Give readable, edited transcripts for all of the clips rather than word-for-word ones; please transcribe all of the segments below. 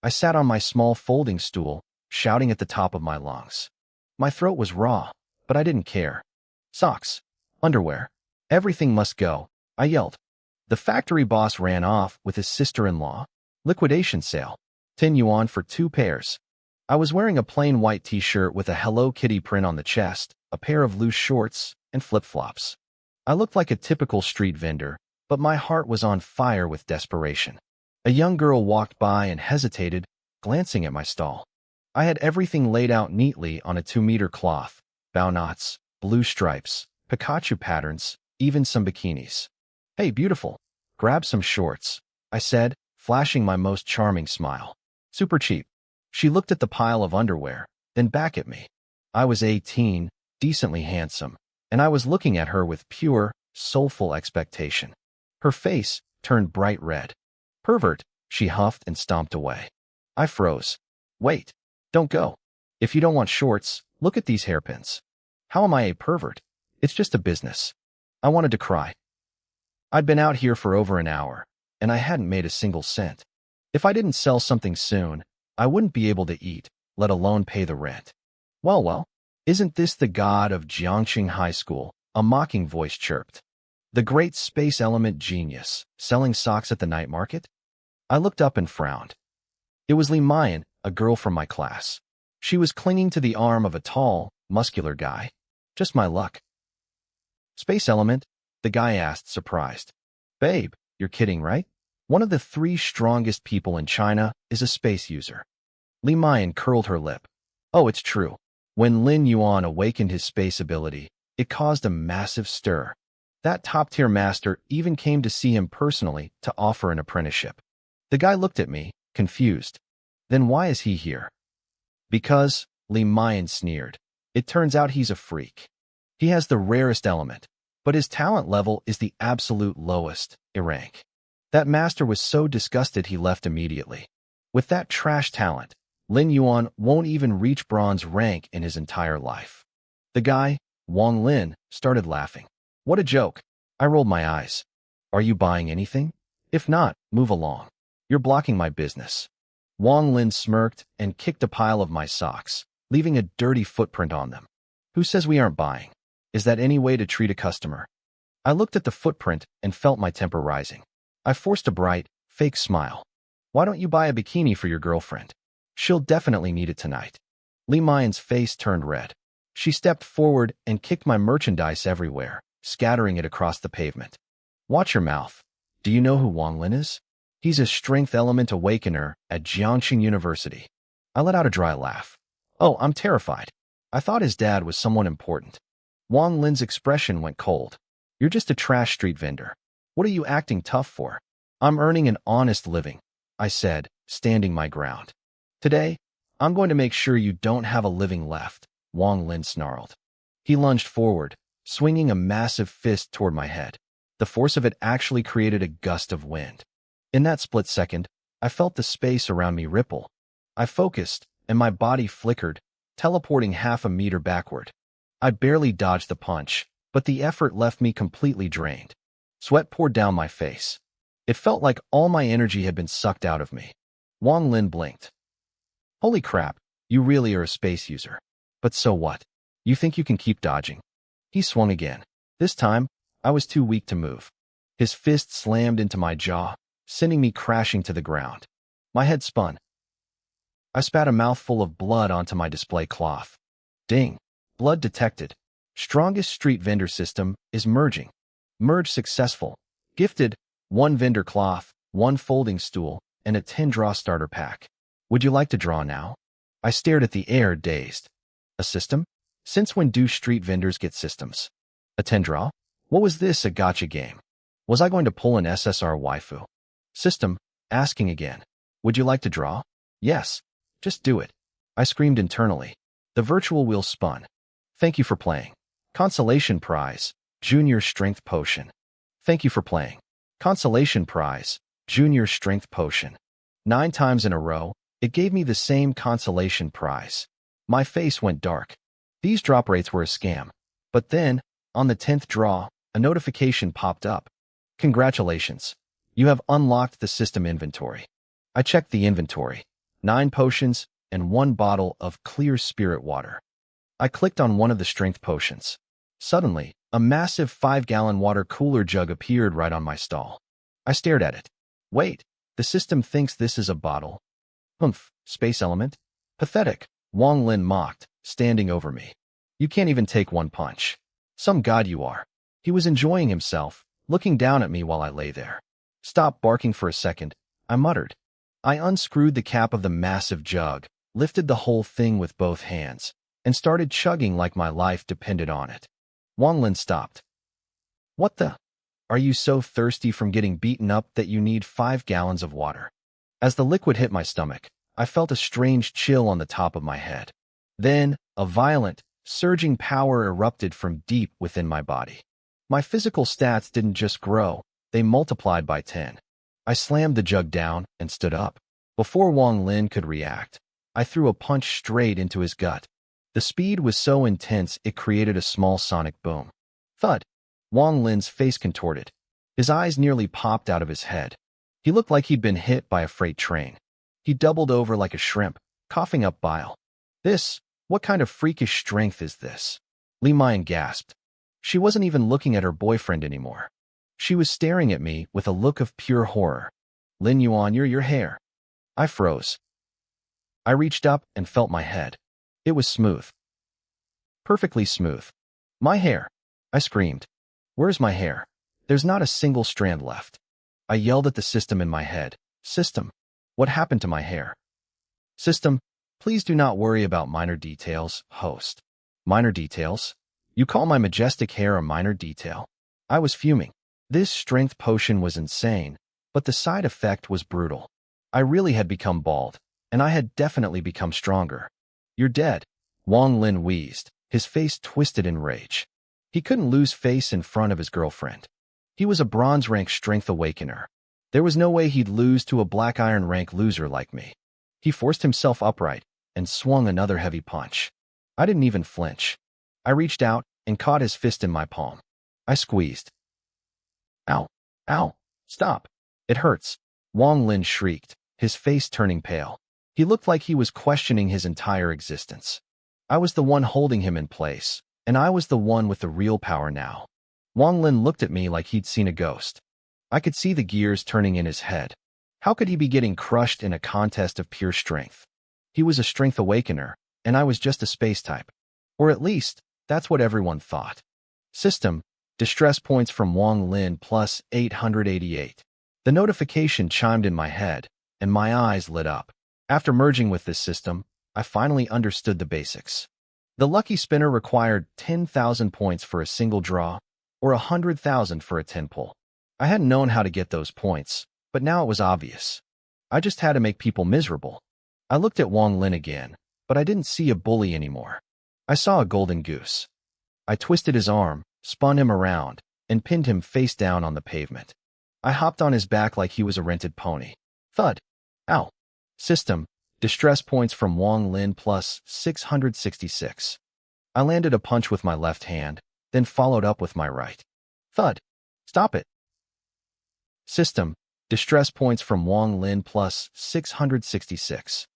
I sat on my small folding stool, shouting at the top of my lungs. My throat was raw, but I didn't care. Socks, underwear, everything must go, I yelled. The factory boss ran off with his sister-in-law. Liquidation sale. 10 yuan for 2 pairs. I was wearing a plain white t-shirt with a Hello Kitty print on the chest, a pair of loose shorts, and flip-flops. I looked like a typical street vendor, but my heart was on fire with desperation. A young girl walked by and hesitated, glancing at my stall. I had everything laid out neatly on a 2-meter cloth, bow knots, blue stripes, Pikachu patterns, even some bikinis. Hey, beautiful, grab some shorts, I said, flashing my most charming smile. Super cheap. She looked at the pile of underwear, then back at me. I was 18, decently handsome, and I was looking at her with pure, soulful expectation. Her face turned bright red. Pervert, she huffed and stomped away. I froze. Wait, don't go. If you don't want shorts, look at these hairpins. How am I a pervert? It's just a business. I wanted to cry. I'd been out here for over an hour, and I hadn't made a single cent. If I didn't sell something soon, I wouldn't be able to eat, let alone pay the rent. Well, isn't this the god of Jiangxing High School? A mocking voice chirped. The great space element genius, selling socks at the night market? I looked up and frowned. It was Li Mayan, a girl from my class. She was clinging to the arm of a tall, muscular guy. Just my luck. Space element? The guy asked, surprised. Babe, you're kidding, right? One of the 3 strongest people in China is a space user. Li Mayan curled her lip. Oh, it's true. When Lin Yuan awakened his space ability, it caused a massive stir. That top-tier master even came to see him personally to offer an apprenticeship. The guy looked at me, confused. Then why is he here? Because, Li Mayan sneered. It turns out he's a freak. He has the rarest element, but his talent level is the absolute lowest, rank. That master was so disgusted he left immediately. With that trash talent, Lin Yuan won't even reach bronze rank in his entire life. The guy, Wang Lin, started laughing. What a joke. I rolled my eyes. Are you buying anything? If not, move along. You're blocking my business. Wang Lin smirked and kicked a pile of my socks, leaving a dirty footprint on them. Who says we aren't buying? Is that any way to treat a customer? I looked at the footprint and felt my temper rising. I forced a bright, fake smile. Why don't you buy a bikini for your girlfriend? She'll definitely need it tonight. Li Mayan's face turned red. She stepped forward and kicked my merchandise everywhere, scattering it across the pavement. Watch your mouth. Do you know who Wang Lin is? He's a strength element awakener at Jiangxing University. I let out a dry laugh. Oh, I'm terrified. I thought his dad was someone important. Wang Lin's expression went cold. You're just a trash street vendor. What are you acting tough for? I'm earning an honest living, I said, standing my ground. Today, I'm going to make sure you don't have a living left, Wang Lin snarled. He lunged forward, swinging a massive fist toward my head. The force of it actually created a gust of wind. In that split second, I felt the space around me ripple. I focused, and my body flickered, teleporting half a meter backward. I barely dodged the punch, but the effort left me completely drained. Sweat poured down my face. It felt like all my energy had been sucked out of me. Wang Lin blinked. Holy crap, you really are a space user. But so what? You think you can keep dodging? He swung again. This time, I was too weak to move. His fist slammed into my jaw, sending me crashing to the ground. My head spun. I spat a mouthful of blood onto my display cloth. Ding. Blood detected. Strongest street vendor system is merging. Merge successful. Gifted, 1 vendor cloth, 1 folding stool, and a 10-draw starter pack. Would you like to draw now? I stared at the air, dazed. A system? Since when do street vendors get systems? A 10-draw? What was this, a gacha game? Was I going to pull an SSR waifu? System, asking again. Would you like to draw? Yes. Just do it. I screamed internally. The virtual wheel spun. Thank you for playing. Consolation prize, Junior Strength Potion. Thank you for playing. Consolation prize, Junior Strength Potion. 9 times in a row, it gave me the same consolation prize. My face went dark. These drop rates were a scam. But then, on the 10th draw, a notification popped up. Congratulations. You have unlocked the system inventory. I checked the inventory. 9 potions, and 1 bottle of clear spirit water. I clicked on one of the strength potions. Suddenly, a massive 5-gallon water cooler jug appeared right on my stall. I stared at it. Wait, the system thinks this is a bottle. Humph, space element? Pathetic, Wang Lin mocked, standing over me. You can't even take 1 punch. Some god you are. He was enjoying himself, looking down at me while I lay there. Stop barking for a second, I muttered. I unscrewed the cap of the massive jug, lifted the whole thing with both hands, and started chugging like my life depended on it. Wang Lin stopped. What the? Are you so thirsty from getting beaten up that you need 5 gallons of water? As the liquid hit my stomach, I felt a strange chill on the top of my head. Then, a violent, surging power erupted from deep within my body. My physical stats didn't just grow, they multiplied by 10. I slammed the jug down and stood up. Before Wang Lin could react, I threw a punch straight into his gut. The speed was so intense it created a small sonic boom. Thud! Wang Lin's face contorted. His eyes nearly popped out of his head. He looked like he'd been hit by a freight train. He doubled over like a shrimp, coughing up bile. What kind of freakish strength is this? Li Mayan gasped. She wasn't even looking at her boyfriend anymore. She was staring at me with a look of pure horror. Lin Yuan, your hair. I froze. I reached up and felt my head. It was smooth. Perfectly smooth. My hair. I screamed. Where's my hair? There's not a single strand left. I yelled at the system in my head. System, what happened to my hair? System, please do not worry about minor details, host. Minor details? You call my majestic hair a minor detail? I was fuming. This strength potion was insane, but the side effect was brutal. I really had become bald, and I had definitely become stronger. You're dead, Wang Lin wheezed, his face twisted in rage. He couldn't lose face in front of his girlfriend. He was a bronze rank strength awakener. There was no way he'd lose to a black iron rank loser like me. He forced himself upright and swung another heavy punch. I didn't even flinch. I reached out and caught his fist in my palm. I squeezed. Ow! Ow! Stop! It hurts! Wang Lin shrieked, his face turning pale. He looked like he was questioning his entire existence. I was the one holding him in place, and I was the one with the real power now. Wang Lin looked at me like he'd seen a ghost. I could see the gears turning in his head. How could he be getting crushed in a contest of pure strength? He was a strength awakener, and I was just a space type. Or at least, that's what everyone thought. System, distress points from Wang Lin plus 888. The notification chimed in my head, and my eyes lit up. After merging with this system, I finally understood the basics. The lucky spinner required 10,000 points for a single draw, or 100,000 for a 10 pull. I hadn't known how to get those points, but now it was obvious. I just had to make people miserable. I looked at Wang Lin again, but I didn't see a bully anymore. I saw a golden goose. I twisted his arm, spun him around, and pinned him face down on the pavement. I hopped on his back like he was a rented pony. Thud. Ow. System, distress points from Wang Lin plus 666. I landed a punch with my left hand, then followed up with my right. Thud. Stop it. System, distress points from Wang Lin plus 666.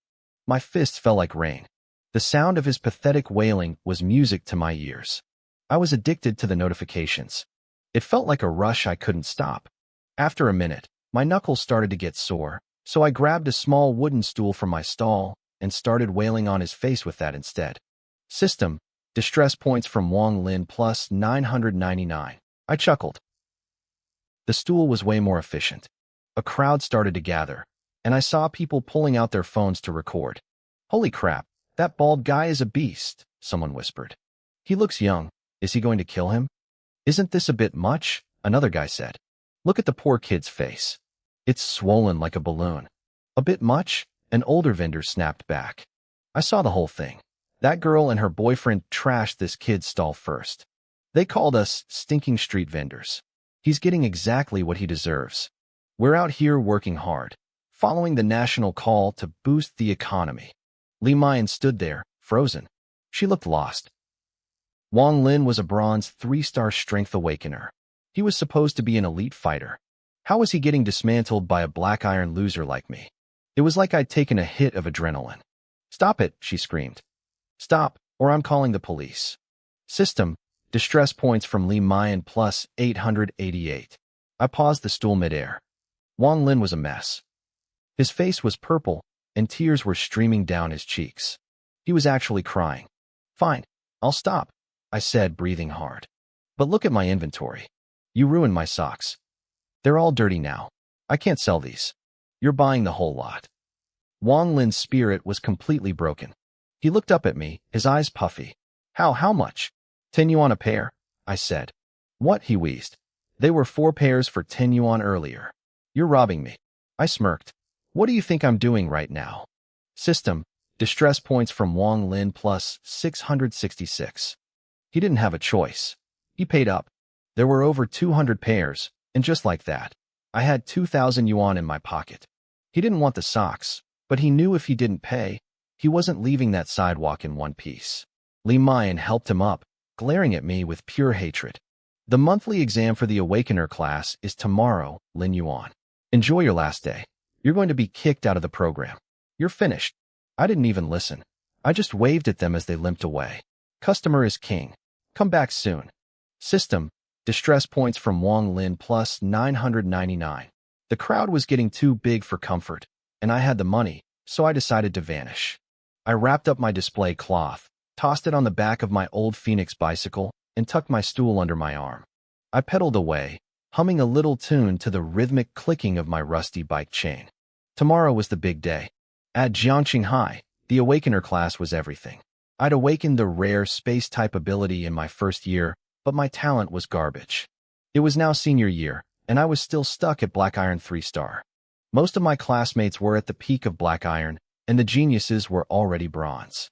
My fist fell like rain. The sound of his pathetic wailing was music to my ears. I was addicted to the notifications. It felt like a rush I couldn't stop. After a minute, my knuckles started to get sore, so I grabbed a small wooden stool from my stall and started wailing on his face with that instead. System, distress points from Wang Lin plus 999. I chuckled. The stool was way more efficient. A crowd started to gather, and I saw people pulling out their phones to record. Holy crap, that bald guy is a beast, someone whispered. He looks young. Is he going to kill him? Isn't this a bit much? Another guy said. Look at the poor kid's face. It's swollen like a balloon. A bit much? An older vendor snapped back. I saw the whole thing. That girl and her boyfriend trashed this kid's stall first. They called us stinking street vendors. He's getting exactly what he deserves. We're out here working hard, following the national call to boost the economy. Li Mayan stood there, frozen. She looked lost. Wang Lin was a bronze 3-star strength awakener. He was supposed to be an elite fighter. How was he getting dismantled by a black iron loser like me? It was like I'd taken a hit of adrenaline. "Stop it," she screamed. "Stop, or I'm calling the police." System, distress points from Li Mayan plus 888. I paused the stool midair. Wang Lin was a mess. His face was purple, and tears were streaming down his cheeks. He was actually crying. "Fine, I'll stop," I said, breathing hard. "But look at my inventory. You ruined my socks. They're all dirty now. I can't sell these. You're buying the whole lot." Wang Lin's spirit was completely broken. He looked up at me, his eyes puffy. How much?" "10 yuan a pair," I said. "What?" he wheezed. "They were 4 pairs for 10 yuan earlier. You're robbing me." I smirked. "What do you think I'm doing right now?" System, distress points from Wang Lin plus 666. He didn't have a choice. He paid up. There were over 200 pairs, and just like that, I had 2,000 yuan in my pocket. He didn't want the socks, but he knew if he didn't pay, he wasn't leaving that sidewalk in one piece. Li Mayan helped him up, glaring at me with pure hatred. "The monthly exam for the Awakener class is tomorrow, Lin Yuan. Enjoy your last day. You're going to be kicked out of the program. You're finished." I didn't even listen. I just waved at them as they limped away. "Customer is king. Come back soon." System, distress points from Wang Lin plus 999. The crowd was getting too big for comfort, and I had the money, so I decided to vanish. I wrapped up my display cloth, tossed it on the back of my old Phoenix bicycle, and tucked my stool under my arm. I pedaled away, humming a little tune to the rhythmic clicking of my rusty bike chain. Tomorrow was the big day. At Jiangqing High, the Awakener class was everything. I'd awakened the rare space-type ability in my first year, but my talent was garbage. It was now senior year, and I was still stuck at Black Iron 3-star. Most of my classmates were at the peak of Black Iron, and the geniuses were already bronze.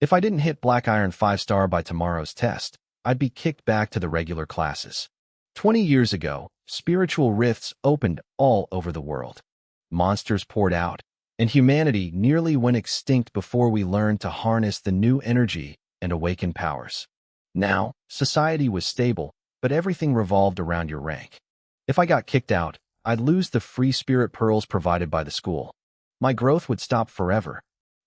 If I didn't hit Black Iron 5-star by tomorrow's test, I'd be kicked back to the regular classes. 20 years ago, spiritual rifts opened all over the world. Monsters poured out, and humanity nearly went extinct before we learned to harness the new energy and awaken powers. Now, society was stable, but everything revolved around your rank. If I got kicked out, I'd lose the free spirit pearls provided by the school. My growth would stop forever.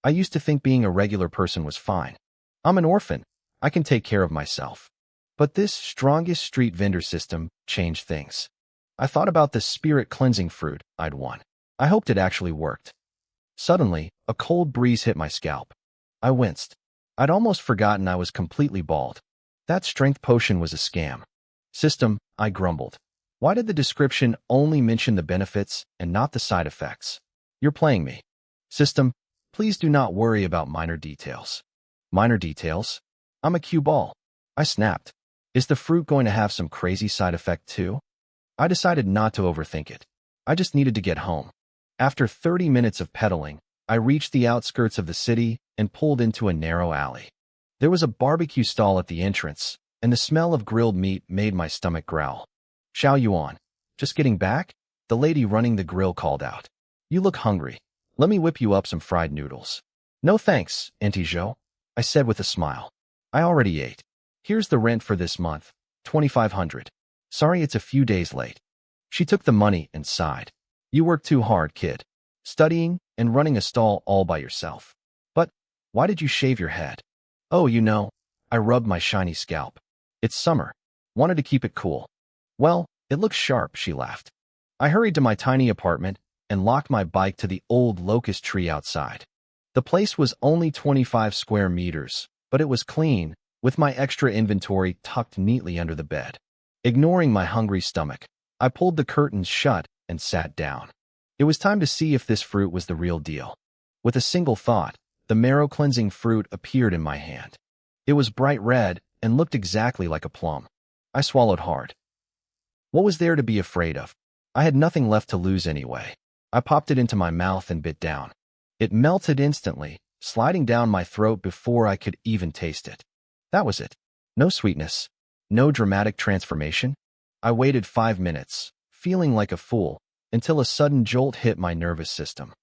I used to think being a regular person was fine. I'm an orphan. I can take care of myself. But this strongest street vendor system changed things. I thought about the spirit cleansing fruit I'd won. I hoped it actually worked. Suddenly, a cold breeze hit my scalp. I winced. I'd almost forgotten I was completely bald. That strength potion was a scam. System, I grumbled. Why did the description only mention the benefits and not the side effects? You're playing me. System, please do not worry about minor details. Minor details? I'm a cue ball. I snapped. Is the fruit going to have some crazy side effect too? I decided not to overthink it. I just needed to get home. After 30 minutes of pedaling, I reached the outskirts of the city and pulled into a narrow alley. There was a barbecue stall at the entrance, and the smell of grilled meat made my stomach growl. "Xiao Yuan, just getting back?" the lady running the grill called out. "You look hungry. Let me whip you up some fried noodles." "No thanks, Auntie Zhou," I said with a smile. "I already ate. Here's the rent for this month, 2,500. Sorry it's a few days late." She took the money and sighed. "You work too hard, kid. Studying and running a stall all by yourself. But why did you shave your head?" "Oh, you know." I rubbed my shiny scalp. "It's summer. Wanted to keep it cool." "Well, it looks sharp," she laughed. I hurried to my tiny apartment and locked my bike to the old locust tree outside. The place was only 25 square meters, but it was clean, with my extra inventory tucked neatly under the bed. Ignoring my hungry stomach, I pulled the curtains shut and sat down. It was time to see if this fruit was the real deal. With a single thought, the marrow-cleansing fruit appeared in my hand. It was bright red and looked exactly like a plum. I swallowed hard. What was there to be afraid of? I had nothing left to lose anyway. I popped it into my mouth and bit down. It melted instantly, sliding down my throat before I could even taste it. That was it. No sweetness. No dramatic transformation. I waited 5 minutes, feeling like a fool, until a sudden jolt hit my nervous system.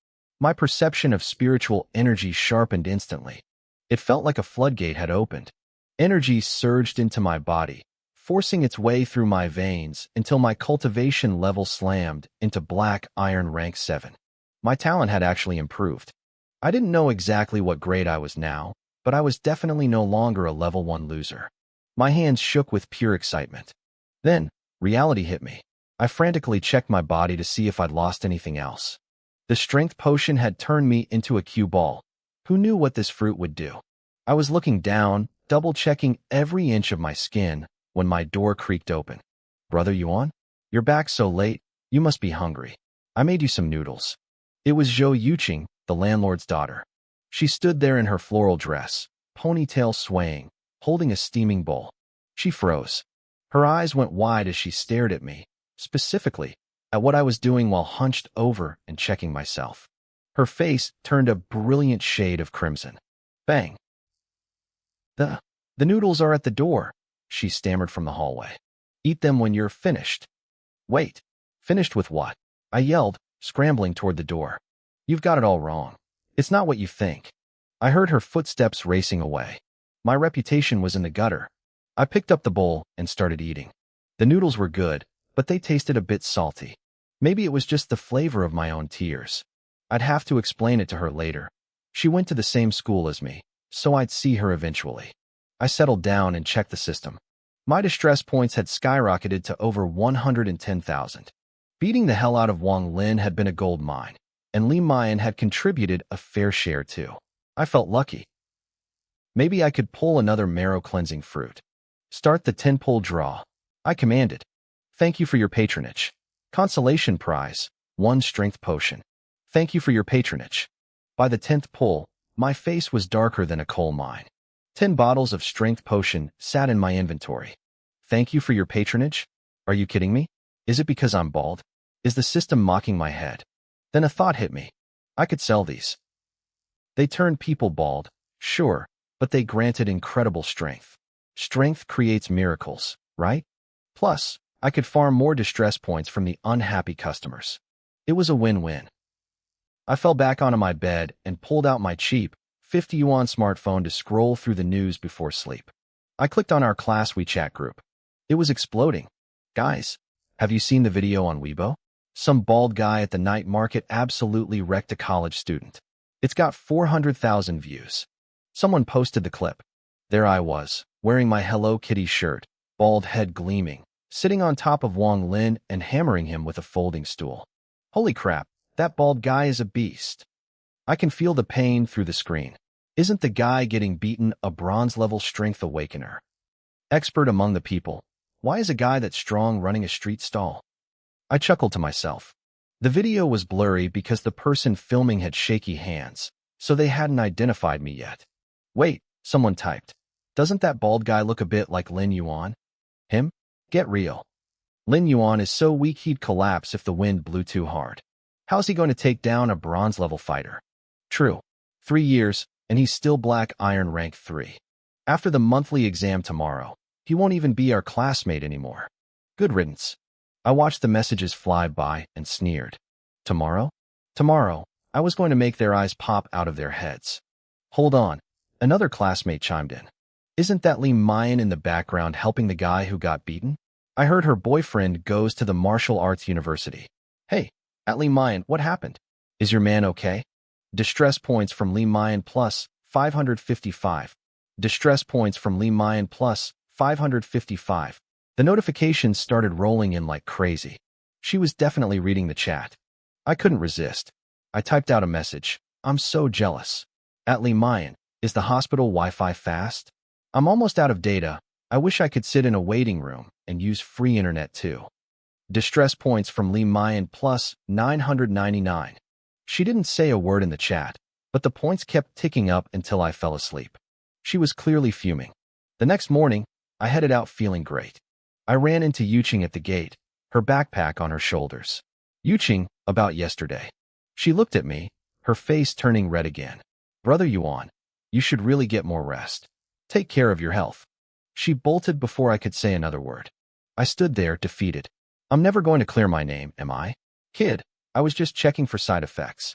My perception of spiritual energy sharpened instantly. It felt like a floodgate had opened. Energy surged into my body, forcing its way through my veins until my cultivation level slammed into Black Iron rank 7. My talent had actually improved. I didn't know exactly what grade I was now, but I was definitely no longer a level 1 loser. My hands shook with pure excitement. Then, reality hit me. I frantically checked my body to see if I'd lost anything else. The strength potion had turned me into a cue ball. Who knew what this fruit would do? I was looking down, double-checking every inch of my skin, when my door creaked open. "Brother Yuan? You're back so late, you must be hungry. I made you some noodles." It was Zhou Yuqing, the landlord's daughter. She stood there in her floral dress, ponytail swaying, holding a steaming bowl. She froze. Her eyes went wide as she stared at me, specifically at what I was doing while hunched over and checking myself. Her face turned a brilliant shade of crimson. Bang! The noodles are at the door, she stammered from the hallway. "Eat them when you're finished." "Wait, finished with what?" I yelled, scrambling toward the door. "You've got it all wrong. It's not what you think." I heard her footsteps racing away. My reputation was in the gutter. I picked up the bowl and started eating. The noodles were good, but they tasted a bit salty. Maybe it was just the flavor of my own tears. I'd have to explain it to her later. She went to the same school as me, so I'd see her eventually. I settled down and checked the system. My distress points had skyrocketed to over 110,000. Beating the hell out of Wang Lin had been a gold mine, and Li Mayan had contributed a fair share too. I felt lucky. Maybe I could pull another marrow-cleansing fruit. "Start the 10-pull draw," I commanded. "Thank you for your patronage. Consolation prize, 1 strength potion. Thank you for your patronage." By the 10th pull, my face was darker than a coal mine. 10 bottles of strength potion sat in my inventory. Thank you for your patronage? Are you kidding me? Is it because I'm bald? Is the system mocking my head? Then a thought hit me. I could sell these. They turned people bald, sure, but they granted incredible strength. Strength creates miracles, right? Plus, I could farm more distress points from the unhappy customers. It was a win-win. I fell back onto my bed and pulled out my cheap 50 yuan smartphone to scroll through the news before sleep. I clicked on our class WeChat group. It was exploding. "Guys, have you seen the video on Weibo? Some bald guy at the night market absolutely wrecked a college student. It's got 400,000 views." Someone posted the clip. There I was, wearing my Hello Kitty shirt, bald head gleaming, sitting on top of Wang Lin and hammering him with a folding stool. Holy crap, that bald guy is a beast. I can feel the pain through the screen. Isn't the guy getting beaten a bronze-level strength awakener? Expert among the people. Why is a guy that strong running a street stall? I chuckled to myself. The video was blurry because the person filming had shaky hands, so they hadn't identified me yet. "Wait," someone typed. "Doesn't that bald guy look a bit like Lin Yuan?" "Him? Get real. Lin Yuan is so weak he'd collapse if the wind blew too hard. How's he going to take down a bronze-level fighter?" True. 3 years, and he's still Black Iron rank 3. After the monthly exam tomorrow, he won't even be our classmate anymore. Good riddance. I watched the messages fly by and sneered. Tomorrow? Tomorrow, I was going to make their eyes pop out of their heads. Hold on. Another classmate chimed in. "Isn't that Li Mayan in the background helping the guy who got beaten? I heard her boyfriend goes to the martial arts university." "Hey, at Li Mayan, what happened? Is your man okay?" Distress points from Li Mayan plus 555. Distress points from Li Mayan plus 555. The notifications started rolling in like crazy. She was definitely reading the chat. I couldn't resist. I typed out a message. "I'm so jealous. At Li Mayan, is the hospital Wi-Fi fast? I'm almost out of data. I wish I could sit in a waiting room and use free internet too." Distress points from Li Mayan plus 999. She didn't say a word in the chat, but the points kept ticking up until I fell asleep. She was clearly fuming. The next morning, I headed out feeling great. I ran into Yuqing at the gate, her backpack on her shoulders. "Yuqing, about yesterday." She looked at me, her face turning red again. "Brother Yuan, you should really get more rest. Take care of your health." She bolted before I could say another word. I stood there, defeated. I'm never going to clear my name, am I? "Kid, I was just checking for side effects."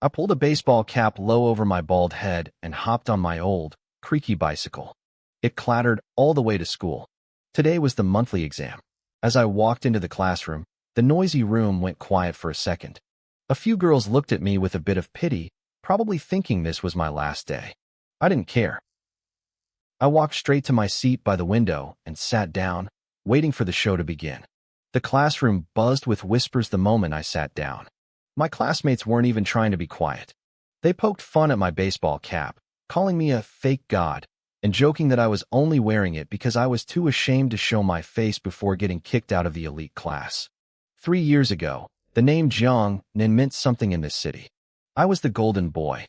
I pulled a baseball cap low over my bald head and hopped on my old, creaky bicycle. It clattered all the way to school. Today was the monthly exam. As I walked into the classroom, the noisy room went quiet for a second. A few girls looked at me with a bit of pity, probably thinking this was my last day. I didn't care. I walked straight to my seat by the window and sat down, waiting for the show to begin. The classroom buzzed with whispers the moment I sat down. My classmates weren't even trying to be quiet. They poked fun at my baseball cap, calling me a fake god, and joking that I was only wearing it because I was too ashamed to show my face before getting kicked out of the elite class. 3 years ago, the name Jiang Nin meant something in this city. I was the golden boy.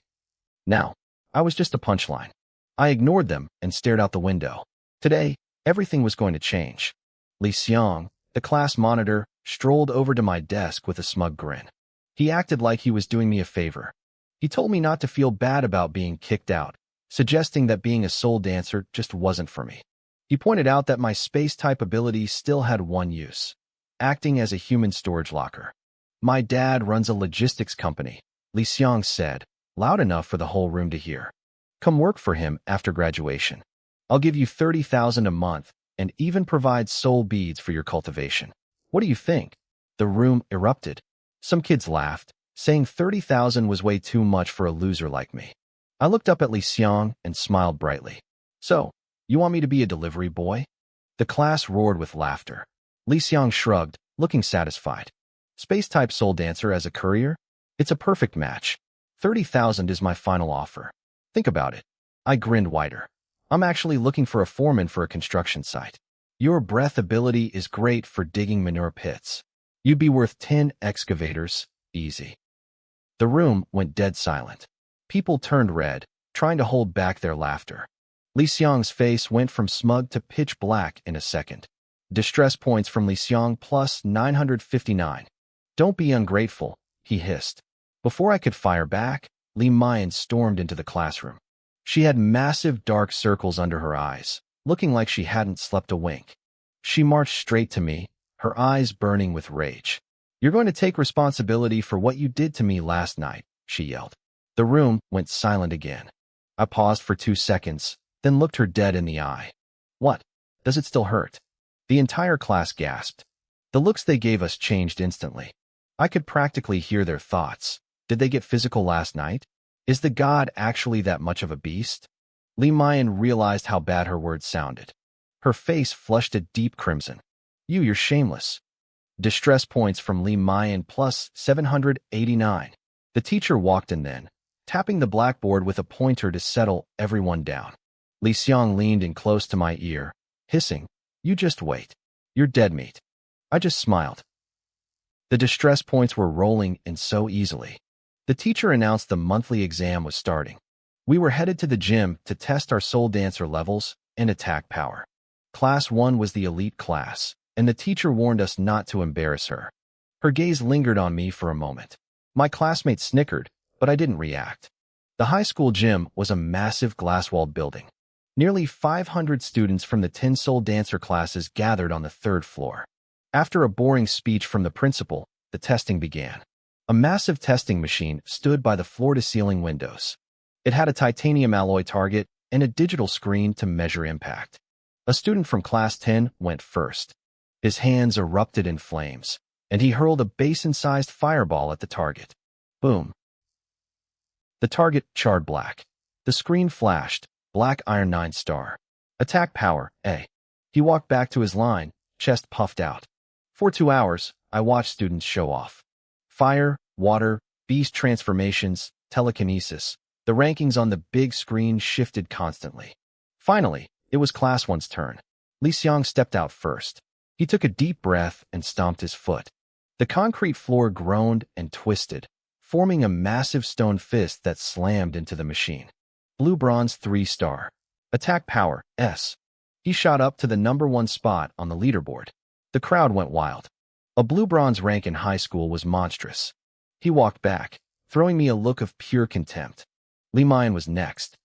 Now, I was just a punchline. I ignored them and stared out the window. Today, everything was going to change. Li Xiang, the class monitor, strolled over to my desk with a smug grin. He acted like he was doing me a favor. He told me not to feel bad about being kicked out, suggesting that being a soul dancer just wasn't for me. He pointed out that my space-type ability still had one use: acting as a human storage locker. My dad runs a logistics company, Li Xiang said, loud enough for the whole room to hear. Come work for him after graduation. I'll give you 30,000 a month and even provide soul beads for your cultivation. What do you think? The room erupted. Some kids laughed, saying 30,000 was way too much for a loser like me. I looked up at Li Xiang and smiled brightly. So, you want me to be a delivery boy? The class roared with laughter. Li Xiang shrugged, looking satisfied. Space-type soul dancer as a courier? It's a perfect match. 30,000 is my final offer. Think about it. I grinned wider. I'm actually looking for a foreman for a construction site. Your breath ability is great for digging manure pits. You'd be worth 10 excavators, easy. The room went dead silent. People turned red, trying to hold back their laughter. Li Xiang's face went from smug to pitch black in a second. Distress points from Li Xiang plus 959. Don't be ungrateful, he hissed. Before I could fire back, Li Mayan stormed into the classroom. She had massive dark circles under her eyes, looking like she hadn't slept a wink. She marched straight to me, her eyes burning with rage. You're going to take responsibility for what you did to me last night, she yelled. The room went silent again. I paused for 2 seconds, then looked her dead in the eye. What? Does it still hurt? The entire class gasped. The looks they gave us changed instantly. I could practically hear their thoughts. Did they get physical last night? Is the god actually that much of a beast? Li Mayan realized how bad her words sounded. Her face flushed a deep crimson. You're shameless. Distress points from Li Mayan plus 789. The teacher walked in then, tapping the blackboard with a pointer to settle everyone down. Li Xiang leaned in close to my ear, hissing, You just wait. You're dead meat. I just smiled. The distress points were rolling in so easily. The teacher announced the monthly exam was starting. We were headed to the gym to test our soul dancer levels and attack power. Class 1 was the elite class, and the teacher warned us not to embarrass her. Her gaze lingered on me for a moment. My classmates snickered, but I didn't react. The high school gym was a massive glass-walled building. Nearly 500 students from the 10 soul dancer classes gathered on the 3rd floor. After a boring speech from the principal, the testing began. A massive testing machine stood by the floor-to-ceiling windows. It had a titanium alloy target and a digital screen to measure impact. A student from Class 10 went first. His hands erupted in flames, and he hurled a basin-sized fireball at the target. Boom. The target charred black. The screen flashed, black iron 9-star. Attack power, A. He walked back to his line, chest puffed out. For 2 hours, I watched students show off. Fire, water, beast transformations, telekinesis. The rankings on the big screen shifted constantly. Finally, it was Class 1's turn. Li Xiang stepped out first. He took a deep breath and stomped his foot. The concrete floor groaned and twisted, forming a massive stone fist that slammed into the machine. Blue bronze 3-star. Attack power, S. He shot up to the #1 spot on the leaderboard. The crowd went wild. A blue-bronze rank in high school was monstrous. He walked back, throwing me a look of pure contempt. Li Mayan was next.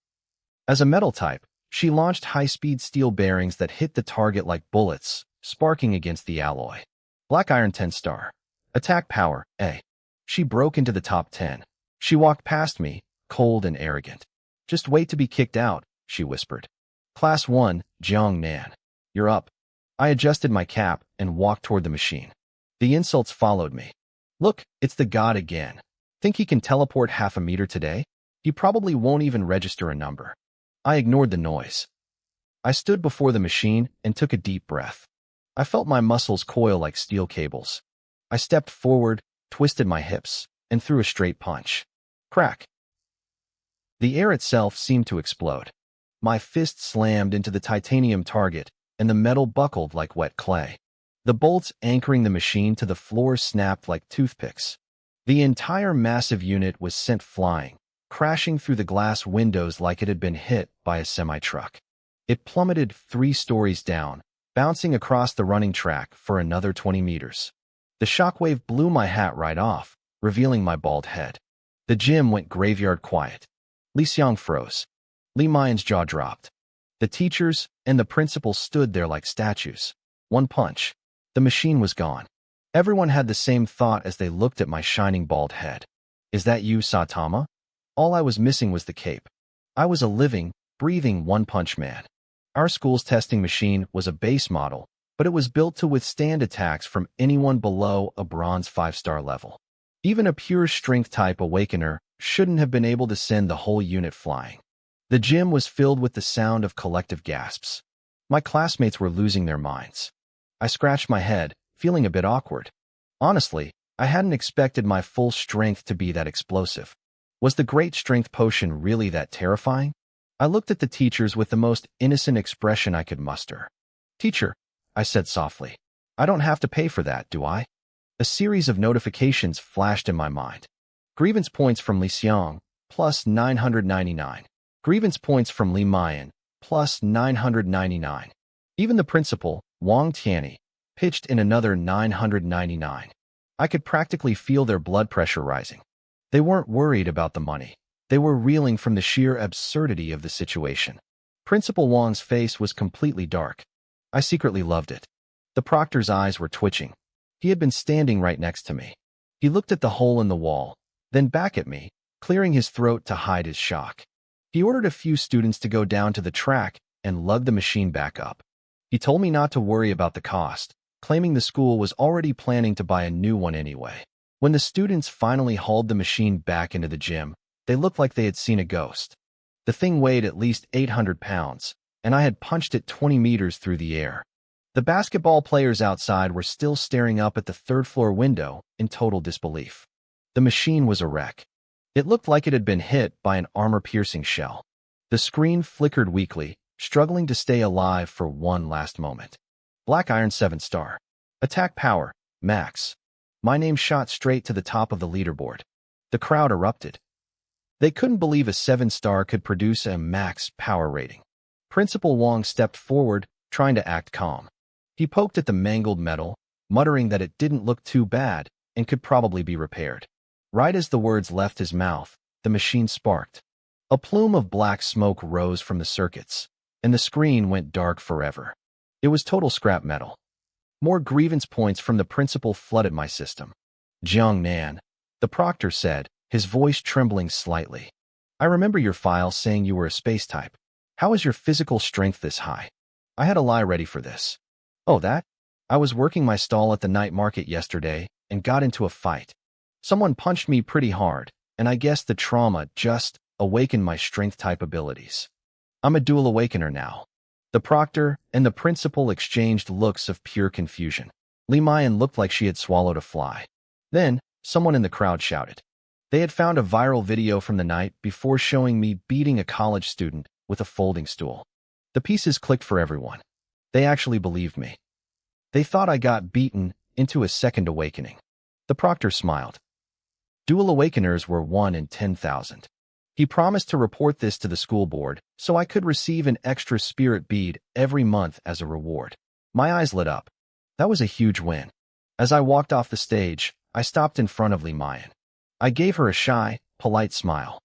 As a metal type, she launched high-speed steel bearings that hit the target like bullets, sparking against the alloy. Black iron 10-star. Attack power, A. She broke into the top 10. She walked past me, cold and arrogant. Just wait to be kicked out, she whispered. Class 1, Jiang Nan. You're up. I adjusted my cap and walked toward the machine. The insults followed me. Look, it's the god again, Think he can teleport half a meter today? He probably won't even register a number. I ignored the noise. I stood before the machine and took a deep breath. I felt my muscles coil like steel cables. I stepped forward, twisted my hips, and threw a straight punch. Crack. The air itself seemed to explode. My fist slammed into the titanium target, and the metal buckled like wet clay. The bolts anchoring the machine to the floor snapped like toothpicks. The entire massive unit was sent flying, crashing through the glass windows like it had been hit by a semi-truck. It plummeted 3 stories down, bouncing across the running track for another 20 meters. The shockwave blew my hat right off, revealing my bald head. The gym went graveyard quiet. Li Xiang froze. Li Mayan's jaw dropped. The teachers and the principal stood there like statues. One punch. The machine was gone. Everyone had the same thought as they looked at my shining bald head. Is that you, Saitama? All I was missing was the cape. I was a living, breathing one-punch man. Our school's testing machine was a base model, but it was built to withstand attacks from anyone below a bronze 5-star level. Even a pure strength-type awakener shouldn't have been able to send the whole unit flying. The gym was filled with the sound of collective gasps. My classmates were losing their minds. I scratched my head, feeling a bit awkward. Honestly, I hadn't expected my full strength to be that explosive. Was the great strength potion really that terrifying? I looked at the teachers with the most innocent expression I could muster. Teacher, I said softly, I don't have to pay for that, do I? A series of notifications flashed in my mind. Grievance points from Li Xiang, plus 999. Grievance points from Li Mayan, plus 999. Even the principal, Wang Tianyi, pitched in another 999. I could practically feel their blood pressure rising. They weren't worried about the money. They were reeling from the sheer absurdity of the situation. Principal Wang's face was completely dark. I secretly loved it. The proctor's eyes were twitching. He had been standing right next to me. He looked at the hole in the wall, then back at me, clearing his throat to hide his shock. He ordered a few students to go down to the track and lug the machine back up. He told me not to worry about the cost, claiming the school was already planning to buy a new one anyway. When the students finally hauled the machine back into the gym, they looked like they had seen a ghost. The thing weighed at least 800 pounds, and I had punched it 20 meters through the air. The basketball players outside were still staring up at the third-floor window in total disbelief. The machine was a wreck. It looked like it had been hit by an armor-piercing shell. The screen flickered weakly, struggling to stay alive for one last moment. Black Iron 7-star. Attack power, max. My name shot straight to the top of the leaderboard. The crowd erupted. They couldn't believe a 7-star could produce a max power rating. Principal Wang stepped forward, trying to act calm. He poked at the mangled metal, muttering that it didn't look too bad and could probably be repaired. Right as the words left his mouth, the machine sparked. A plume of black smoke rose from the circuits, and the screen went dark forever. It was total scrap metal. More grievance points from the principal flooded my system. Jiang Nan, the proctor said, his voice trembling slightly. I remember your file saying you were a space type. How is your physical strength this high? I had a lie ready for this. Oh, that? I was working my stall at the night market yesterday and got into a fight. Someone punched me pretty hard, and I guess the trauma just awakened my strength-type abilities. I'm a dual awakener now. The proctor and the principal exchanged looks of pure confusion. Li Mayan looked like she had swallowed a fly. Then, someone in the crowd shouted. They had found a viral video from the night before showing me beating a college student with a folding stool. The pieces clicked for everyone. They actually believed me. They thought I got beaten into a second awakening. The proctor smiled. Dual awakeners were 1 in 10,000. He promised to report this to the school board so I could receive an extra spirit bead every month as a reward. My eyes lit up. That was a huge win. As I walked off the stage, I stopped in front of Li Mayan. I gave her a shy, polite smile.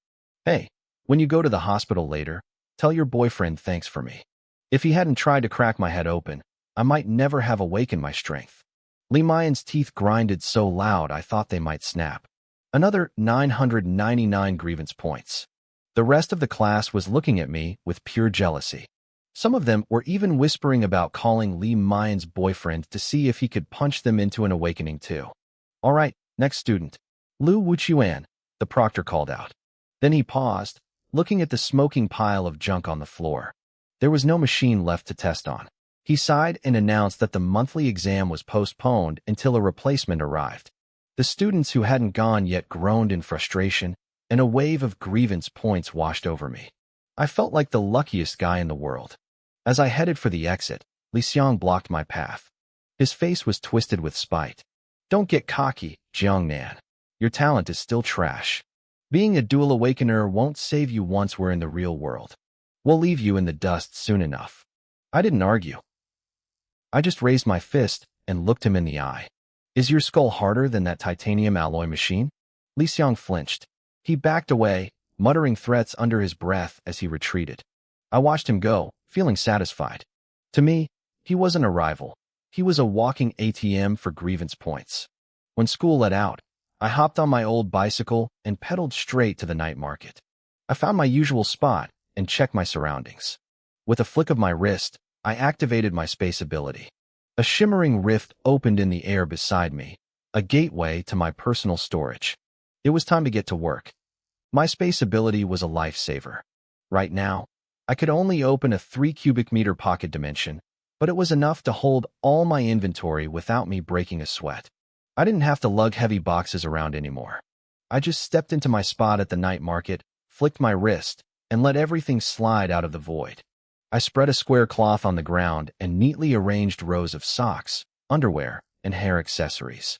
Hey, when you go to the hospital later, tell your boyfriend thanks for me. If he hadn't tried to crack my head open, I might never have awakened my strength. Li Mayan's teeth grinded so loud I thought they might snap. Another 999 grievance points. The rest of the class was looking at me with pure jealousy. Some of them were even whispering about calling Li Mayan's boyfriend to see if he could punch them into an awakening too. All right, next student. Lu Wuchuan, the proctor called out. Then he paused, looking at the smoking pile of junk on the floor. There was no machine left to test on. He sighed and announced that the monthly exam was postponed until a replacement arrived. The students who hadn't gone yet groaned in frustration, and a wave of grievance points washed over me. I felt like the luckiest guy in the world. As I headed for the exit, Li Xiang blocked my path. His face was twisted with spite. Don't get cocky, Jiangnan. Your talent is still trash. Being a dual awakener won't save you once we're in the real world. We'll leave you in the dust soon enough. I didn't argue. I just raised my fist and looked him in the eye. Is your skull harder than that titanium alloy machine? Li Xiang flinched. He backed away, muttering threats under his breath as he retreated. I watched him go, feeling satisfied. To me, he wasn't a rival. He was a walking ATM for grievance points. When school let out, I hopped on my old bicycle and pedaled straight to the night market. I found my usual spot and checked my surroundings. With a flick of my wrist, I activated my space ability. A shimmering rift opened in the air beside me, a gateway to my personal storage. It was time to get to work. My space ability was a lifesaver. Right now, I could only open a 3 cubic meter pocket dimension, but it was enough to hold all my inventory without me breaking a sweat. I didn't have to lug heavy boxes around anymore. I just stepped into my spot at the night market, flicked my wrist, and let everything slide out of the void. I spread a square cloth on the ground and neatly arranged rows of socks, underwear, and hair accessories.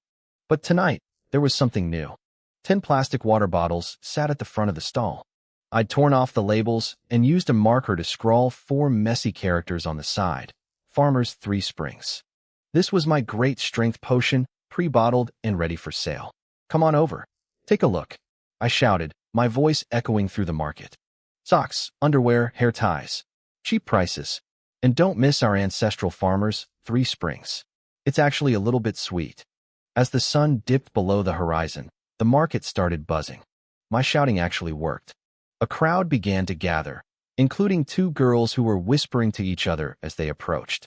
But tonight, there was something new. 10 plastic water bottles sat at the front of the stall. I'd torn off the labels and used a marker to scrawl 4 messy characters on the side. Farmer's 3 Springs. This was my great strength potion, pre-bottled and ready for sale. Come on over. Take a look. I shouted, my voice echoing through the market. Socks, underwear, hair ties. Cheap prices. And don't miss our ancestral Farmer's 3 Springs. It's actually a little bit sweet. As the sun dipped below the horizon, the market started buzzing. My shouting actually worked. A crowd began to gather, including 2 girls who were whispering to each other as they approached.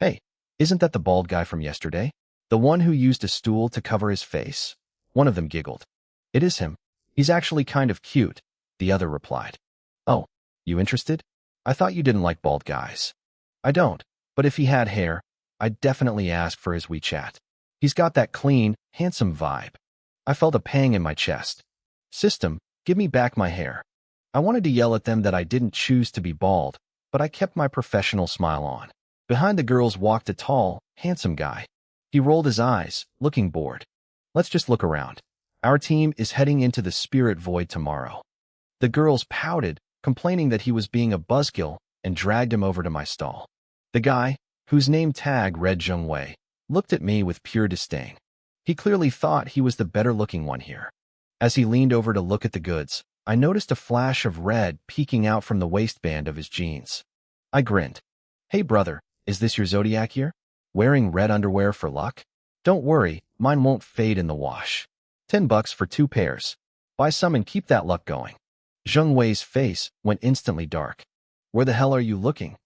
Hey, isn't that the bald guy from yesterday? The one who used a stool to cover his face? One of them giggled. It is him. He's actually kind of cute, the other replied. Oh, you interested? I thought you didn't like bald guys. I don't, but if he had hair, I'd definitely ask for his WeChat. He's got that clean, handsome vibe. I felt a pang in my chest. System, give me back my hair. I wanted to yell at them that I didn't choose to be bald, but I kept my professional smile on. Behind the girls walked a tall, handsome guy. He rolled his eyes, looking bored. Let's just look around. Our team is heading into the spirit void tomorrow. The girls pouted, complaining that he was being a buzzkill, and dragged him over to my stall. The guy, whose name tag read Zhengwei, looked at me with pure disdain. He clearly thought he was the better-looking one here. As he leaned over to look at the goods, I noticed a flash of red peeking out from the waistband of his jeans. I grinned. Hey brother, is this your zodiac year? Wearing red underwear for luck? Don't worry, mine won't fade in the wash. $10 for 2 pairs. Buy some and keep that luck going. Zheng Wei's face went instantly dark. Where the hell are you looking?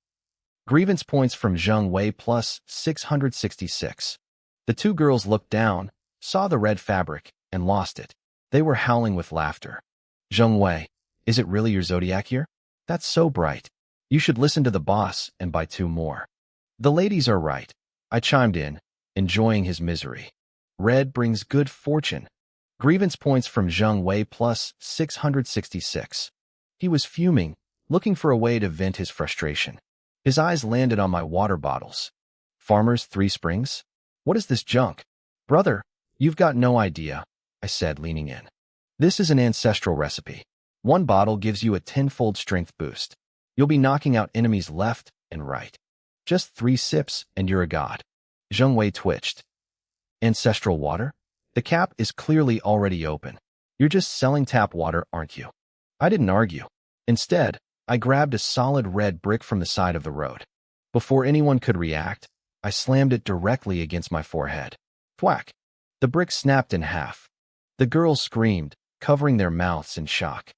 Grievance points from Zheng Wei plus 666. The 2 girls looked down, saw the red fabric, and lost it. They were howling with laughter. Zheng Wei, is it really your zodiac year? That's so bright. You should listen to the boss and buy 2 more. The ladies are right. I chimed in, enjoying his misery. Red brings good fortune. Grievance points from Zheng Wei plus 666. He was fuming, looking for a way to vent his frustration. His eyes landed on my water bottles. Farmer's 3 Springs? What is this junk? Brother, you've got no idea, I said, leaning in. This is an ancestral recipe. 1 bottle gives you a 10-fold strength boost. You'll be knocking out enemies left and right. Just 3 sips and you're a god. Zheng Wei twitched. Ancestral water? The cap is clearly already open. You're just selling tap water, aren't you? I didn't argue. Instead, I grabbed a solid red brick from the side of the road. Before anyone could react, I slammed it directly against my forehead. Thwack! The brick snapped in half. The girls screamed, covering their mouths in shock.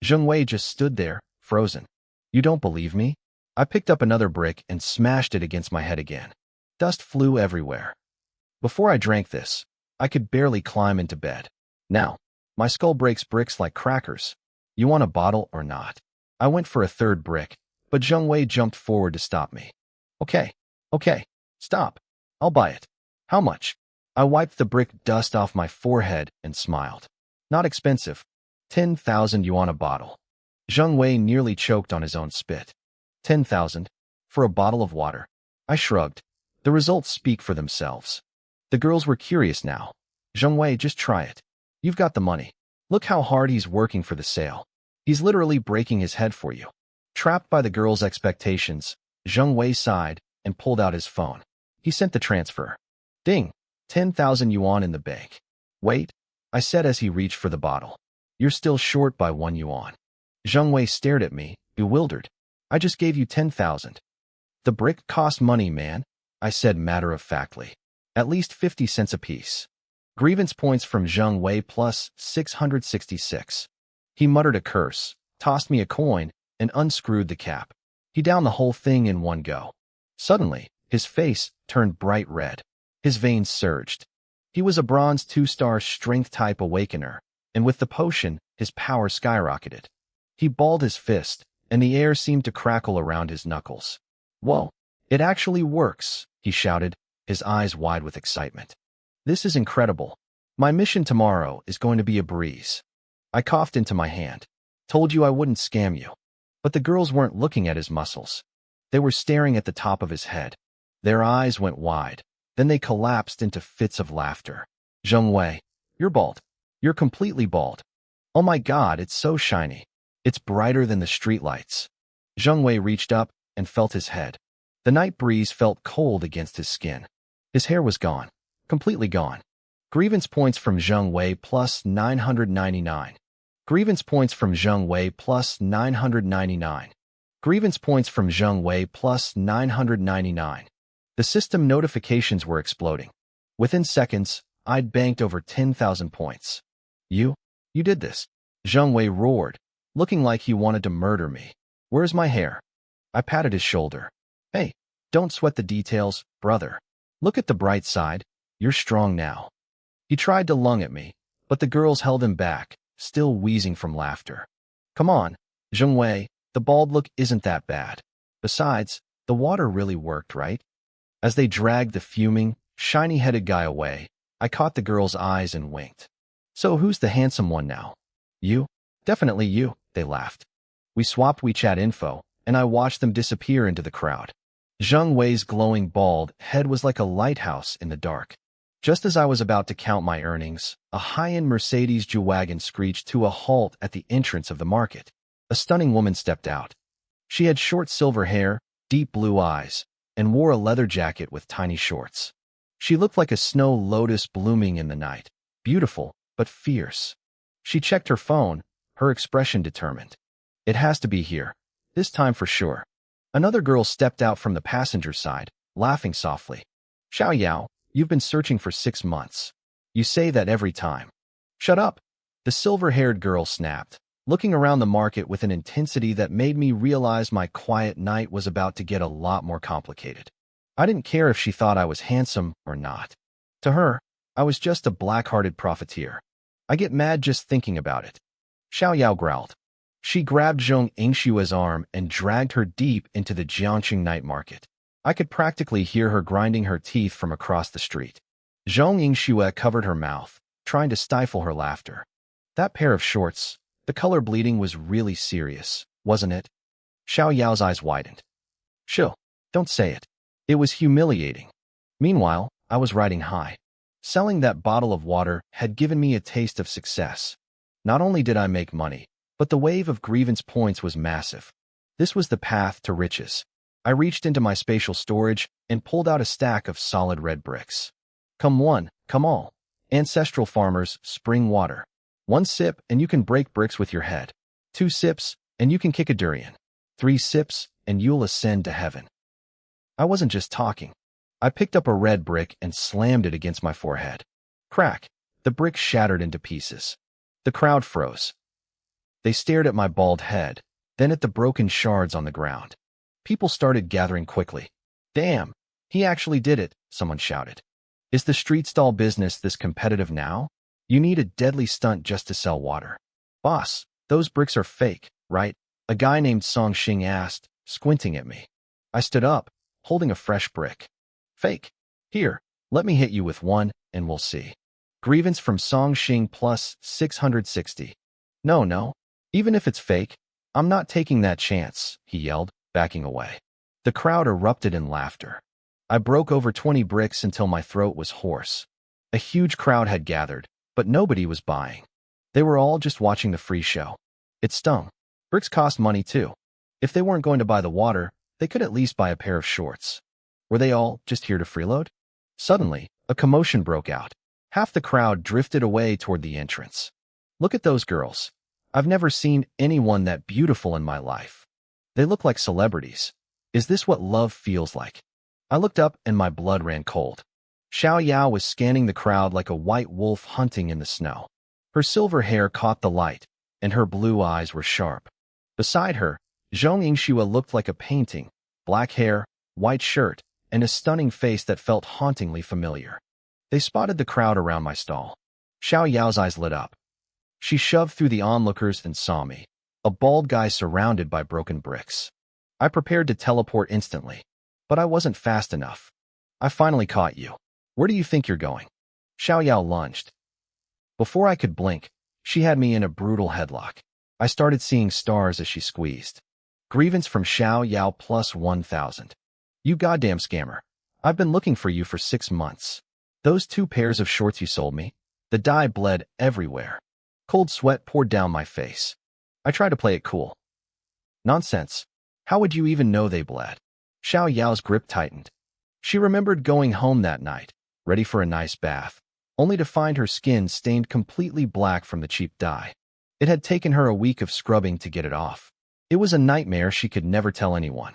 Zheng Wei just stood there, frozen. You don't believe me? I picked up another brick and smashed it against my head again. Dust flew everywhere. Before I drank this, I could barely climb into bed. Now, My skull breaks bricks like crackers. You want a bottle or not? I went for a third brick, but Zheng Wei jumped forward to stop me. Okay, okay, stop. I'll buy it. How much? I wiped the brick dust off my forehead and smiled. Not expensive. 10,000 yuan a bottle. Zheng Wei nearly choked on his own spit. 10,000? For a bottle of water? I shrugged. The results speak for themselves. The girls were curious now. Zheng Wei, just try it. You've got the money. Look how hard he's working for the sale. He's literally breaking his head for you. Trapped by the girls' expectations, Zheng Wei sighed and pulled out his phone. He sent the transfer. Ding! 10,000 yuan in the bank. Wait, I said as he reached for the bottle. You're still short by 1 yuan. Zheng Wei stared at me, bewildered. I just gave you 10,000. The brick cost money, man, I said matter-of-factly. At least 50 cents apiece. Grievance points from Zheng Wei plus 666. He muttered a curse, tossed me a coin, and unscrewed the cap. He downed the whole thing in one go. Suddenly, his face turned bright red. His veins surged. He was a bronze 2-star strength-type awakener, and with the potion, his power skyrocketed. He balled his fist, and the air seemed to crackle around his knuckles. Whoa, it actually works, he shouted, his eyes wide with excitement. This is incredible. My mission tomorrow is going to be a breeze. I coughed into my hand. Told you I wouldn't scam you. But the girls weren't looking at his muscles. They were staring at the top of his head. Their eyes went wide. Then they collapsed into fits of laughter. Zheng Wei, you're bald. You're completely bald. Oh my God, it's so shiny. It's brighter than the streetlights. Zheng Wei reached up and felt his head. The night breeze felt cold against his skin. His hair was gone. Completely gone. Grievance points from Zheng Wei plus 999. Grievance points from Zheng Wei plus 999. Grievance points from Zheng Wei plus 999. The system notifications were exploding. Within seconds, I'd banked over 10,000 points. You did this. Zheng Wei roared, looking like he wanted to murder me. Where's my hair? I patted his shoulder. Hey, don't sweat the details, brother. Look at the bright side. You're strong now. He tried to lung at me, but the girls held him back, still wheezing from laughter. Come on, Zheng Wei, the bald look isn't that bad. Besides, the water really worked, right? As they dragged the fuming, shiny-headed guy away, I caught the girls' eyes and winked. So who's the handsome one now? You? Definitely you, they laughed. We swapped WeChat info, and I watched them disappear into the crowd. Zheng Wei's glowing bald head was like a lighthouse in the dark. Just as I was about to count my earnings, a high-end Mercedes G-Wagon screeched to a halt at the entrance of the market. A stunning woman stepped out. She had short silver hair, deep blue eyes, and wore a leather jacket with tiny shorts. She looked like a snow lotus blooming in the night, beautiful but fierce. She checked her phone, her expression determined. It has to be here. This time for sure. Another girl stepped out from the passenger side, laughing softly. Xiao Yao, you've been searching for 6 months. You say that every time. Shut up. The silver-haired girl snapped, looking around the market with an intensity that made me realize my quiet night was about to get a lot more complicated. I didn't care if she thought I was handsome or not. To her, I was just a black-hearted profiteer. I get mad just thinking about it. Xiao Yao growled. She grabbed Zhong Yingshua's arm and dragged her deep into the Jiangqing night market. I could practically hear her grinding her teeth from across the street. Zhong Yingxua covered her mouth, trying to stifle her laughter. That pair of shorts, the color bleeding was really serious, wasn't it? Xiao Yao's eyes widened. Shoo, don't say it. It was humiliating. Meanwhile, I was riding high. Selling that bottle of water had given me a taste of success. Not only did I make money, but the wave of grievance points was massive. This was the path to riches. I reached into my spatial storage and pulled out a stack of solid red bricks. Come one, come all. Ancestral farmers, spring water. 1 sip and you can break bricks with your head. 2 sips and you can kick a durian. 3 sips and you'll ascend to heaven. I wasn't just talking. I picked up a red brick and slammed it against my forehead. Crack! The brick shattered into pieces. The crowd froze. They stared at my bald head, then at the broken shards on the ground. People started gathering quickly. Damn! He actually did it, someone shouted. Is the street stall business this competitive now? You need a deadly stunt just to sell water. Boss, those bricks are fake, right? A guy named Song Xing asked, squinting at me. I stood up, holding a fresh brick. Fake. Here, let me hit you with one, and we'll see. Grievance from Song Xing plus 660. No. Even if it's fake, I'm not taking that chance, he yelled, backing away. The crowd erupted in laughter. I broke over 20 bricks until my throat was hoarse. A huge crowd had gathered, but nobody was buying. They were all just watching the free show. It stung. Bricks cost money too. If they weren't going to buy the water, they could at least buy a pair of shorts. Were they all just here to freeload? Suddenly, a commotion broke out. Half the crowd drifted away toward the entrance. Look at those girls. I've never seen anyone that beautiful in my life. They look like celebrities. Is this what love feels like? I looked up and my blood ran cold. Xiao Yao was scanning the crowd like a white wolf hunting in the snow. Her silver hair caught the light, and her blue eyes were sharp. Beside her, Zhong Yingxue looked like a painting, black hair, white shirt, and a stunning face that felt hauntingly familiar. They spotted the crowd around my stall. Xiao Yao's eyes lit up. She shoved through the onlookers and saw me, a bald guy surrounded by broken bricks. I prepared to teleport instantly, but I wasn't fast enough. I finally caught you. Where do you think you're going? Xiao Yao lunged. Before I could blink, she had me in a brutal headlock. I started seeing stars as she squeezed. Grievance from Xiao Yao plus 1,000. You goddamn scammer. I've been looking for you for 6 months. Those 2 pairs of shorts you sold me, the dye bled everywhere. Cold sweat poured down my face. I tried to play it cool. Nonsense. How would you even know they bled? Xiao Yao's grip tightened. She remembered going home that night, ready for a nice bath, only to find her skin stained completely black from the cheap dye. It had taken her a week of scrubbing to get it off. It was a nightmare she could never tell anyone.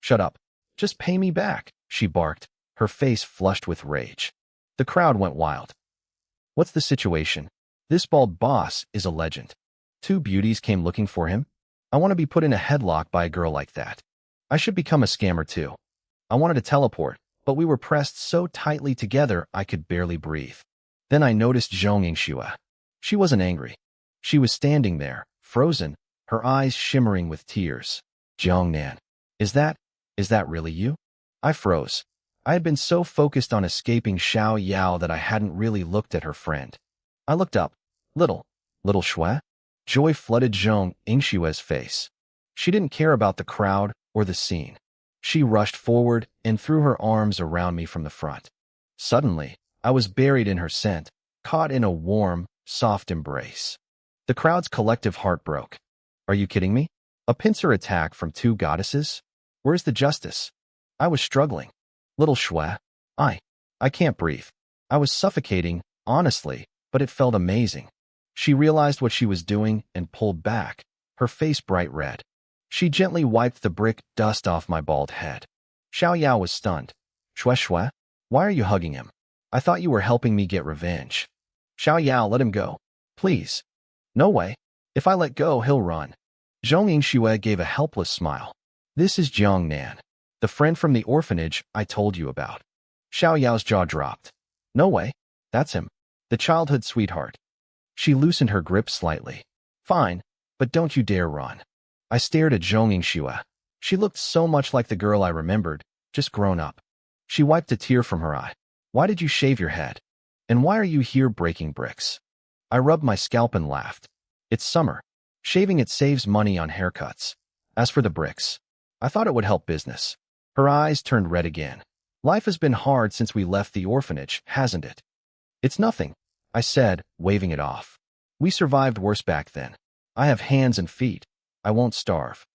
Shut up. Just pay me back, she barked, her face flushed with rage. The crowd went wild. What's the situation? This bald boss is a legend. 2 beauties came looking for him. I want to be put in a headlock by a girl like that. I should become a scammer too. I wanted to teleport, but we were pressed so tightly together I could barely breathe. Then I noticed Zhong Yingxue. She wasn't angry. She was standing there, frozen, her eyes shimmering with tears. Jiangnan. Is that really you? I froze. I had been so focused on escaping Xiao Yao that I hadn't really looked at her friend. I looked up. Little Shui? Joy flooded Zhong Yingxue's face. She didn't care about the crowd or the scene. She rushed forward and threw her arms around me from the front. Suddenly, I was buried in her scent, caught in a warm, soft embrace. The crowd's collective heart broke. Are you kidding me? A pincer attack from 2 goddesses? Where's the justice? I was struggling. Little Shui, I can't breathe. I was suffocating, honestly, but it felt amazing. She realized what she was doing and pulled back, her face bright red. She gently wiped the brick dust off my bald head. Xiao Yao was stunned. Shui, why are you hugging him? I thought you were helping me get revenge. Xiao Yao, let him go. Please. No way. If I let go, he'll run. Zhong Yingxue gave a helpless smile. This is Jiangnan, the friend from the orphanage I told you about. Xiao Yao's jaw dropped. No way. That's him. The childhood sweetheart. She loosened her grip slightly. Fine, but don't you dare run. I stared at Zhong Yingxue. She looked so much like the girl I remembered, just grown up. She wiped a tear from her eye. Why did you shave your head? And why are you here breaking bricks? I rubbed my scalp and laughed. It's summer. Shaving it saves money on haircuts. As for the bricks, I thought it would help business. Her eyes turned red again. Life has been hard since we left the orphanage, hasn't it? It's nothing, I said, waving it off. We survived worse back then. I have hands and feet. I won't starve.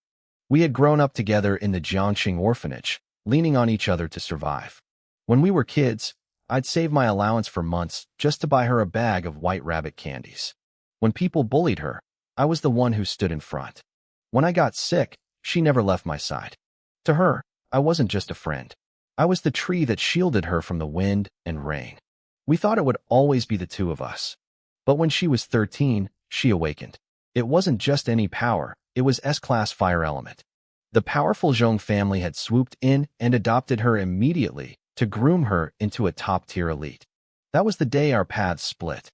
We had grown up together in the Jiangxing orphanage, leaning on each other to survive. When we were kids, I'd save my allowance for months just to buy her a bag of white rabbit candies. When people bullied her, I was the one who stood in front. When I got sick, she never left my side. To her, I wasn't just a friend. I was the tree that shielded her from the wind and rain. We thought it would always be the 2 of us. But when she was 13, she awakened. It wasn't just any power, it was S-class fire element. The powerful Zhong family had swooped in and adopted her immediately to groom her into a top-tier elite. That was the day our paths split.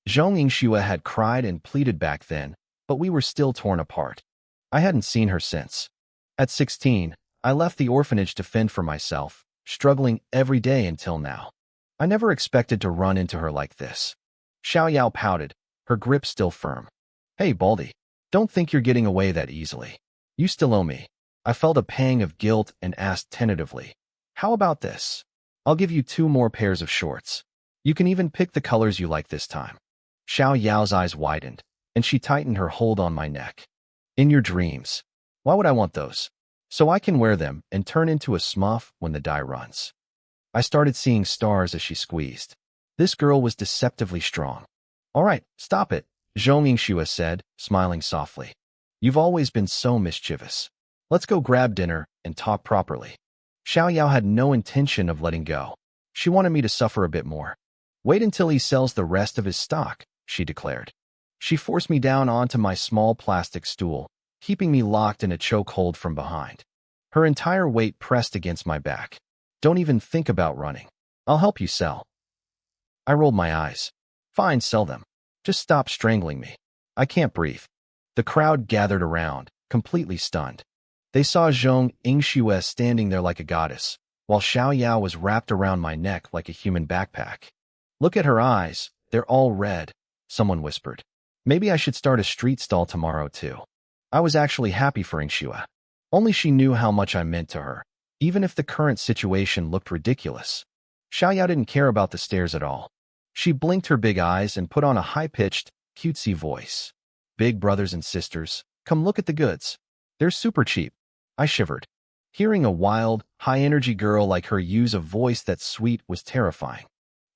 Zhong Yingxue had cried and pleaded back then, but we were still torn apart. I hadn't seen her since. At 16, I left the orphanage to fend for myself, struggling every day until now. I never expected to run into her like this. Xiao Yao pouted, her grip still firm. Hey, Baldy, don't think you're getting away that easily. You still owe me. I felt a pang of guilt and asked tentatively, how about this? I'll give you 2 more pairs of shorts. You can even pick the colors you like this time. Xiao Yao's eyes widened, and she tightened her hold on my neck. In your dreams. Why would I want those? So I can wear them and turn into a smurf when the die runs. I started seeing stars as she squeezed. This girl was deceptively strong. All right, stop it, Zhong Yingxue said, smiling softly. You've always been so mischievous. Let's go grab dinner and talk properly. Xiao Yao had no intention of letting go. She wanted me to suffer a bit more. Wait until he sells the rest of his stock, she declared. She forced me down onto my small plastic stool, keeping me locked in a chokehold from behind. Her entire weight pressed against my back. Don't even think about running. I'll help you sell. I rolled my eyes. Fine, sell them. Just stop strangling me. I can't breathe. The crowd gathered around, completely stunned. They saw Zhong Yingxue standing there like a goddess, while Xiao Yao was wrapped around my neck like a human backpack. Look at her eyes. They're all red, someone whispered. Maybe I should start a street stall tomorrow too. I was actually happy for Yingxue. Only she knew how much I meant to her, even if the current situation looked ridiculous. Xiao Yao didn't care about the stares at all. She blinked her big eyes and put on a high-pitched, cutesy voice. Big brothers and sisters, come look at the goods. They're super cheap. I shivered. Hearing a wild, high-energy girl like her use a voice that sweet was terrifying.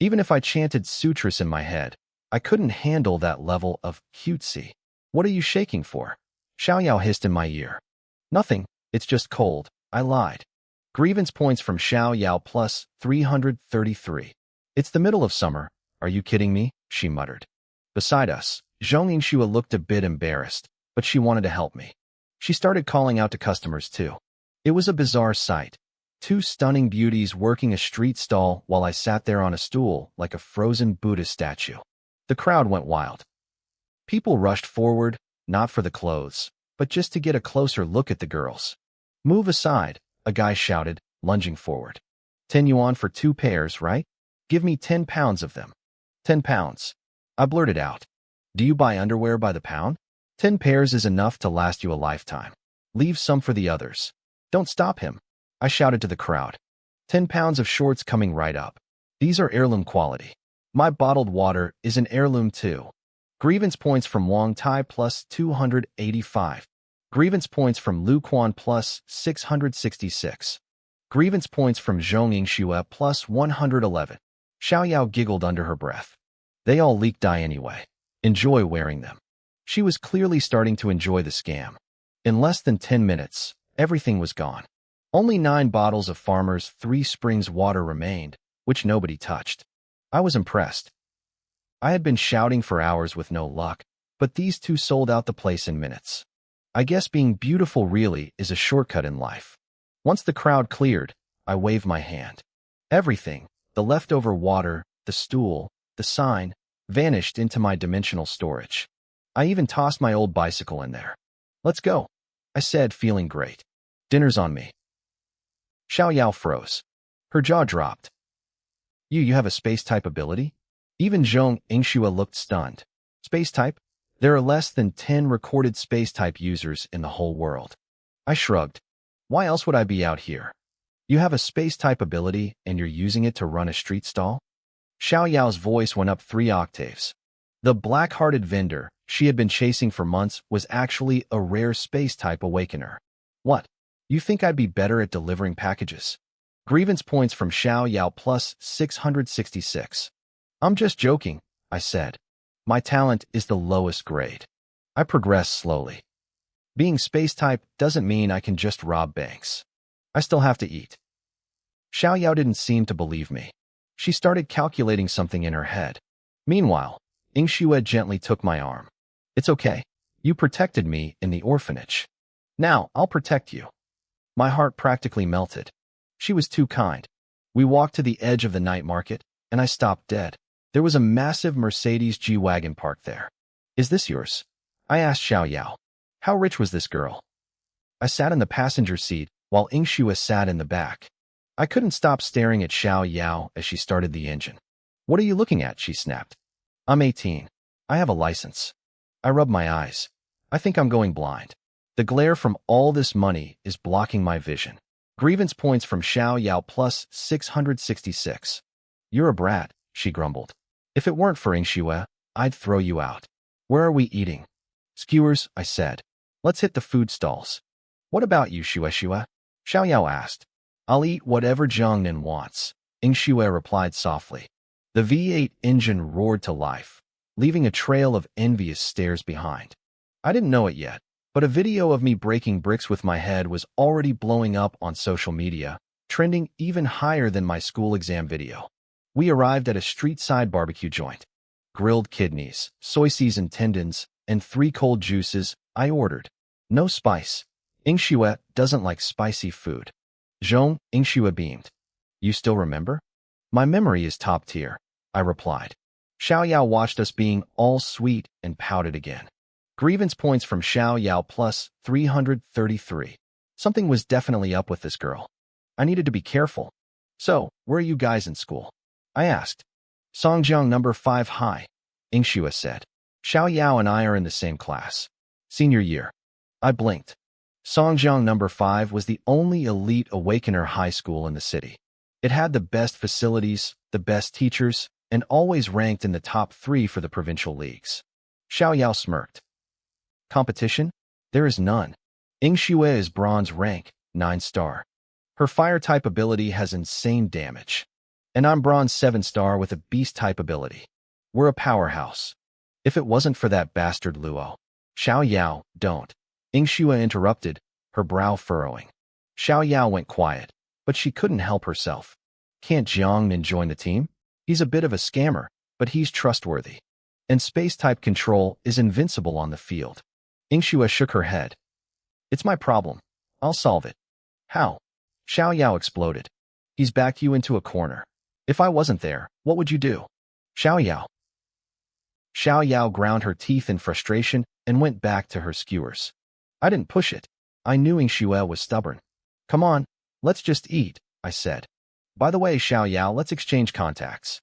Even if I chanted sutras in my head, I couldn't handle that level of cutesy. What are you shaking for? Xiao Yao hissed in my ear. Nothing, it's just cold, I lied. Grievance points from Xiao Yao plus 333. It's the middle of summer. Are you kidding me? She muttered. Beside us, Zhong Yingxue looked a bit embarrassed, but she wanted to help me. She started calling out to customers too. It was a bizarre sight. 2 stunning beauties working a street stall while I sat there on a stool like a frozen Buddha statue. The crowd went wild. People rushed forward, not for the clothes, but just to get a closer look at the girls. Move aside, a guy shouted, lunging forward. 10 yuan for 2 pairs, right? Give me 10 pounds of them. 10 pounds. I blurted out. Do you buy underwear by the pound? 10 pairs is enough to last you a lifetime. Leave some for the others. Don't stop him, I shouted to the crowd. 10 pounds of shorts coming right up. These are heirloom quality. My bottled water is an heirloom too. Grievance points from Wang Tai plus 285. Grievance points from Lu Quan plus 666. Grievance points from Zhong Yingxue plus 111. Xiao Yao giggled under her breath. They all leak dye anyway. Enjoy wearing them. She was clearly starting to enjoy the scam. In less than 10 minutes, everything was gone. Only 9 bottles of Farmer's 3 Springs water remained, which nobody touched. I was impressed. I had been shouting for hours with no luck, but these 2 sold out the place in minutes. I guess being beautiful really is a shortcut in life. Once the crowd cleared, I waved my hand. Everything, the leftover water, the stool, the sign, vanished into my dimensional storage. I even tossed my old bicycle in there. Let's go, I said, feeling great. Dinner's on me. Xiao Yao froze. Her jaw dropped. You have a space-type ability? Even Zhong Yingxue looked stunned. Space-type? There are less than 10 recorded space-type users in the whole world. I shrugged. Why else would I be out here? You have a space-type ability and you're using it to run a street stall? Xiao Yao's voice went up 3 octaves. The black-hearted vendor she had been chasing for months was actually a rare space-type awakener. What? You think I'd be better at delivering packages? Grievance points from Xiao Yao plus 666. I'm just joking, I said. My talent is the lowest grade. I progress slowly. Being space-type doesn't mean I can just rob banks. I still have to eat. Xiao Yao didn't seem to believe me. She started calculating something in her head. Meanwhile, Yingxue gently took my arm. It's okay. You protected me in the orphanage. Now I'll protect you. My heart practically melted. She was too kind. We walked to the edge of the night market, and I stopped dead. There was a massive Mercedes G-Wagon parked there. Is this yours? I asked Xiao Yao. How rich was this girl? I sat in the passenger seat while Ingxue sat in the back. I couldn't stop staring at Xiao Yao as she started the engine. What are you looking at? She snapped. I'm 18. I have a license. I rubbed my eyes. I think I'm going blind. The glare from all this money is blocking my vision. Grievance points from Xiao Yao plus 666. You're a brat, she grumbled. If it weren't for Ingxue, I'd throw you out. Where are we eating? Skewers, I said. Let's hit the food stalls. What about you, Xue? Xiao Yao asked. I'll eat whatever Jiangnan wants, Ingxue replied softly. The V8 engine roared to life, leaving a trail of envious stares behind. I didn't know it yet, but a video of me breaking bricks with my head was already blowing up on social media, trending even higher than my school exam video. We arrived at a street-side barbecue joint. Grilled kidneys, soy-seasoned tendons, and 3 cold juices. I ordered. No spice. Ingxue doesn't like spicy food. Zhong, Ingxue beamed. You still remember? My memory is top tier, I replied. Xiao Yao watched us being all sweet and pouted again. Grievance points from Xiao Yao plus 333. Something was definitely up with this girl. I needed to be careful. So, where are you guys in school? I asked. Songjiang number 5 high, Ingxue said. Xiao Yao and I are in the same class. Senior year. I blinked. Songjiang number 5 was the only elite Awakener high school in the city. It had the best facilities, the best teachers, and always ranked in the top 3 for the provincial leagues. Xiao Yao smirked. Competition? There is none. Ingxue is bronze rank, 9-star. Her fire-type ability has insane damage. And I'm bronze 7-star with a beast-type ability. We're a powerhouse. If it wasn't for that bastard Luo. Xiao Yao, don't. Ingxue interrupted, her brow furrowing. Xiao Yao went quiet, but she couldn't help herself. Can't Jiangnan join the team? He's a bit of a scammer, but he's trustworthy. And space-type control is invincible on the field. Ingxue shook her head. It's my problem. I'll solve it. How? Xiao Yao exploded. He's backed you into a corner. If I wasn't there, what would you do? Xiao Yao. Xiao Yao ground her teeth in frustration and went back to her skewers. I didn't push it. I knew Ingxue was stubborn. Come on, let's just eat, I said. By the way, Xiao Yao, let's exchange contacts.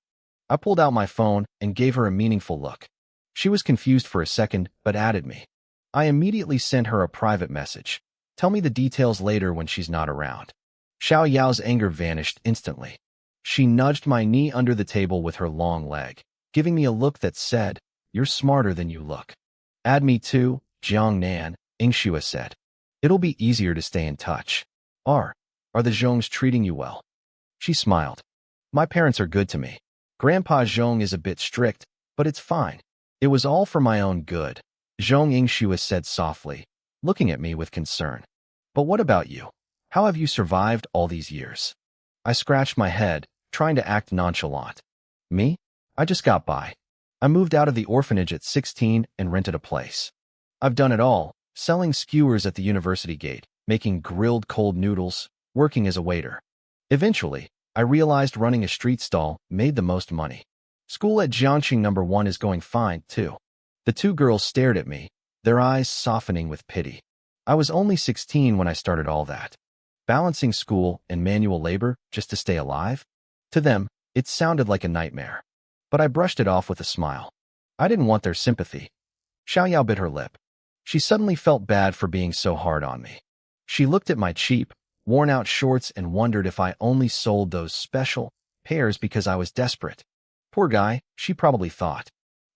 I pulled out my phone and gave her a meaningful look. She was confused for a second, but added me. I immediately sent her a private message. Tell me the details later when she's not around. Xiao Yao's anger vanished instantly. She nudged my knee under the table with her long leg, giving me a look that said, You're smarter than you look. Add me too, Jiangnan, Ingxue said. It'll be easier to stay in touch. Are the Zhongs treating you well? She smiled. My parents are good to me. Grandpa Zhong is a bit strict, but it's fine. It was all for my own good, Zhong Ingxue said softly, looking at me with concern. But what about you? How have you survived all these years? I scratched my head, trying to act nonchalant. Me? I just got by. I moved out of the orphanage at 16 and rented a place. I've done it all, selling skewers at the university gate, making grilled cold noodles, working as a waiter. Eventually, I realized running a street stall made the most money. School at Jiangxing number 1 is going fine, too. The 2 girls stared at me, their eyes softening with pity. I was only 16 when I started all that. Balancing school and manual labor just to stay alive? To them, it sounded like a nightmare. But I brushed it off with a smile. I didn't want their sympathy. Xiao Yao bit her lip. She suddenly felt bad for being so hard on me. She looked at my cheap, worn-out shorts and wondered if I only sold those special pairs because I was desperate. Poor guy, she probably thought.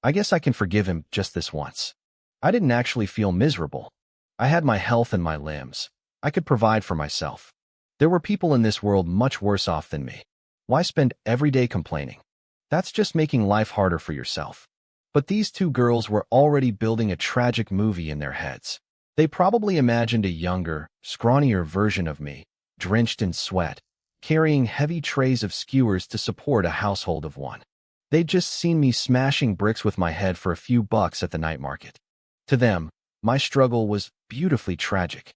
I guess I can forgive him just this once. I didn't actually feel miserable. I had my health and my limbs. I could provide for myself. There were people in this world much worse off than me. Why spend every day complaining? That's just making life harder for yourself. But these 2 girls were already building a tragic movie in their heads. They probably imagined a younger, scrawnier version of me, drenched in sweat, carrying heavy trays of skewers to support a household of 1. They'd just seen me smashing bricks with my head for a few bucks at the night market. To them, my struggle was beautifully tragic.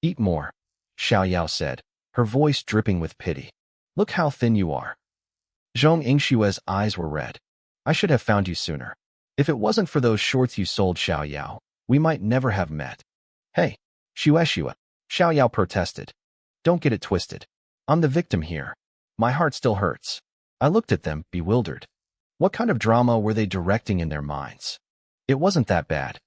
Eat more, Xiao Yao said, her voice dripping with pity. Look how thin you are. Zhong Ingxue's eyes were red. I should have found you sooner. If it wasn't for those shorts you sold, Xiao Yao, we might never have met. Hey, Shua, Xiao Yao protested. Don't get it twisted. I'm the victim here. My heart still hurts. I looked at them, bewildered. What kind of drama were they directing in their minds? It wasn't that bad.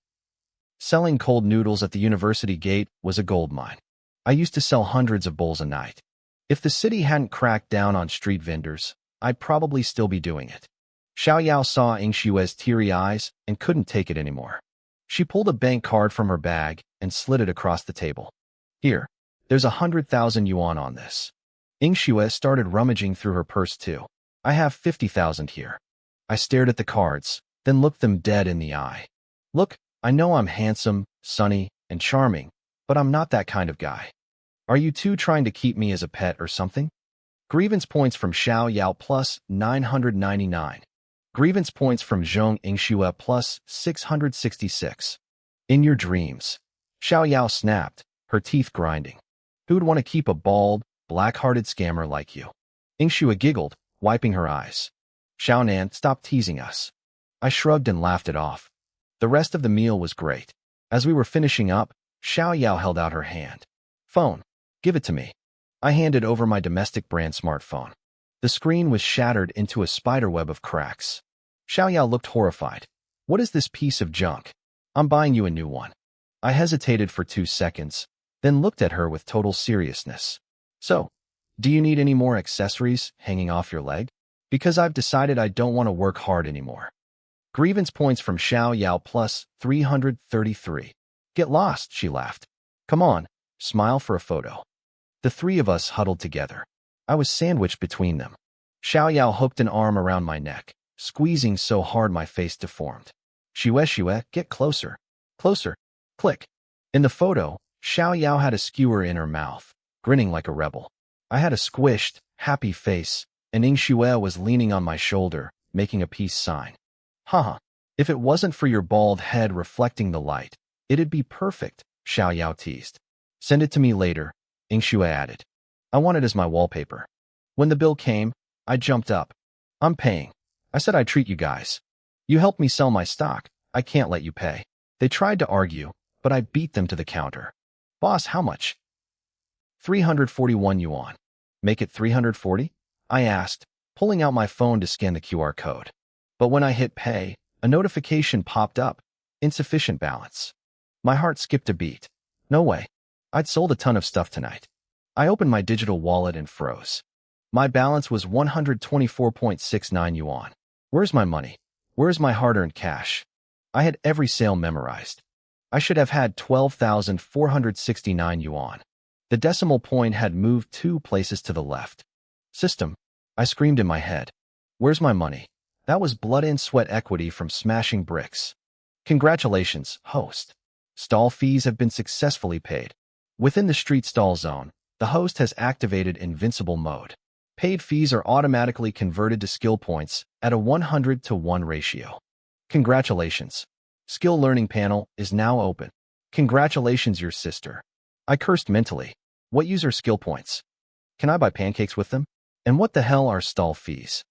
Selling cold noodles at the university gate was a goldmine. I used to sell hundreds of bowls a night. If the city hadn't cracked down on street vendors, I'd probably still be doing it. Xiao Yao saw Ingshue's teary eyes and couldn't take it anymore. She pulled a bank card from her bag and slid it across the table. Here, there's 100,000 yuan on this. Ingshue started rummaging through her purse too. I have 50,000 here. I stared at the cards, then looked them dead in the eye. Look, I know I'm handsome, sunny, and charming, but I'm not that kind of guy. Are you two trying to keep me as a pet or something? Grievance points from Xiao Yao plus 999. Grievance points from Zhong Ingshue plus 666. In your dreams. Xiao Yao snapped, her teeth grinding. Who'd want to keep a bald, black-hearted scammer like you? Ingshue giggled, wiping her eyes. Xiaonan, stop teasing us. I shrugged and laughed it off. The rest of the meal was great. As we were finishing up, Xiao Yao held out her hand. Phone. Give it to me. I handed over my domestic brand smartphone. The screen was shattered into a spiderweb of cracks. Xiao Yao looked horrified. What is this piece of junk? I'm buying you a new one. I hesitated for 2 seconds, then looked at her with total seriousness. So, do you need any more accessories hanging off your leg? Because I've decided I don't want to work hard anymore. Grievance points from Xiao Yao plus 333. Get lost, she laughed. Come on, smile for a photo. The three of us huddled together. I was sandwiched between them. Xiao Yao hooked an arm around my neck, squeezing so hard my face deformed. Shue, get closer. Closer. Click. In the photo, Xiao Yao had a skewer in her mouth, grinning like a rebel. I had a squished, happy face, and Ingshue was leaning on my shoulder, making a peace sign. Haha, if it wasn't for your bald head reflecting the light, it'd be perfect, Xiao Yao teased. Send it to me later, Ingshue added. I want it as my wallpaper. When the bill came, I jumped up. I'm paying. I said I'd treat you guys. You helped me sell my stock. I can't let you pay. They tried to argue, but I beat them to the counter. Boss, how much? 341 yuan. Make it 340? I asked, pulling out my phone to scan the QR code. But when I hit pay, a notification popped up. Insufficient balance. My heart skipped a beat. No way. I'd sold a ton of stuff tonight. I opened my digital wallet and froze. My balance was 124.69 yuan. Where's my money? Where's my hard-earned cash? I had every sale memorized. I should have had 12,469 yuan. The decimal point had moved 2 places to the left. System. I screamed in my head. Where's my money? That was blood and sweat equity from smashing bricks. Congratulations, host. Stall fees have been successfully paid. Within the street stall zone, the host has activated invincible mode. Paid fees are automatically converted to skill points at a 100-to-1 ratio. Congratulations. Skill learning panel is now open. Congratulations, your sister. I cursed mentally. What use are skill points? Can I buy pancakes with them? And what the hell are stall fees?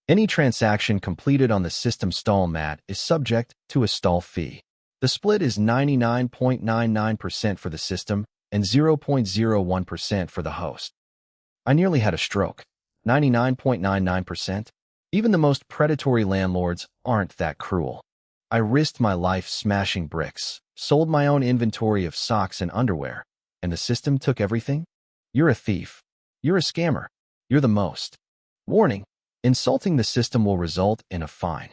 Any transaction completed on the system stall mat is subject to a stall fee. The split is 99.99% for the system and 0.01% for the host. I nearly had a stroke. 99.99%? Even the most predatory landlords aren't that cruel. I risked my life smashing bricks, sold my own inventory of socks and underwear, and the system took everything? You're a thief. You're a scammer. You're the most. Warning, insulting the system will result in a fine.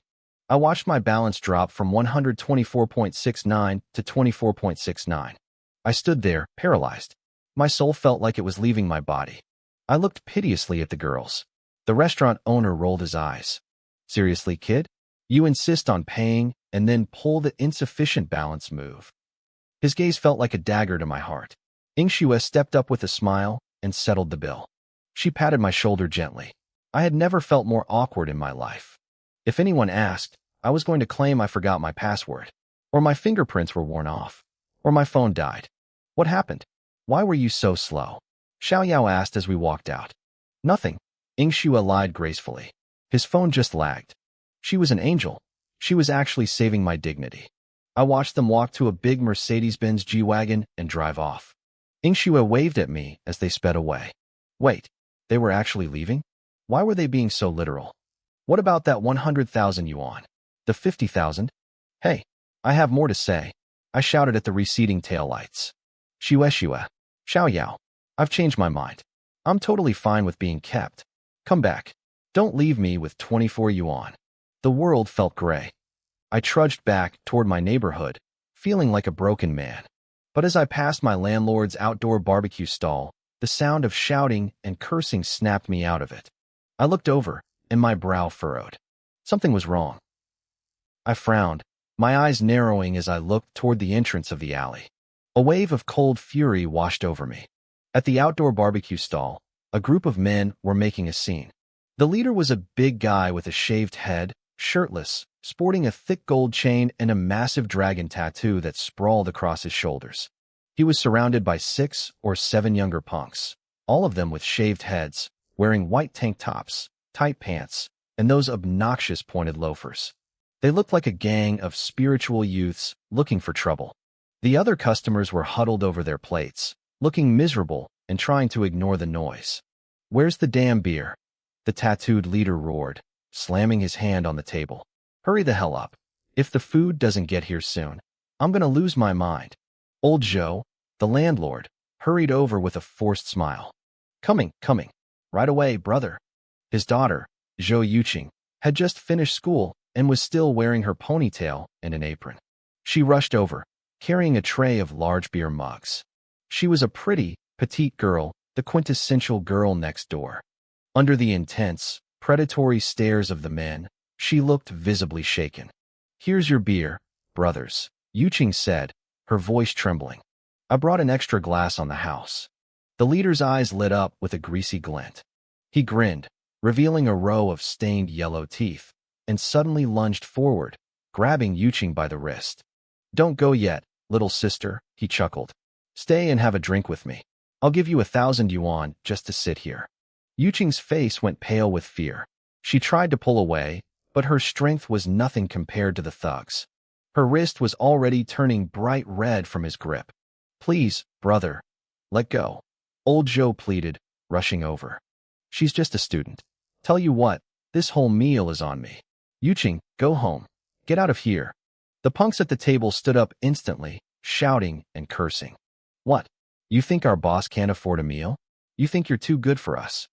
I watched my balance drop from 124.69 to 24.69. I stood there, paralyzed. My soul felt like it was leaving my body. I looked piteously at the girls. The restaurant owner rolled his eyes. Seriously, kid? You insist on paying and then pull the insufficient balance move. His gaze felt like a dagger to my heart. Ingshue stepped up with a smile and settled the bill. She patted my shoulder gently. I had never felt more awkward in my life. If anyone asked, I was going to claim I forgot my password, or my fingerprints were worn off, or my phone died. What happened? Why were you so slow? Xiao Yao asked as we walked out. Nothing. Ingshue lied gracefully. His phone just lagged. She was an angel. She was actually saving my dignity. I watched them walk to a big Mercedes-Benz G-Wagon and drive off. Ingshua waved at me as they sped away. Wait, they were actually leaving? Why were they being so literal? What about that 100,000 yuan? The 50,000? Hey, I have more to say. I shouted at the receding taillights. Shua, Xiao Yao. I've changed my mind. I'm totally fine with being kept. Come back. Don't leave me with 24 yuan. The world felt gray. I trudged back toward my neighborhood, feeling like a broken man. But as I passed my landlord's outdoor barbecue stall, the sound of shouting and cursing snapped me out of it. I looked over, and my brow furrowed. Something was wrong. I frowned, my eyes narrowing as I looked toward the entrance of the alley. A wave of cold fury washed over me. At the outdoor barbecue stall, a group of men were making a scene. The leader was a big guy with a shaved head, shirtless, sporting a thick gold chain and a massive dragon tattoo that sprawled across his shoulders. He was surrounded by 6 or 7 younger punks, all of them with shaved heads, wearing white tank tops, tight pants, and those obnoxious pointed loafers. They looked like a gang of spiritual youths looking for trouble. The other customers were huddled over their plates, looking miserable and trying to ignore the noise. "Where's the damn beer?" the tattooed leader roared, slamming his hand on the table. "Hurry the hell up. If the food doesn't get here soon, I'm gonna lose my mind." Old Joe, the landlord, hurried over with a forced smile. Coming. Right away, brother." His daughter, Zhou Yuqing, had just finished school and was still wearing her ponytail and an apron. She rushed over, carrying a tray of large beer mugs. She was a pretty, petite girl, the quintessential girl next door. Under the intense, predatory stares of the men, she looked visibly shaken. "Here's your beer, brothers," Yuqing said, her voice trembling. "I brought an extra glass on the house." The leader's eyes lit up with a greasy glint. He grinned, revealing a row of stained yellow teeth, and suddenly lunged forward, grabbing Yuqing by the wrist. "Don't go yet, little sister," he chuckled. "Stay and have a drink with me. I'll give you 1,000 yuan just to sit here." Yuqing's face went pale with fear. She tried to pull away, but her strength was nothing compared to the thug's. Her wrist was already turning bright red from his grip. "Please, brother, let go," Old Joe pleaded, rushing over. "She's just a student. Tell you what, this whole meal is on me. Yuqing, go home. Get out of here." The punks at the table stood up instantly, shouting and cursing. "What? You think our boss can't afford a meal? You think you're too good for us?"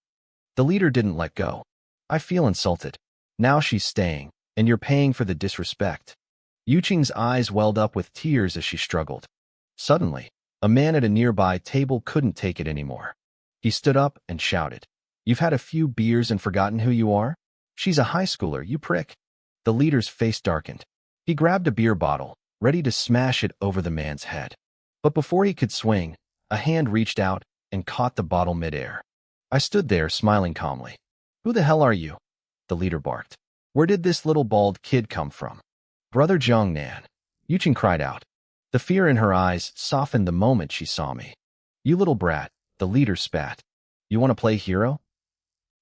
The leader didn't let go. "I feel insulted. Now she's staying, and you're paying for the disrespect." Yuqing's eyes welled up with tears as she struggled. Suddenly, a man at a nearby table couldn't take it anymore. He stood up and shouted, "You've had a few beers and forgotten who you are? She's a high schooler, you prick." The leader's face darkened. He grabbed a beer bottle, ready to smash it over the man's head. But before he could swing, a hand reached out and caught the bottle midair. I stood there smiling calmly. "Who the hell are you?" the leader barked. "Where did this little bald kid come from?" "Brother Zhongnan," Yuqing cried out. The fear in her eyes softened the moment she saw me. "You little brat," the leader spat. "You want to play hero?"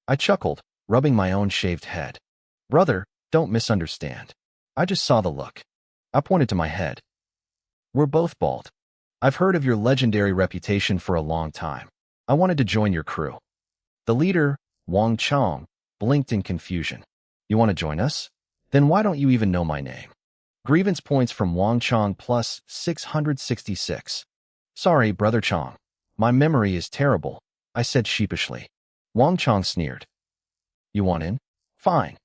I chuckled, rubbing my own shaved head. "Brother, don't misunderstand. I just saw the look." I pointed to my head. "We're both bald. I've heard of your legendary reputation for a long time. I wanted to join your crew." The leader, Wang Chong, blinked in confusion. "You want to join us? Then why don't you even know my name?" Grievance points from Wang Chong plus 666. "Sorry, Brother Chong. My memory is terrible," I said sheepishly. Wang Chong sneered. "You want in? Fine.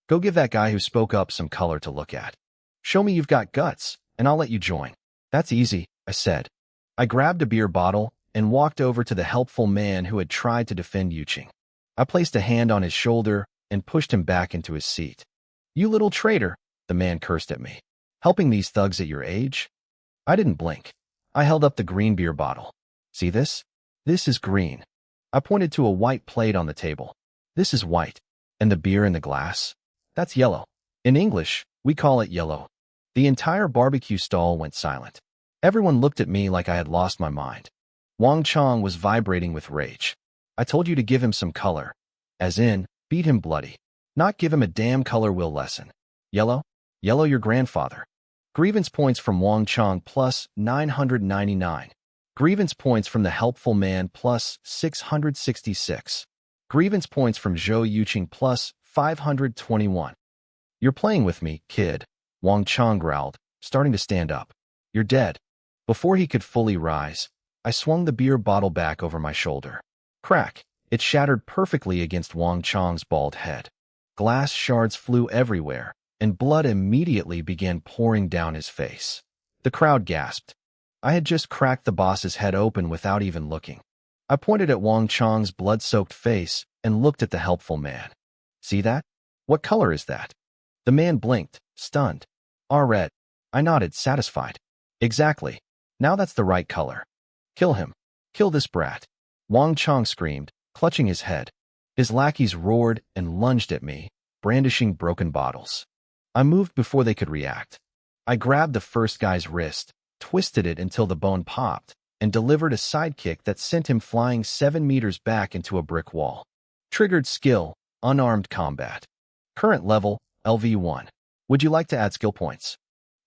Go give that guy who spoke up some color to look at. Show me you've got guts, and I'll let you join." "That's easy," I said. I grabbed a beer bottle and walked over to the helpful man who had tried to defend Yuqing. I placed a hand on his shoulder and pushed him back into his seat. "You little traitor," the man cursed at me. "Helping these thugs at your age?" I didn't blink. I held up the green beer bottle. "See this? This is green." I pointed to a white plate on the table. "This is white. And the beer in the glass? That's yellow. In English, we call it yellow." The entire barbecue stall went silent. Everyone looked at me like I had lost my mind. Wang Chong was vibrating with rage. "I told you to give him some color. As in, beat him bloody. Not give him a damn color wheel lesson. Yellow? Yellow your grandfather. Grievance points from Wang Chong plus 999. Grievance points from the helpful man plus 666. Grievance points from Zhou Yuqing plus 521. You're playing with me, kid, Wang Chong growled, starting to stand up. You're dead. Before he could fully rise, I swung the beer bottle back over my shoulder. Crack! It shattered perfectly against Wang Chong's bald head. Glass shards flew everywhere, and blood immediately began pouring down his face. The crowd gasped. I had just cracked the boss's head open without even looking. I pointed at Wang Chong's blood-soaked face and looked at the helpful man. See that? What color is that? The man blinked, stunned. Red. I nodded, satisfied. Exactly. Now that's the right color. Kill him. Kill this brat. Wang Chong screamed, clutching his head. His lackeys roared and lunged at me, brandishing broken bottles. I moved before they could react. I grabbed the first guy's wrist, twisted it until the bone popped, and delivered a sidekick that sent him flying 7 meters back into a brick wall. Triggered skill, unarmed combat. Current level, LV1. Would you like to add skill points?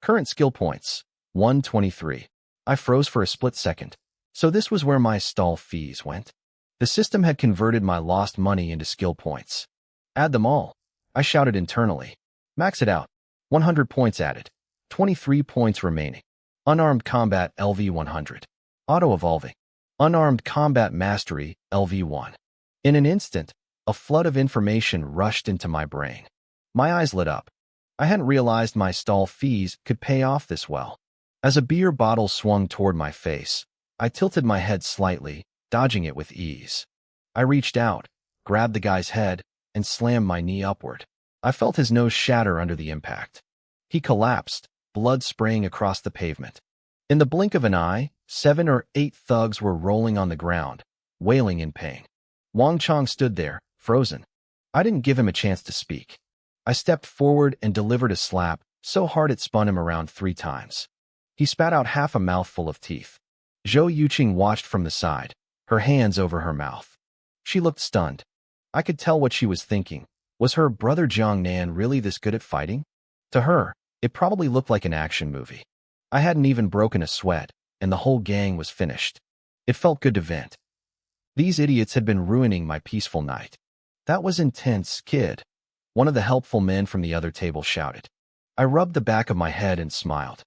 Current skill points, 123. I froze for a split second. So this was where my stall fees went? The system had converted my lost money into skill points. Add them all, I shouted internally. Max it out. 100 points added. 23 points remaining. Unarmed combat LV100. Auto-evolving. Unarmed combat mastery LV1. In an instant, a flood of information rushed into my brain. My eyes lit up. I hadn't realized my stall fees could pay off this well. As a beer bottle swung toward my face, I tilted my head slightly, dodging it with ease. I reached out, grabbed the guy's head, and slammed my knee upward. I felt his nose shatter under the impact. He collapsed, blood spraying across the pavement. In the blink of an eye, 7 or 8 thugs were rolling on the ground, wailing in pain. Wang Chong stood there, frozen. I didn't give him a chance to speak. I stepped forward and delivered a slap so hard it spun him around 3 times. He spat out half a mouthful of teeth. Zhou Yuqing watched from the side, her hands over her mouth. She looked stunned. I could tell what she was thinking. Was her brother Jiangnan really this good at fighting? To her, it probably looked like an action movie. I hadn't even broken a sweat, and the whole gang was finished. It felt good to vent. These idiots had been ruining my peaceful night. That was intense, kid. One of the helpful men from the other table shouted. I rubbed the back of my head and smiled.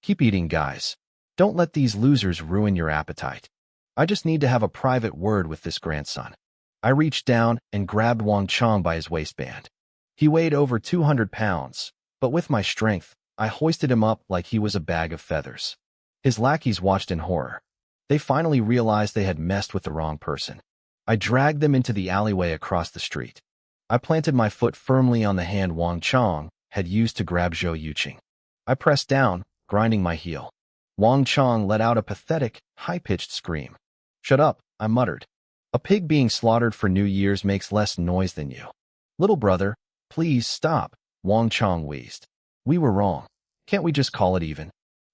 Keep eating, guys. Don't let these losers ruin your appetite. I just need to have a private word with this grandson. I reached down and grabbed Wang Chong by his waistband. He weighed over 200 pounds, but with my strength, I hoisted him up like he was a bag of feathers. His lackeys watched in horror. They finally realized they had messed with the wrong person. I dragged them into the alleyway across the street. I planted my foot firmly on the hand Wang Chong had used to grab Zhou Yuqing. I pressed down, grinding my heel. Wang Chong let out a pathetic, high-pitched scream. Shut up, I muttered. A pig being slaughtered for New Year's makes less noise than you. Little brother, please stop, Wang Chong wheezed. We were wrong. Can't we just call it even?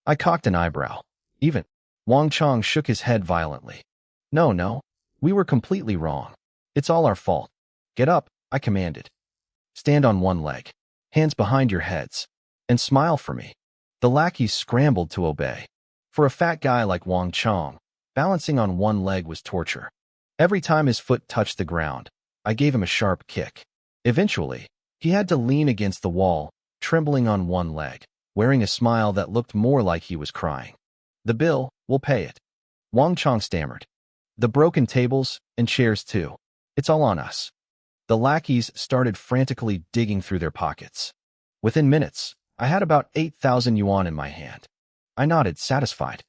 I cocked an eyebrow. Even? Wang Chong shook his head violently. No. We were completely wrong. It's all our fault. Get up, I commanded. Stand on one leg, hands behind your heads, and smile for me. The lackeys scrambled to obey. For a fat guy like Wang Chong, balancing on one leg was torture. Every time his foot touched the ground, I gave him a sharp kick. Eventually, he had to lean against the wall, trembling on one leg, wearing a smile that looked more like he was crying. The bill, we'll pay it. Wang Chong stammered. The broken tables and chairs too. It's all on us. The lackeys started frantically digging through their pockets. Within minutes, I had about 8,000 yuan in my hand. I nodded, satisfied.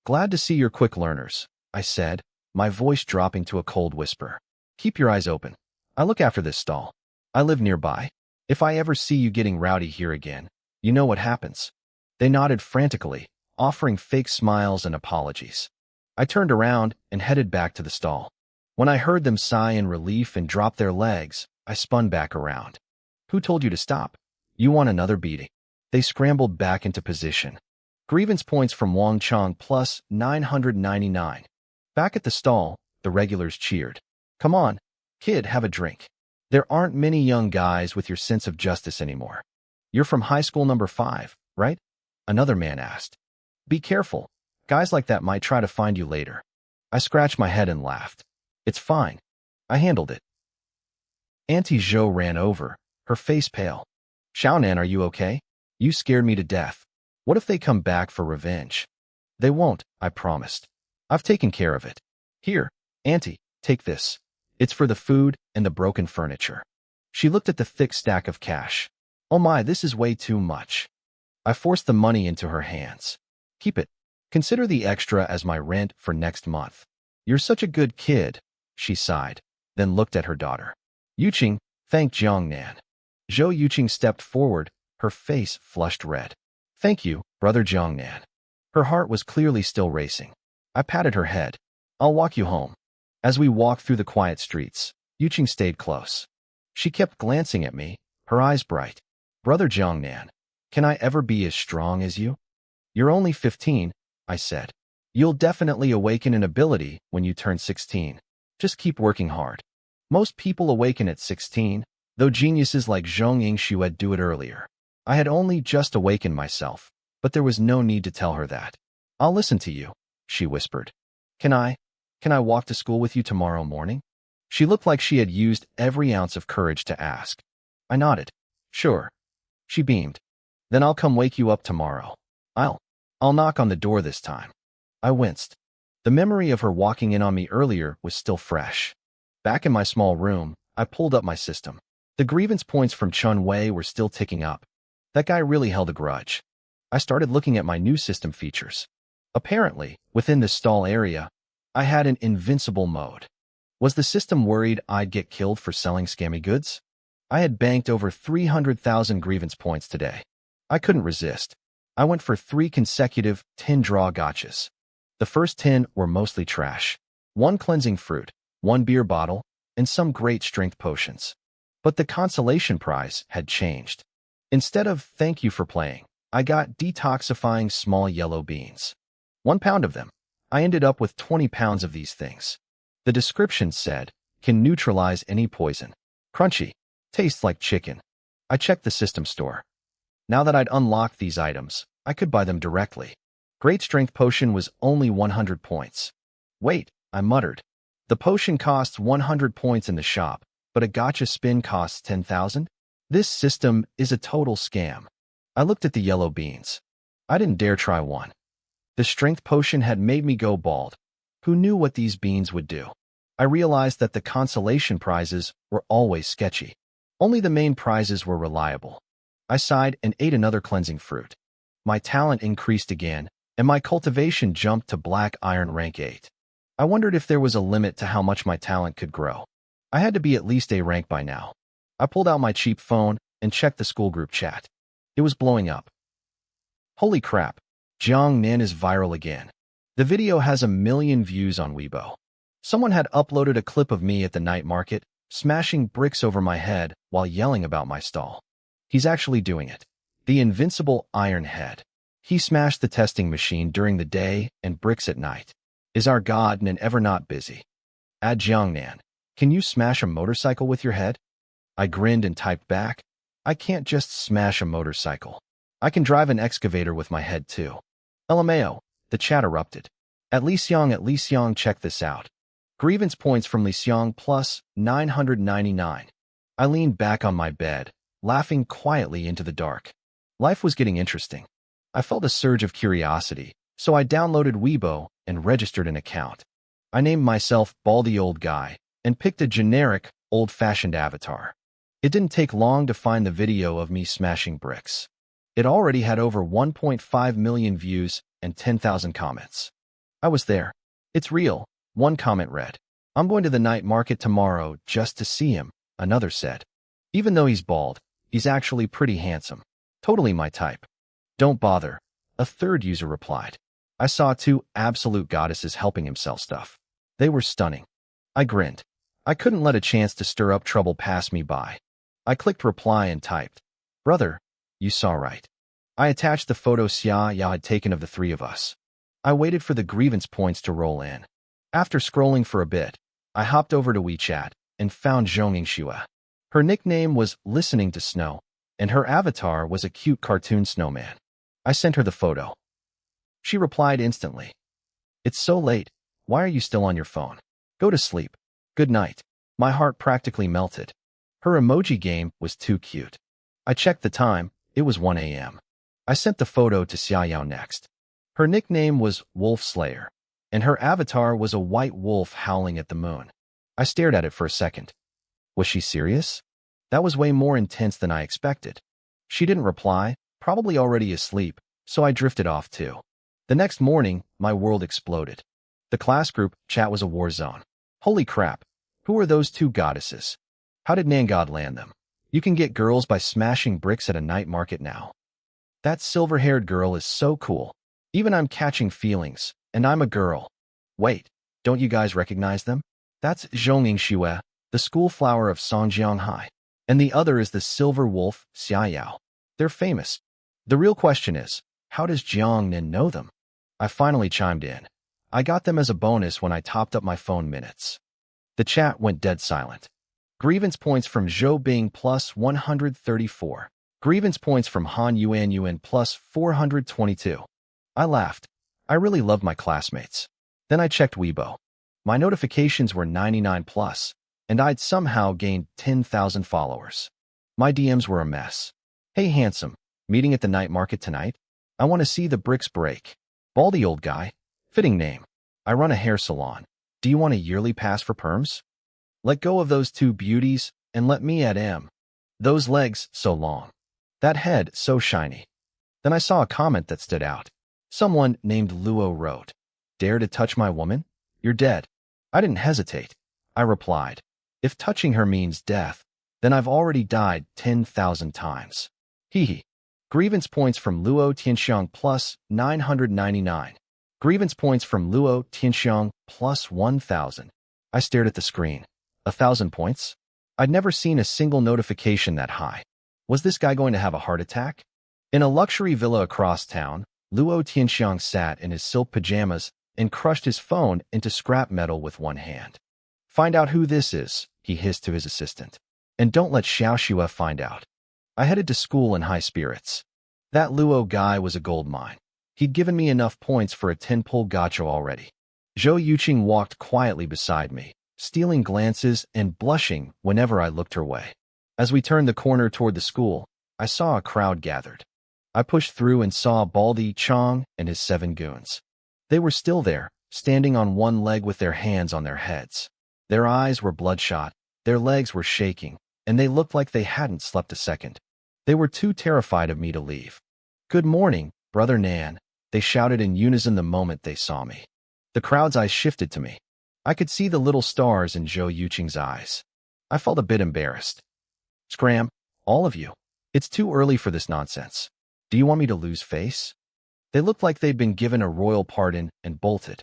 Glad to see you're quick learners, I said, my voice dropping to a cold whisper. Keep your eyes open. I look after this stall. I live nearby. If I ever see you getting rowdy here again, you know what happens. They nodded frantically, offering fake smiles and apologies. I turned around and headed back to the stall. When I heard them sigh in relief and drop their legs, I spun back around. Who told you to stop? You want another beating? They scrambled back into position. Grievance points from Wang Chong plus 999. Back at the stall, the regulars cheered. Come on, kid, have a drink. There aren't many young guys with your sense of justice anymore. You're from high school number 5, right? Another man asked. Be careful. Guys like that might try to find you later. I scratched my head and laughed. It's fine. I handled it. Auntie Zhou ran over, her face pale. Xiaonan, are you okay? You scared me to death. What if they come back for revenge? They won't, I promised. I've taken care of it. Here, Auntie, take this. It's for the food and the broken furniture. She looked at the thick stack of cash. Oh my, this is way too much. I forced the money into her hands. Keep it. Consider the extra as my rent for next month. You're such a good kid, she sighed, then looked at her daughter. Yuqing, thank Jiangnan. Zhou Yuqing stepped forward, her face flushed red. Thank you, brother Jiangnan. Her heart was clearly still racing. I patted her head. I'll walk you home. As we walked through the quiet streets, Yuqing stayed close. She kept glancing at me, her eyes bright. Brother Jiangnan, can I ever be as strong as you? You're only 15, I said. You'll definitely awaken an ability when you turn 16. Just keep working hard. Most people awaken at 16, though geniuses like Zhong Yingxue do it earlier. I had only just awakened myself, but there was no need to tell her that. I'll listen to you, she whispered. Can I walk to school with you tomorrow morning? She looked like she had used every ounce of courage to ask. I nodded. Sure. She beamed. Then I'll come wake you up tomorrow. I'll knock on the door this time. I winced. The memory of her walking in on me earlier was still fresh. Back in my small room, I pulled up my system. The grievance points from Chun Wei were still ticking up. That guy really held a grudge. I started looking at my new system features. Apparently, within the stall area, I had an invincible mode. Was the system worried I'd get killed for selling scammy goods? I had banked over 300,000 grievance points today. I couldn't resist. I went for 3 consecutive 10-draw gotchas. The first 10 were mostly trash. 1 cleansing fruit, 1 beer bottle, and some great strength potions. But the consolation prize had changed. Instead of thank you for playing, I got detoxifying small yellow beans. 1 pound of them. I ended up with 20 pounds of these things. The description said, can neutralize any poison. Crunchy. Tastes like chicken. I checked the system store. Now that I'd unlocked these items, I could buy them directly. Great strength potion was only 100 points. Wait, I muttered. The potion costs 100 points in the shop, but a gotcha spin costs 10,000? This system is a total scam. I looked at the yellow beans. I didn't dare try one. The strength potion had made me go bald. Who knew what these beans would do? I realized that the consolation prizes were always sketchy. Only the main prizes were reliable. I sighed and ate another cleansing fruit. My talent increased again, and my cultivation jumped to black iron rank 8. I wondered if there was a limit to how much my talent could grow. I had to be at least A rank by now. I pulled out my cheap phone and checked the school group chat. It was blowing up. Holy crap, Jiang Nin is viral again. The video has 1 million views on Weibo. Someone had uploaded a clip of me at the night market, smashing bricks over my head while yelling about my stall. He's actually doing it. The invincible Iron Head. He smashed the testing machine during the day and bricks at night. Is our god and ever not busy? Add Jiangnan. Can you smash a motorcycle with your head? I grinned and typed back. I can't just smash a motorcycle. I can drive an excavator with my head too. LMAO, the chat erupted. At Lixiang, check this out. Grievance points from Lixiang plus 999. I leaned back on my bed, laughing quietly into the dark. Life was getting interesting. I felt a surge of curiosity, so I downloaded Weibo and registered an account. I named myself Baldy Old Guy and picked a generic, old-fashioned avatar. It didn't take long to find the video of me smashing bricks. It already had over 1.5 million views and 10,000 comments. I was there. It's real. One comment read, I'm going to the night market tomorrow just to see him, another said. Even though he's bald, he's actually pretty handsome. Totally my type. Don't bother, a third user replied. I saw 2 absolute goddesses helping him sell stuff. They were stunning. I grinned. I couldn't let a chance to stir up trouble pass me by. I clicked reply and typed, Brother, you saw right. I attached the photo Xia Yao had taken of the 3 of us. I waited for the grievance points to roll in. After scrolling for a bit, I hopped over to WeChat and found Zhong Yingxue. Her nickname was Listening to Snow, and her avatar was a cute cartoon snowman. I sent her the photo. She replied instantly. It's so late. Why are you still on your phone? Go to sleep. Good night. My heart practically melted. Her emoji game was too cute. I checked the time. It was 1 a.m. I sent the photo to Xiaoyao next. Her nickname was Wolf Slayer, and her avatar was a white wolf howling at the moon. I stared at it for a second. Was she serious? That was way more intense than I expected. She didn't reply, probably already asleep, so I drifted off too. The next morning, my world exploded. The class group chat was a war zone. Holy crap, who are those two goddesses? How did Nangod land them? You can get girls by smashing bricks at a night market now. That silver-haired girl is so cool. Even I'm catching feelings, and I'm a girl. Wait, don't you guys recognize them? That's Zhongling Xue, the school flower of Songjiang High, and the other is the silver wolf, Xiaoyao. They're famous. The real question is, how does Jiangnan know them? I finally chimed in. I got them as a bonus when I topped up my phone minutes. The chat went dead silent. Grievance points from Zhou Bing plus 134. Grievance points from Han Yuan plus 422. I laughed. I really loved my classmates. Then I checked Weibo. My notifications were 99 plus, and I'd somehow gained 10,000 followers. My DMs were a mess. Hey handsome, meeting at the night market tonight? I want to see the bricks break. Baldy old guy. Fitting name. I run a hair salon. Do you want a yearly pass for perms? Let go of those two beauties and let me at M. Those legs so long. That head so shiny. Then I saw a comment that stood out. Someone named Luo wrote, "Dare to touch my woman? You're dead." I didn't hesitate. I replied, if touching her means death, then I've already died 10,000 times. Hee hee. Grievance points from Luo Tianxiang plus 999. Grievance points from Luo Tianxiang plus 1,000. I stared at the screen. 1,000 points? I'd never seen a single notification that high. Was this guy going to have a heart attack? In a luxury villa across town, Luo Tianxiang sat in his silk pajamas and crushed his phone into scrap metal with one hand. Find out who this is, he hissed to his assistant. And don't let Xiao Xue find out. I headed to school in high spirits. That Luo guy was a gold mine. He'd given me enough points for a 10-pull gacho already. Zhou Yuqing walked quietly beside me, stealing glances and blushing whenever I looked her way. As we turned the corner toward the school, I saw a crowd gathered. I pushed through and saw Baldy Chong and his 7 goons. They were still there, standing on one leg with their hands on their heads. Their eyes were bloodshot, their legs were shaking, and they looked like they hadn't slept a second. They were too terrified of me to leave. "Good morning, Brother Nan," they shouted in unison the moment they saw me. The crowd's eyes shifted to me. I could see the little stars in Zhou Yuqing's eyes. I felt a bit embarrassed. "Scram, all of you. It's too early for this nonsense. Do you want me to lose face?" They looked like they'd been given a royal pardon and bolted.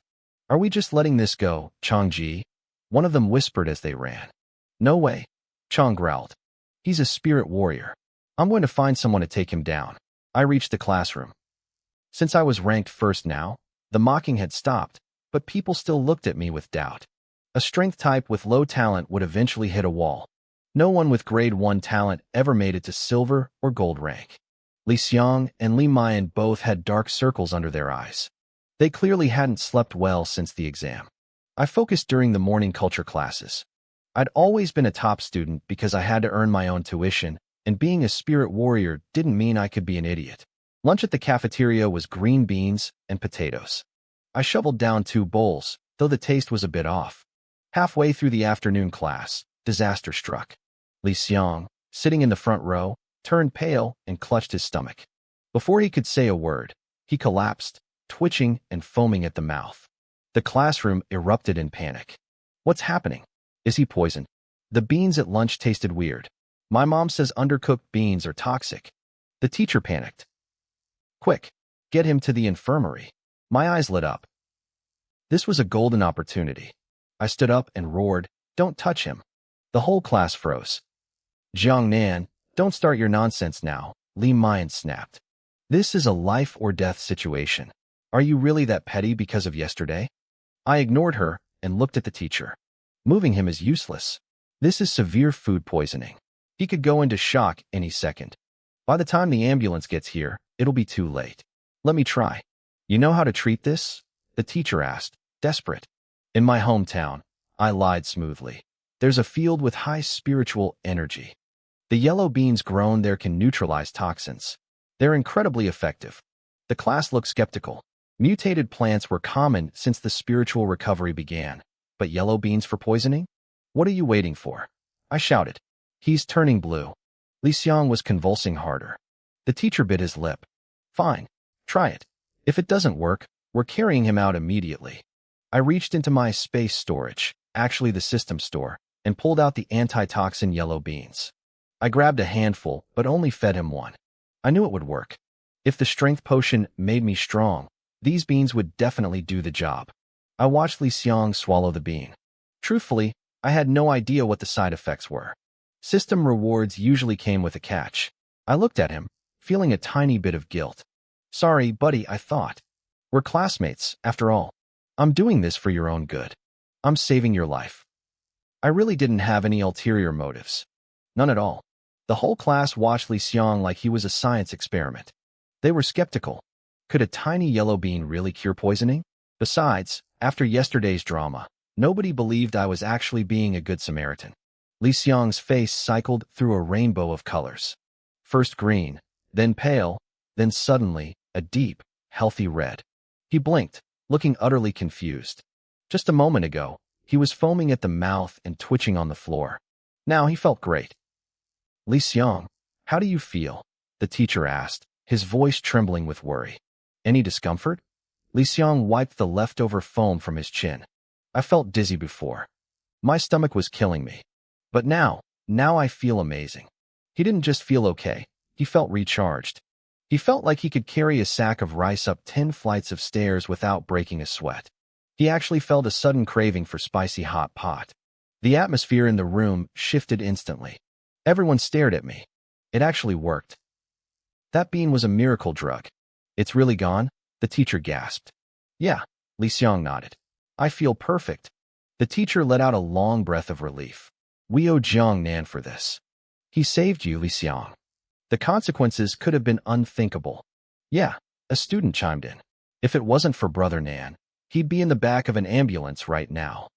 "Are we just letting this go, Changji?" One of them whispered as they ran. "No way," Chong growled. "He's a spirit warrior. I'm going to find someone to take him down." I reached the classroom. Since I was ranked first now, the mocking had stopped, but people still looked at me with doubt. A strength type with low talent would eventually hit a wall. No one with grade 1 talent ever made it to silver or gold rank. Li Xiang and Li Mayan both had dark circles under their eyes. They clearly hadn't slept well since the exam. I focused during the morning culture classes. I'd always been a top student because I had to earn my own tuition, and being a spirit warrior didn't mean I could be an idiot. Lunch at the cafeteria was green beans and potatoes. I shoveled down 2 bowls, though the taste was a bit off. Halfway through the afternoon class, disaster struck. Li Xiang, sitting in the front row, turned pale and clutched his stomach. Before he could say a word, he collapsed, twitching and foaming at the mouth. The classroom erupted in panic. "What's happening? Is he poisoned?" The beans at lunch tasted weird. My mom says undercooked beans are toxic. The teacher panicked. "Quick, get him to the infirmary." My eyes lit up. This was a golden opportunity. I stood up and roared, "Don't touch him." The whole class froze. "Jiang Nan, don't start your nonsense now," Li Mayan snapped. "This is a life or death situation. Are you really that petty because of yesterday?" I ignored her and looked at the teacher. "Moving him is useless. This is severe food poisoning. He could go into shock any second. By the time the ambulance gets here, it'll be too late. Let me try. You know how to treat this? The teacher asked, desperate. In my hometown, I lied smoothly. There's a field with high spiritual energy. The yellow beans grown there can neutralize toxins. They're incredibly effective. The class looked skeptical. Mutated plants were common since the spiritual recovery began. But yellow beans for poisoning? What are you waiting for? I shouted. He's turning blue. Li Xiang was convulsing harder. The teacher bit his lip. Fine. Try it. If it doesn't work, we're carrying him out immediately. I reached into my space storage, actually the system store, and pulled out the antitoxin yellow beans. I grabbed a handful, but only fed him one. I knew it would work. If the strength potion made me strong, these beans would definitely do the job. I watched Li Xiang swallow the bean. Truthfully, I had no idea what the side effects were. System rewards usually came with a catch. I looked at him, feeling a tiny bit of guilt. Sorry, buddy, I thought. We're classmates, after all. I'm doing this for your own good. I'm saving your life. I really didn't have any ulterior motives. None at all. The whole class watched Li Xiang like he was a science experiment. They were skeptical. Could a tiny yellow bean really cure poisoning? Besides, after yesterday's drama, nobody believed I was actually being a good Samaritan. Li Xiang's face cycled through a rainbow of colors. First green, then pale, then suddenly, a deep, healthy red. He blinked, looking utterly confused. Just a moment ago, he was foaming at the mouth and twitching on the floor. Now he felt great. Li Xiang, how do you feel? The teacher asked, his voice trembling with worry. Any discomfort? Li Xiang wiped the leftover foam from his chin. I felt dizzy before. My stomach was killing me. But now I feel amazing. He didn't just feel okay, he felt recharged. He felt like he could carry a sack of rice up 10 flights of stairs without breaking a sweat. He actually felt a sudden craving for spicy hot pot. The atmosphere in the room shifted instantly. Everyone stared at me. It actually worked. That bean was a miracle drug. It's really gone? The teacher gasped. Yeah, Li Xiang nodded. I feel perfect. The teacher let out a long breath of relief. We owe Jiang Nan for this. He saved you, Li Xiang. The consequences could have been unthinkable. Yeah, a student chimed in. If it wasn't for Brother Nan, he'd be in the back of an ambulance right now.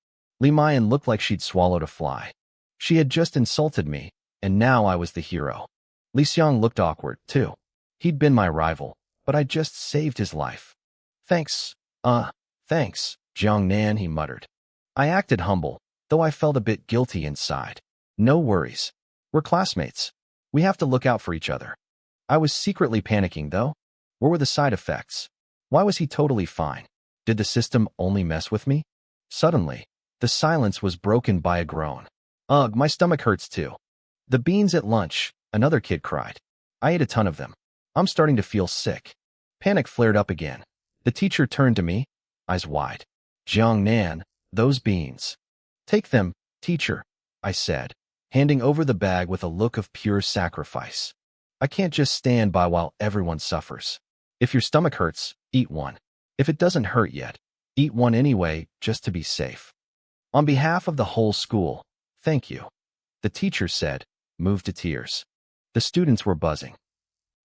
Li Mayan looked like she'd swallowed a fly. She had just insulted me, and now I was the hero. Li Xiang looked awkward, too. He'd been my rival, but I just saved his life. Thanks, Jiang Nan, he muttered. I acted humble, though I felt a bit guilty inside. No worries. We're classmates. We have to look out for each other. I was secretly panicking, though. What were the side effects? Why was he totally fine? Did the system only mess with me? Suddenly, the silence was broken by a groan. Ugh, my stomach hurts too. The beans at lunch, another kid cried. I ate a ton of them. I'm starting to feel sick. Panic flared up again. The teacher turned to me, eyes wide. Jiang Nan, those beans. Take them, teacher, I said, handing over the bag with a look of pure sacrifice. I can't just stand by while everyone suffers. If your stomach hurts, eat one. If it doesn't hurt yet, eat one anyway, just to be safe. On behalf of the whole school, thank you, the teacher said, moved to tears. The students were buzzing.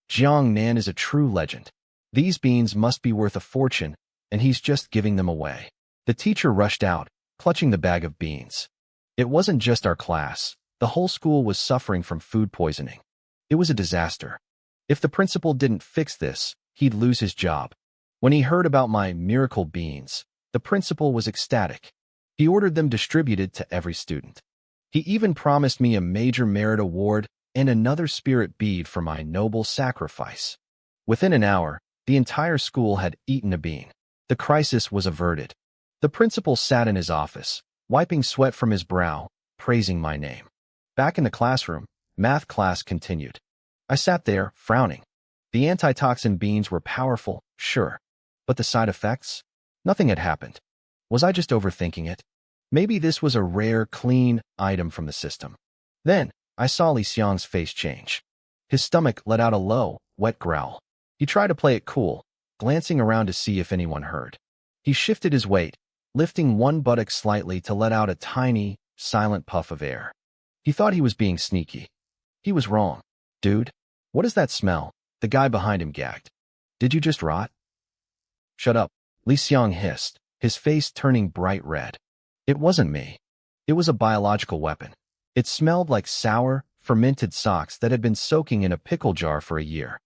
Jiang Nan is a true legend. These beans must be worth a fortune, and he's just giving them away. The teacher rushed out, clutching the bag of beans. It wasn't just our class. The whole school was suffering from food poisoning. It was a disaster. If the principal didn't fix this, he'd lose his job. When he heard about my miracle beans, the principal was ecstatic. He ordered them distributed to every student. He even promised me a major merit award and another spirit bead for my noble sacrifice. Within an hour, the entire school had eaten a bean. The crisis was averted. The principal sat in his office, wiping sweat from his brow, praising my name. Back in the classroom, math class continued. I sat there, frowning. The antitoxin beans were powerful, sure. But the side effects? Nothing had happened. Was I just overthinking it? Maybe this was a rare, clean item from the system. Then, I saw Li Xiang's face change. His stomach let out a low, wet growl. He tried to play it cool, glancing around to see if anyone heard. He shifted his weight, lifting one buttock slightly to let out a tiny, silent puff of air. He thought he was being sneaky. He was wrong. Dude, what is that smell? The guy behind him gagged. Did you just rot? Shut up, Li Xiang hissed, his face turning bright red. It wasn't me. It was a biological weapon. It smelled like sour, fermented socks that had been soaking in a pickle jar for a year.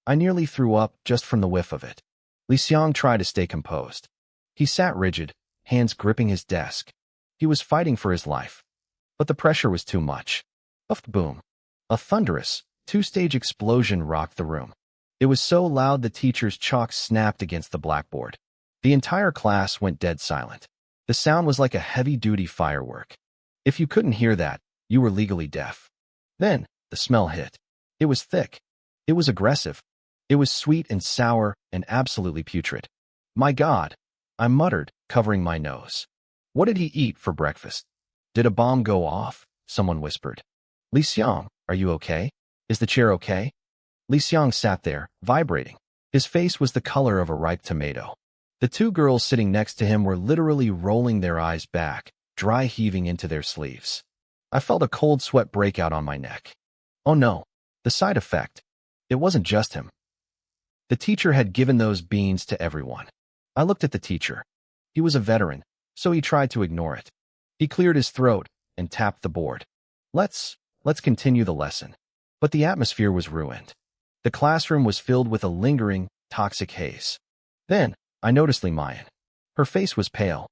I nearly threw up just from the whiff of it. Li Xiang tried to stay composed. He sat rigid, hands gripping his desk. He was fighting for his life. But the pressure was too much. Uft boom. A thunderous, two-stage explosion rocked the room. It was so loud the teacher's chalk snapped against the blackboard. The entire class went dead silent. The sound was like a heavy-duty firework. If you couldn't hear that, you were legally deaf. Then, the smell hit. It was thick. It was aggressive. It was sweet and sour and absolutely putrid. My God, I muttered, covering my nose. What did he eat for breakfast? Did a bomb go off? Someone whispered. Li Xiang, are you okay? Is the chair okay? Li Xiang sat there, vibrating. His face was the color of a ripe tomato. The two girls sitting next to him were literally rolling their eyes back, dry heaving into their sleeves. I felt a cold sweat break out on my neck. Oh no, the side effect. It wasn't just him. The teacher had given those beans to everyone. I looked at the teacher. He was a veteran, so he tried to ignore it. He cleared his throat and tapped the board. Let's continue the lesson. But the atmosphere was ruined. The classroom was filled with a lingering, toxic haze. Then, I noticed Li Mayan. Her face was pale.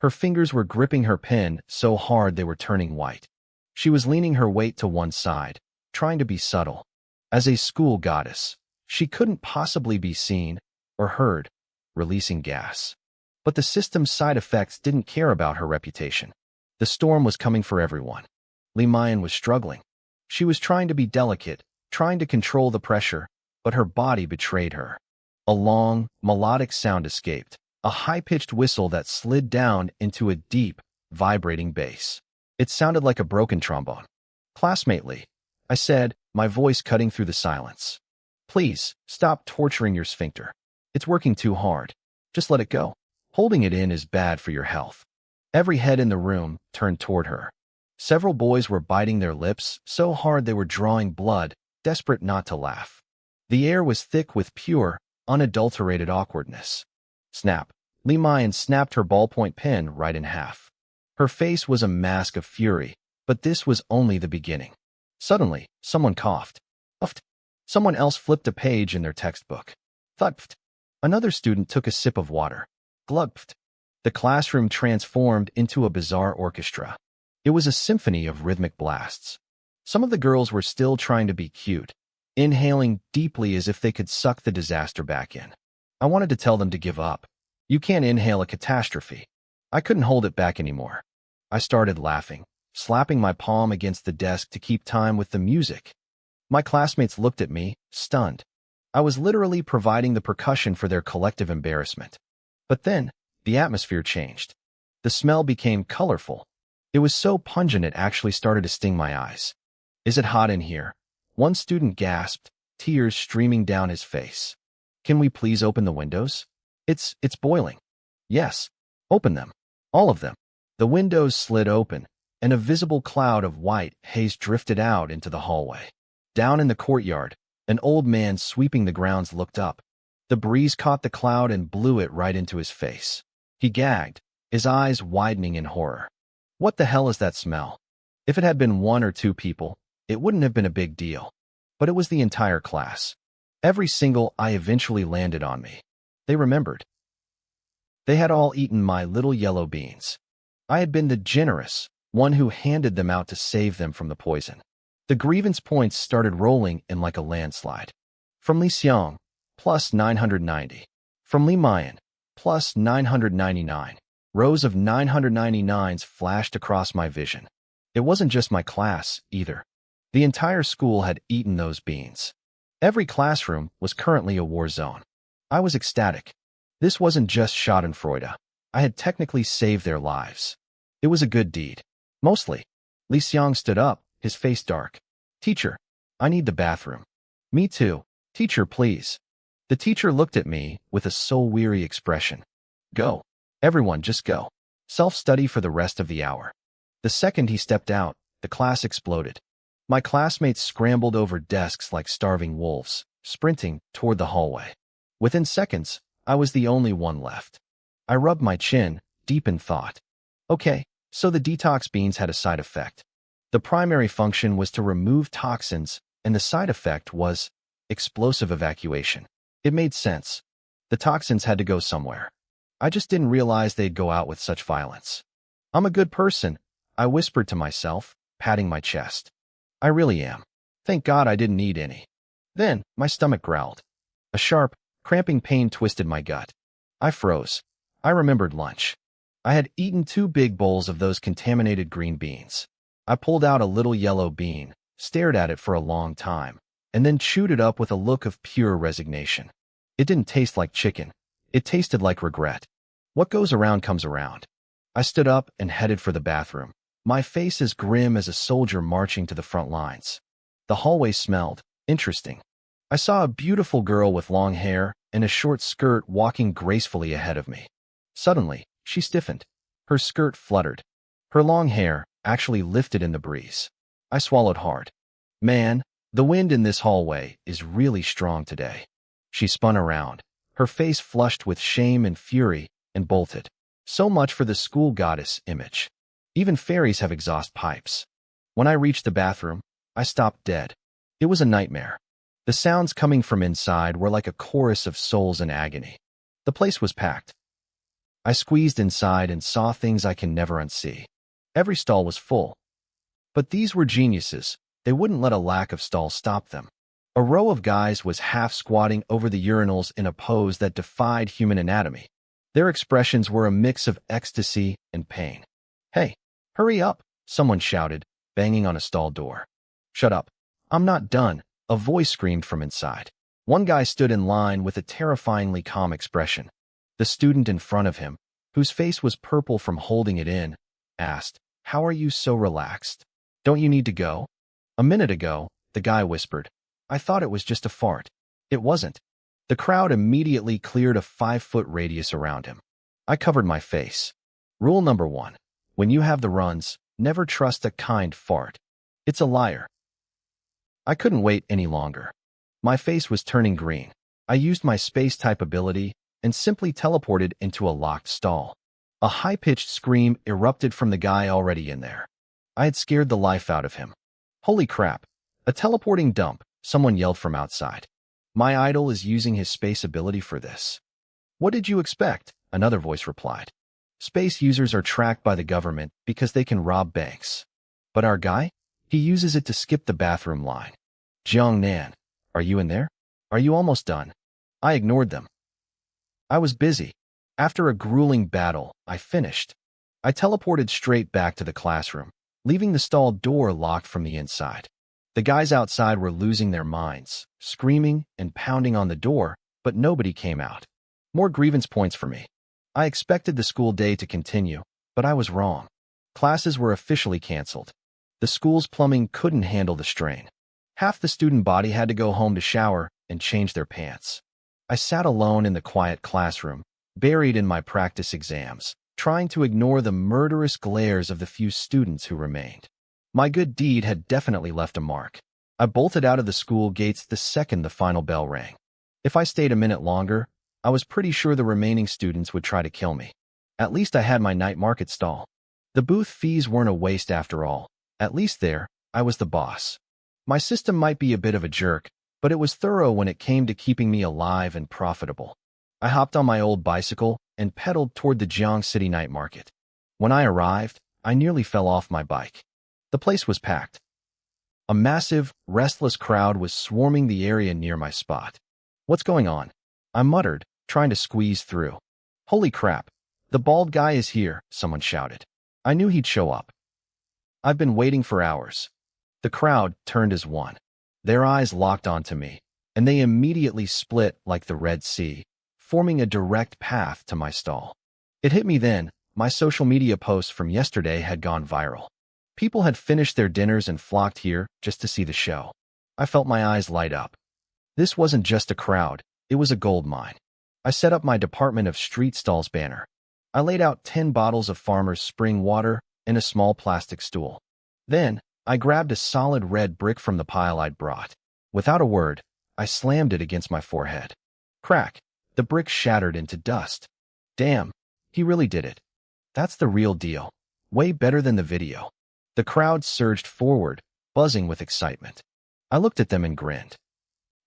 Her fingers were gripping her pen so hard they were turning white. She was leaning her weight to one side, trying to be subtle. As a school goddess, she couldn't possibly be seen or heard, releasing gas. But the system's side effects didn't care about her reputation. The storm was coming for everyone. Li Mayan was struggling. She was trying to be delicate, trying to control the pressure, but her body betrayed her. A long, melodic sound escaped, a high-pitched whistle that slid down into a deep, vibrating bass. It sounded like a broken trombone. Classmate Li, I said, my voice cutting through the silence. Please, stop torturing your sphincter. It's working too hard. Just let it go. Holding it in is bad for your health. Every head in the room turned toward her. Several boys were biting their lips so hard they were drawing blood, desperate not to laugh. The air was thick with pure, unadulterated awkwardness. Snap. Li Mayan snapped her ballpoint pen right in half. Her face was a mask of fury, but this was only the beginning. Suddenly, someone coughed. Uft. Someone else flipped a page in their textbook. Thudpft. Another student took a sip of water. Glugpft. The classroom transformed into a bizarre orchestra. It was a symphony of rhythmic blasts. Some of the girls were still trying to be cute, inhaling deeply as if they could suck the disaster back in. I wanted to tell them to give up. You can't inhale a catastrophe. I couldn't hold it back anymore. I started laughing, slapping my palm against the desk to keep time with the music. My classmates looked at me, stunned. I was literally providing the percussion for their collective embarrassment. But then, the atmosphere changed. The smell became colorful. It was so pungent it actually started to sting my eyes. Is it hot in here? One student gasped, tears streaming down his face. Can we please open the windows? It's boiling. Yes, open them. All of them. The windows slid open, and a visible cloud of white haze drifted out into the hallway. Down in the courtyard, an old man sweeping the grounds looked up. The breeze caught the cloud and blew it right into his face. He gagged, his eyes widening in horror. What the hell is that smell? If it had been one or two people, it wouldn't have been a big deal. But it was the entire class. Every single eye eventually landed on me. They remembered. They had all eaten my little yellow beans. I had been the generous one who handed them out to save them from the poison. The grievance points started rolling in like a landslide. From Li Xiang, plus 990. From Li Mayan, plus 999. Rows of 999s flashed across my vision. It wasn't just my class, either. The entire school had eaten those beans. Every classroom was currently a war zone. I was ecstatic. This wasn't just schadenfreude. I had technically saved their lives. It was a good deed. Mostly. Li Xiang stood up, his face dark. Teacher, I need the bathroom. Me too. Teacher, please. The teacher looked at me with a soul-weary expression. Go. Everyone, just go. Self-study for the rest of the hour. The second he stepped out, the class exploded. My classmates scrambled over desks like starving wolves, sprinting toward the hallway. Within seconds, I was the only one left. I rubbed my chin, deep in thought. Okay, so the detox beans had a side effect. The primary function was to remove toxins, and the side effect was explosive evacuation. It made sense. The toxins had to go somewhere. I just didn't realize they'd go out with such violence. I'm a good person, I whispered to myself, patting my chest. I really am. Thank God I didn't eat any. Then, my stomach growled. A sharp, cramping pain twisted my gut. I froze. I remembered lunch. I had eaten 2 big bowls of those contaminated green beans. I pulled out a little yellow bean, stared at it for a long time, and then chewed it up with a look of pure resignation. It didn't taste like chicken. It tasted like regret. What goes around comes around. I stood up and headed for the bathroom, my face as grim as a soldier marching to the front lines. The hallway smelled interesting. I saw a beautiful girl with long hair and a short skirt walking gracefully ahead of me. Suddenly, she stiffened. Her skirt fluttered. Her long hair actually lifted in the breeze. I swallowed hard. Man, the wind in this hallway is really strong today. She spun around, her face flushed with shame and fury, and bolted. So much for the school goddess image. Even fairies have exhaust pipes. When I reached the bathroom, I stopped dead. It was a nightmare. The sounds coming from inside were like a chorus of souls in agony. The place was packed. I squeezed inside and saw things I can never unsee. Every stall was full. But these were geniuses. They wouldn't let a lack of stalls stop them. A row of guys was half squatting over the urinals in a pose that defied human anatomy. Their expressions were a mix of ecstasy and pain. Hey, hurry up, someone shouted, banging on a stall door. Shut up. I'm not done, a voice screamed from inside. One guy stood in line with a terrifyingly calm expression. The student in front of him, whose face was purple from holding it in, asked, "How are you so relaxed? Don't you need to go?" "A minute ago," the guy whispered. "I thought it was just a fart." It wasn't. The crowd immediately cleared a 5-foot radius around him. I covered my face. Rule number 1. When you have the runs, never trust a kind fart. It's a liar. I couldn't wait any longer. My face was turning green. I used my space-type ability and simply teleported into a locked stall. A high-pitched scream erupted from the guy already in there. I had scared the life out of him. Holy crap! A teleporting dump, someone yelled from outside. My idol is using his space ability for this. What did you expect? Another voice replied. Space users are tracked by the government because they can rob banks. But our guy? He uses it to skip the bathroom line. Jiangnan, are you in there? Are you almost done? I ignored them. I was busy. After a grueling battle, I finished. I teleported straight back to the classroom, leaving the stall door locked from the inside. The guys outside were losing their minds, screaming and pounding on the door, but nobody came out. More grievance points for me. I expected the school day to continue, but I was wrong. Classes were officially canceled. The school's plumbing couldn't handle the strain. Half the student body had to go home to shower and change their pants. I sat alone in the quiet classroom, buried in my practice exams, trying to ignore the murderous glares of the few students who remained. My good deed had definitely left a mark. I bolted out of the school gates the second the final bell rang. If I stayed a minute longer, I was pretty sure the remaining students would try to kill me. At least I had my night market stall. The booth fees weren't a waste after all. At least there, I was the boss. My system might be a bit of a jerk, but it was thorough when it came to keeping me alive and profitable. I hopped on my old bicycle and pedaled toward the Jiang City night market. When I arrived, I nearly fell off my bike. The place was packed. A massive, restless crowd was swarming the area near my spot. What's going on? I muttered, trying to squeeze through. Holy crap! The bald guy is here, someone shouted. I knew he'd show up. I've been waiting for hours. The crowd turned as one. Their eyes locked onto me, and they immediately split like the Red Sea, forming a direct path to my stall. It hit me then. My social media posts from yesterday had gone viral. People had finished their dinners and flocked here just to see the show. I felt my eyes light up. This wasn't just a crowd, it was a gold mine. I set up my Department of Street Stalls banner. I laid out 10 bottles of Farmer's Spring water and a small plastic stool. Then, I grabbed a solid red brick from the pile I'd brought. Without a word, I slammed it against my forehead. Crack! The brick shattered into dust. Damn, he really did it. That's the real deal. Way better than the video. The crowd surged forward, buzzing with excitement. I looked at them and grinned.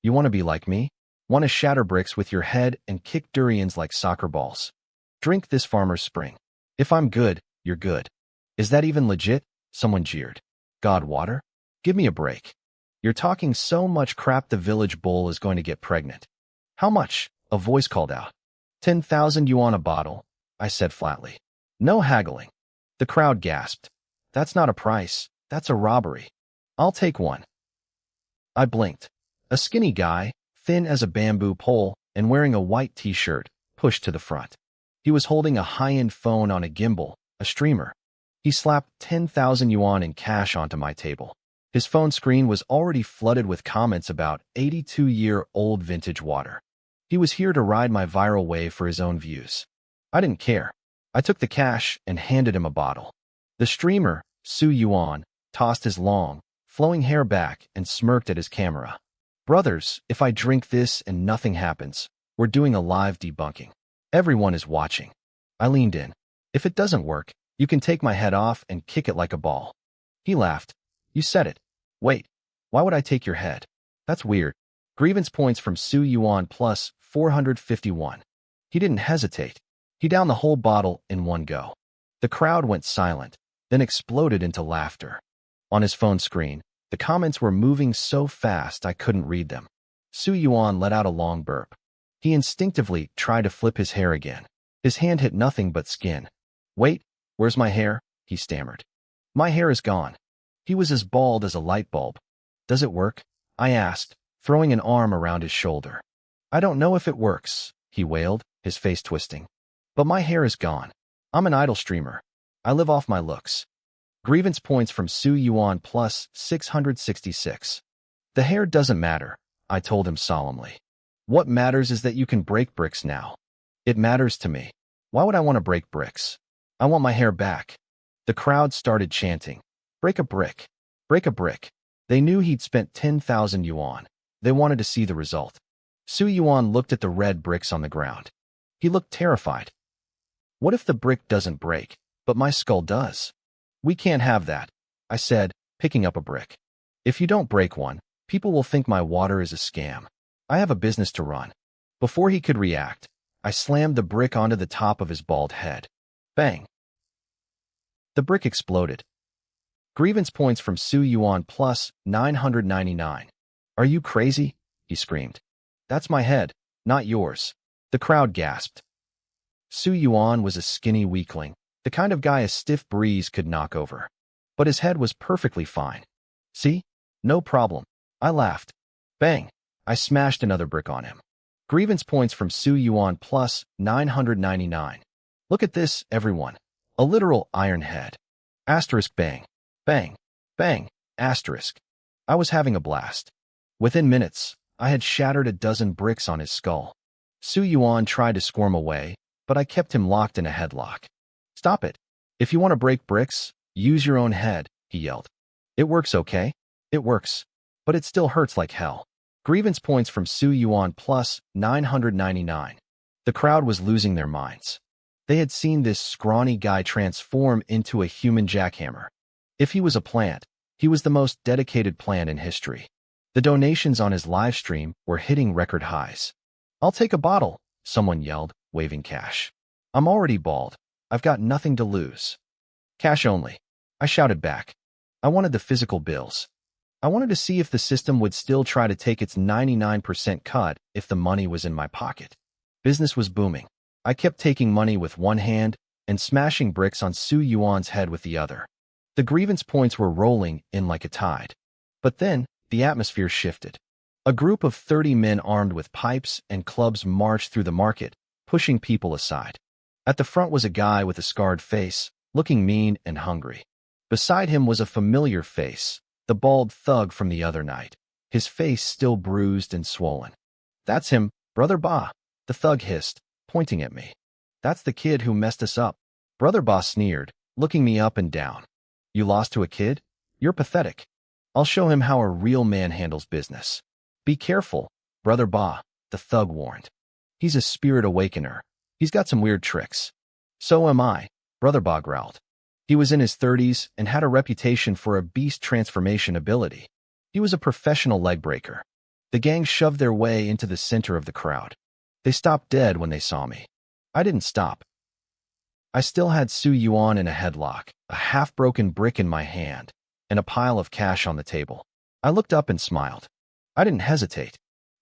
You want to be like me? Want to shatter bricks with your head and kick durians like soccer balls? Drink this Farmer's Spring. If I'm good, you're good. Is that even legit? Someone jeered. God, water? Give me a break. You're talking so much crap the village bull is going to get pregnant. How much? A voice called out. 10,000 yuan a bottle, I said flatly. No haggling. The crowd gasped. That's not a price, that's a robbery. I'll take one. I blinked. A skinny guy, thin as a bamboo pole and wearing a white t-shirt, pushed to the front. He was holding a high-end phone on a gimbal, a streamer. He slapped 10,000 yuan in cash onto my table. His phone screen was already flooded with comments about 82-year-old vintage water. He was here to ride my viral wave for his own views. I didn't care. I took the cash and handed him a bottle. The streamer, Su Yuan, tossed his long, flowing hair back and smirked at his camera. Brothers, if I drink this and nothing happens, we're doing a live debunking. Everyone is watching. I leaned in. If it doesn't work, you can take my head off and kick it like a ball. He laughed. You said it. Wait, why would I take your head? That's weird. Grievance points from Su Yuan plus 451. He didn't hesitate. He downed the whole bottle in one go. The crowd went silent, then exploded into laughter. On his phone screen, the comments were moving so fast I couldn't read them. Su Yuan let out a long burp. He instinctively tried to flip his hair again. His hand hit nothing but skin. Wait, where's my hair? He stammered. My hair is gone. He was as bald as a light bulb. Does it work? I asked, throwing an arm around his shoulder. I don't know if it works, he wailed, his face twisting. But my hair is gone. I'm an idle streamer. I live off my looks. Grievance points from Su Yuan plus 666. The hair doesn't matter, I told him solemnly. What matters is that you can break bricks now. It matters to me. Why would I want to break bricks? I want my hair back. The crowd started chanting. Break a brick. Break a brick. They knew he'd spent 10,000 yuan. They wanted to see the result. Su Yuan looked at the red bricks on the ground. He looked terrified. What if the brick doesn't break, but my skull does? We can't have that, I said, picking up a brick. If you don't break one, people will think my water is a scam. I have a business to run. Before he could react, I slammed the brick onto the top of his bald head. Bang! The brick exploded. Grievance points from Su Yuan plus 999. Are you crazy? He screamed. That's my head, not yours. The crowd gasped. Su Yuan was a skinny weakling, the kind of guy a stiff breeze could knock over. But his head was perfectly fine. See? No problem. I laughed. Bang! I smashed another brick on him. Grievance points from Su Yuan plus 999. Look at this, everyone. A literal iron head. Asterisk bang. Bang. Bang. Asterisk. I was having a blast. Within minutes, I had shattered a dozen bricks on his skull. Su Yuan tried to squirm away, but I kept him locked in a headlock. Stop it. If you want to break bricks, use your own head, he yelled. It works, okay? It works. But it still hurts like hell. Grievance points from Su Yuan plus 999. The crowd was losing their minds. They had seen this scrawny guy transform into a human jackhammer. If he was a plant, he was the most dedicated plant in history. The donations on his live stream were hitting record highs. I'll take a bottle, someone yelled, waving cash. I'm already bald. I've got nothing to lose. Cash only, I shouted back. I wanted the physical bills. I wanted to see if the system would still try to take its 99% cut if the money was in my pocket. Business was booming. I kept taking money with one hand and smashing bricks on Su Yuan's head with the other. The grievance points were rolling in like a tide. But then, the atmosphere shifted. A group of 30 men armed with pipes and clubs marched through the market, pushing people aside. At the front was a guy with a scarred face, looking mean and hungry. Beside him was a familiar face, the bald thug from the other night, his face still bruised and swollen. That's him, Brother Ba, the thug hissed, pointing at me. That's the kid who messed us up. Brother Ba sneered, looking me up and down. You lost to a kid? You're pathetic. I'll show him how a real man handles business. Be careful, Brother Ba, the thug warned. He's a spirit awakener. He's got some weird tricks. So am I, Brother Ba growled. He was in his 30s and had a reputation for a beast transformation ability. He was a professional leg breaker. The gang shoved their way into the center of the crowd. They stopped dead when they saw me. I didn't stop. I still had Su Yuan in a headlock, a half-broken brick in my hand, and a pile of cash on the table. I looked up and smiled. I didn't hesitate.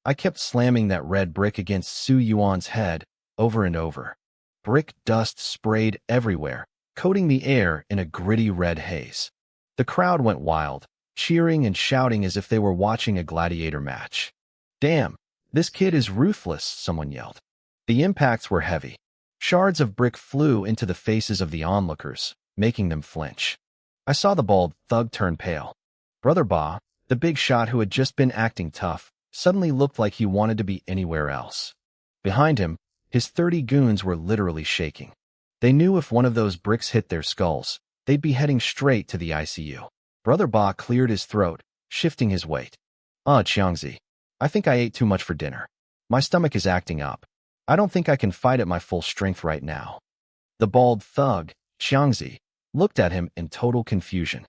I kept slamming that red brick against Su Yuan's head over and over. Brick dust sprayed everywhere, coating the air in a gritty red haze. The crowd went wild, cheering and shouting as if they were watching a gladiator match. Damn, this kid is ruthless, someone yelled. The impacts were heavy. Shards of brick flew into the faces of the onlookers, making them flinch. I saw the bald thug turn pale. Brother Ba, the big shot who had just been acting tough, suddenly looked like he wanted to be anywhere else. Behind him, his 30 goons were literally shaking. They knew if one of those bricks hit their skulls, they'd be heading straight to the ICU. Brother Ba cleared his throat, shifting his weight. Qiangzi, I think I ate too much for dinner. My stomach is acting up. I don't think I can fight at my full strength right now. The bald thug, Qiangzi, looked at him in total confusion.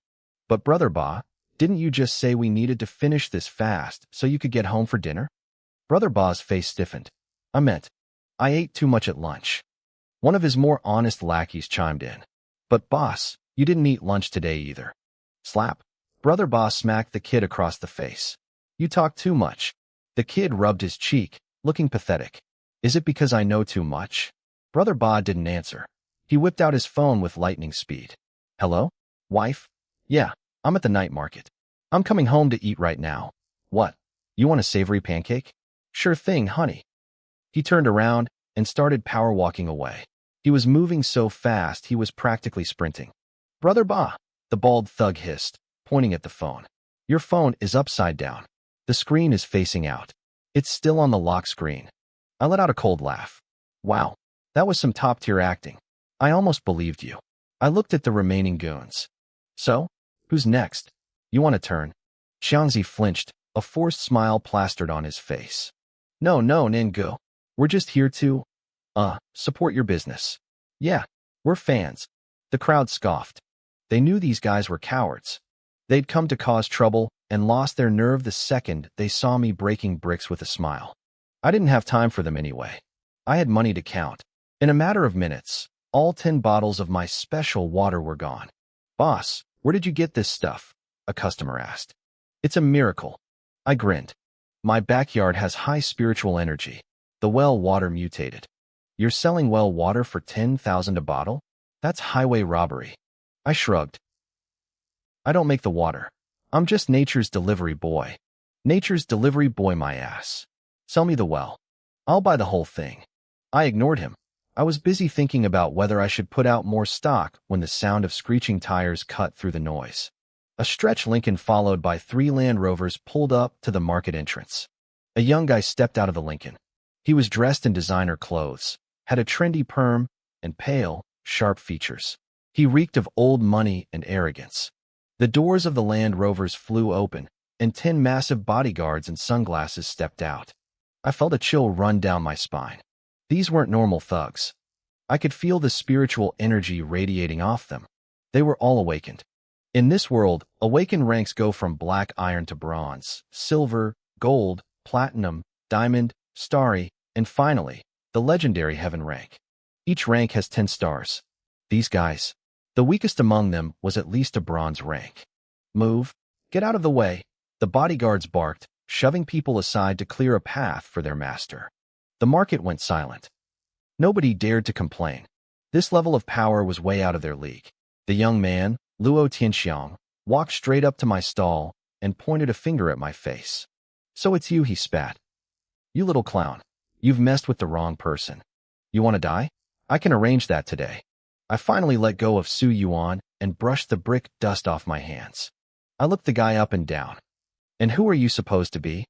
But Brother Ba, didn't you just say we needed to finish this fast so you could get home for dinner? Brother Ba's face stiffened. I ate too much at lunch. One of his more honest lackeys chimed in. But boss, you didn't eat lunch today either. Slap. Brother Ba smacked the kid across the face. You talk too much. The kid rubbed his cheek, looking pathetic. Is it because I know too much? Brother Ba didn't answer. He whipped out his phone with lightning speed. Hello? Wife? Yeah, I'm at the night market. I'm coming home to eat right now. What? You want a savory pancake? Sure thing, honey. He turned around and started power walking away. He was moving so fast he was practically sprinting. Brother Ba, the bald thug hissed, pointing at the phone. Your phone is upside down. The screen is facing out. It's still on the lock screen. I let out a cold laugh. Wow, that was some top-tier acting. I almost believed you. I looked at the remaining goons. So, who's next? You want to turn? Xiangzi flinched, a forced smile plastered on his face. No, Ningu. We're just here to, support your business. Yeah, we're fans. The crowd scoffed. They knew these guys were cowards. They'd come to cause trouble and lost their nerve the second they saw me breaking bricks with a smile. I didn't have time for them anyway. I had money to count. In a matter of minutes, all 10 bottles of my special water were gone. Boss, where did you get this stuff? A customer asked. It's a miracle. I grinned. My backyard has high spiritual energy. The well water mutated. You're selling well water for 10,000 a bottle? That's highway robbery. I shrugged. I don't make the water. I'm just nature's delivery boy. Nature's delivery boy my ass. Sell me the well. I'll buy the whole thing. I ignored him. I was busy thinking about whether I should put out more stock when the sound of screeching tires cut through the noise. A stretch Lincoln followed by 3 Land Rovers pulled up to the market entrance. A young guy stepped out of the Lincoln. He was dressed in designer clothes, had a trendy perm, and pale, sharp features. He reeked of old money and arrogance. The doors of the Land Rovers flew open, and 10 massive bodyguards in sunglasses stepped out. I felt a chill run down my spine. These weren't normal thugs. I could feel the spiritual energy radiating off them. They were all awakened. In this world, awakened ranks go from black iron to bronze, silver, gold, platinum, diamond, starry, and finally, the legendary heaven rank. Each rank has 10 stars. These guys, the weakest among them was at least a bronze rank. Move. Get out of the way. The bodyguards barked, shoving people aside to clear a path for their master. The market went silent. Nobody dared to complain. This level of power was way out of their league. The young man, Luo Tianxiang, walked straight up to my stall and pointed a finger at my face. So it's you, he spat. You little clown. You've messed with the wrong person. You want to die? I can arrange that today. I finally let go of Su Yuan and brushed the brick dust off my hands. I looked the guy up and down. And who are you supposed to be?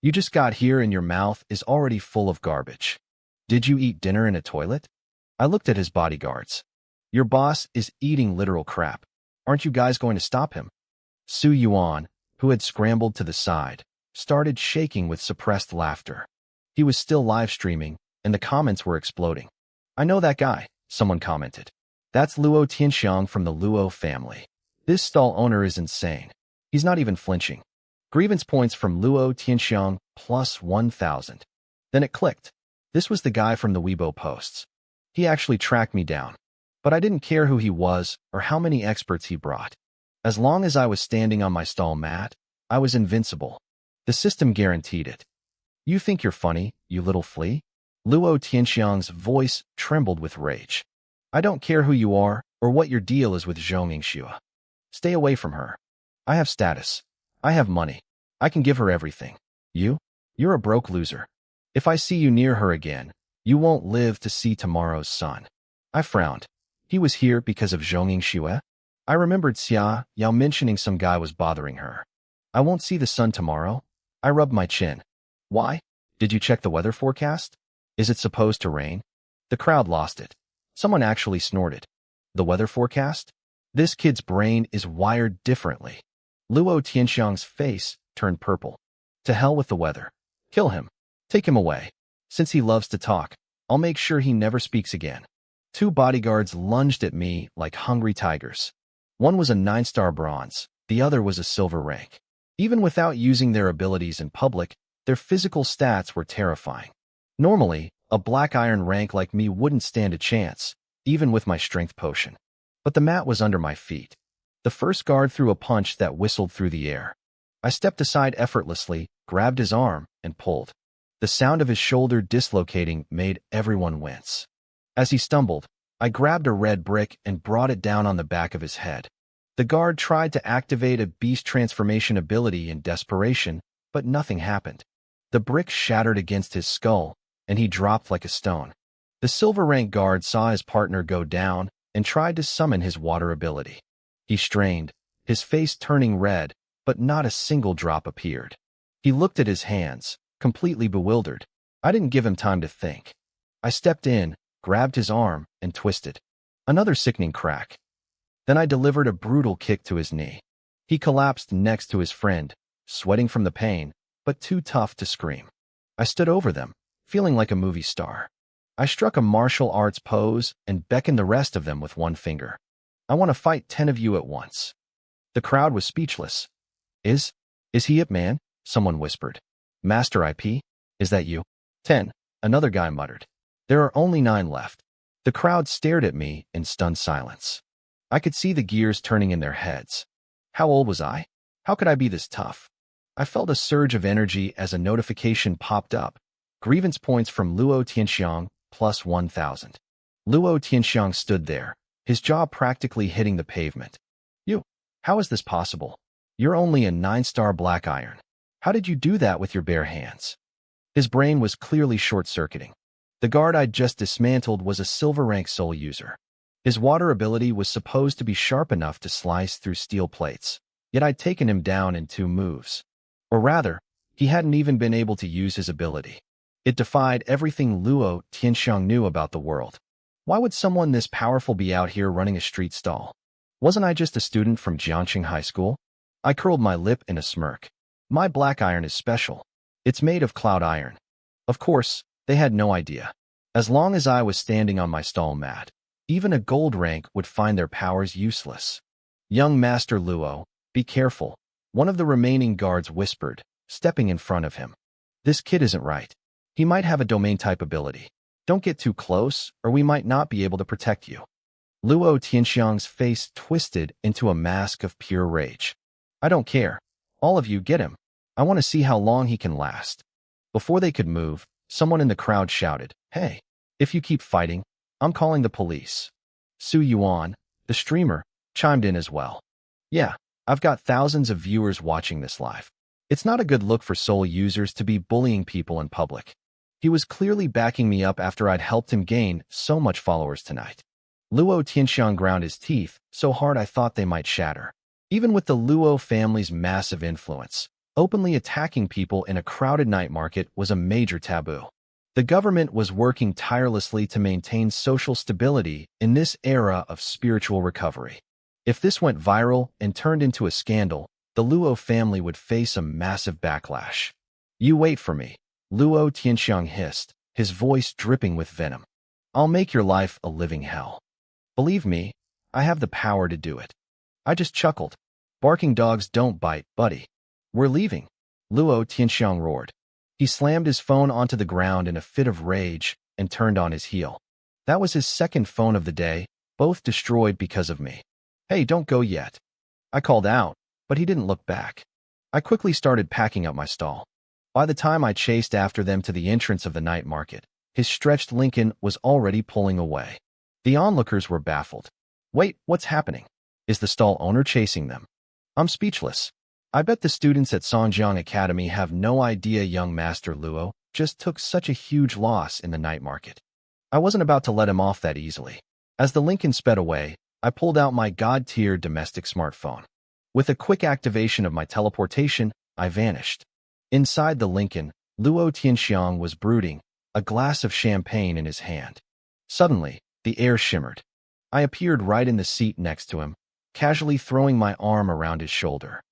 You just got here and your mouth is already full of garbage. Did you eat dinner in a toilet? I looked at his bodyguards. Your boss is eating literal crap. Aren't you guys going to stop him? Su Yuan, who had scrambled to the side, started shaking with suppressed laughter. He was still live streaming, and the comments were exploding. "I know that guy," someone commented. "That's Luo Tianxiang from the Luo family. This stall owner is insane. He's not even flinching. Grievance points from Luo Tianxiang plus 1,000. Then it clicked. This was the guy from the Weibo posts. He actually tracked me down. But I didn't care who he was or how many experts he brought. As long as I was standing on my stall mat, I was invincible. The system guaranteed it. "You think you're funny, you little flea?" Luo Tianxiang's voice trembled with rage. "I don't care who you are or what your deal is with Zhong Yingxua. Stay away from her. I have status. I have money. I can give her everything. You're a broke loser. If I see you near her again, you won't live to see tomorrow's sun." I frowned. He was here because of Zhong Yingxua? I remembered Xia Yao mentioning some guy was bothering her. "I won't see the sun tomorrow?" I rubbed my chin. "Why? Did you check the weather forecast? Is it supposed to rain?" The crowd lost it. Someone actually snorted. "The weather forecast? This kid's brain is wired differently." Luo Tianxiang's face turned purple. "To hell with the weather. Kill him. Take him away. Since he loves to talk, I'll make sure he never speaks again." Two bodyguards lunged at me like hungry tigers. One was a 9-star bronze, the other was a silver rank. Even without using their abilities in public, their physical stats were terrifying. Normally, a black iron rank like me wouldn't stand a chance, even with my strength potion. But the mat was under my feet. The first guard threw a punch that whistled through the air. I stepped aside effortlessly, grabbed his arm, and pulled. The sound of his shoulder dislocating made everyone wince. As he stumbled, I grabbed a red brick and brought it down on the back of his head. The guard tried to activate a beast transformation ability in desperation, but nothing happened. The brick shattered against his skull, and he dropped like a stone. The silver rank guard saw his partner go down and tried to summon his water ability. He strained, his face turning red, but not a single drop appeared. He looked at his hands, completely bewildered. I didn't give him time to think. I stepped in, grabbed his arm, and twisted. Another sickening crack. Then I delivered a brutal kick to his knee. He collapsed next to his friend, sweating from the pain, but too tough to scream. I stood over them, feeling like a movie star. I struck a martial arts pose and beckoned the rest of them with one finger. "I want to fight 10 of you at once." The crowd was speechless. Is he Ip Man?" Someone whispered. "Master IP? Is that you?" 10, another guy muttered. "There are only 9 left." The crowd stared at me in stunned silence. I could see the gears turning in their heads. How old was I? How could I be this tough? I felt a surge of energy as a notification popped up. Grievance points from Luo Tianxiang plus 1,000. Luo Tianxiang stood there, his jaw practically hitting the pavement. How is this possible? You're only a 9-star black iron. How did you do that with your bare hands?" His brain was clearly short-circuiting. The guard I'd just dismantled was a silver rank soul user. His water ability was supposed to be sharp enough to slice through steel plates, yet I'd taken him down in 2 moves. Or rather, he hadn't even been able to use his ability. It defied everything Luo Tianxiang knew about the world. Why would someone this powerful be out here running a street stall? Wasn't I just a student from Jiangxing High School? I curled my lip in a smirk. My black iron is special. It's made of cloud iron. Of course, they had no idea. As long as I was standing on my stall mat, even a gold rank would find their powers useless. "Young Master Luo, be careful," one of the remaining guards whispered, stepping in front of him. "This kid isn't right. He might have a domain-type ability. Don't get too close, or we might not be able to protect you." Luo Tianxiang's face twisted into a mask of pure rage. "I don't care. All of you get him. I want to see how long he can last." Before they could move, someone in the crowd shouted, "Hey, if you keep fighting, I'm calling the police." Su Yuan, the streamer, chimed in as well. "Yeah, I've got thousands of viewers watching this live. It's not a good look for soul users to be bullying people in public." He was clearly backing me up after I'd helped him gain so much followers tonight. Luo Tianxiang ground his teeth so hard I thought they might shatter. Even with the Luo family's massive influence, openly attacking people in a crowded night market was a major taboo. The government was working tirelessly to maintain social stability in this era of spiritual recovery. If this went viral and turned into a scandal, the Luo family would face a massive backlash. You wait for me, Luo Tianxiang hissed, his voice dripping with venom. I'll make your life a living hell. Believe me, I have the power to do it. I just chuckled. Barking dogs don't bite, buddy. We're leaving, Luo Tianxiang roared. He slammed his phone onto the ground in a fit of rage and turned on his heel. That was his second phone of the day, both destroyed because of me. Hey, don't go yet. I called out, but he didn't look back. I quickly started packing up my stall. By the time I chased after them to the entrance of the night market, his stretched Lincoln was already pulling away. The onlookers were baffled. Wait, what's happening? Is the stall owner chasing them? I'm speechless. I bet the students at Songjiang Academy have no idea young Master Luo just took such a huge loss in the night market. I wasn't about to let him off that easily. As the Lincoln sped away, I pulled out my god-tier domestic smartphone. With a quick activation of my teleportation, I vanished. Inside the Lincoln, Luo Tianxiang was brooding, a glass of champagne in his hand. Suddenly, the air shimmered. I appeared right in the seat next to him, casually throwing my arm around his shoulder.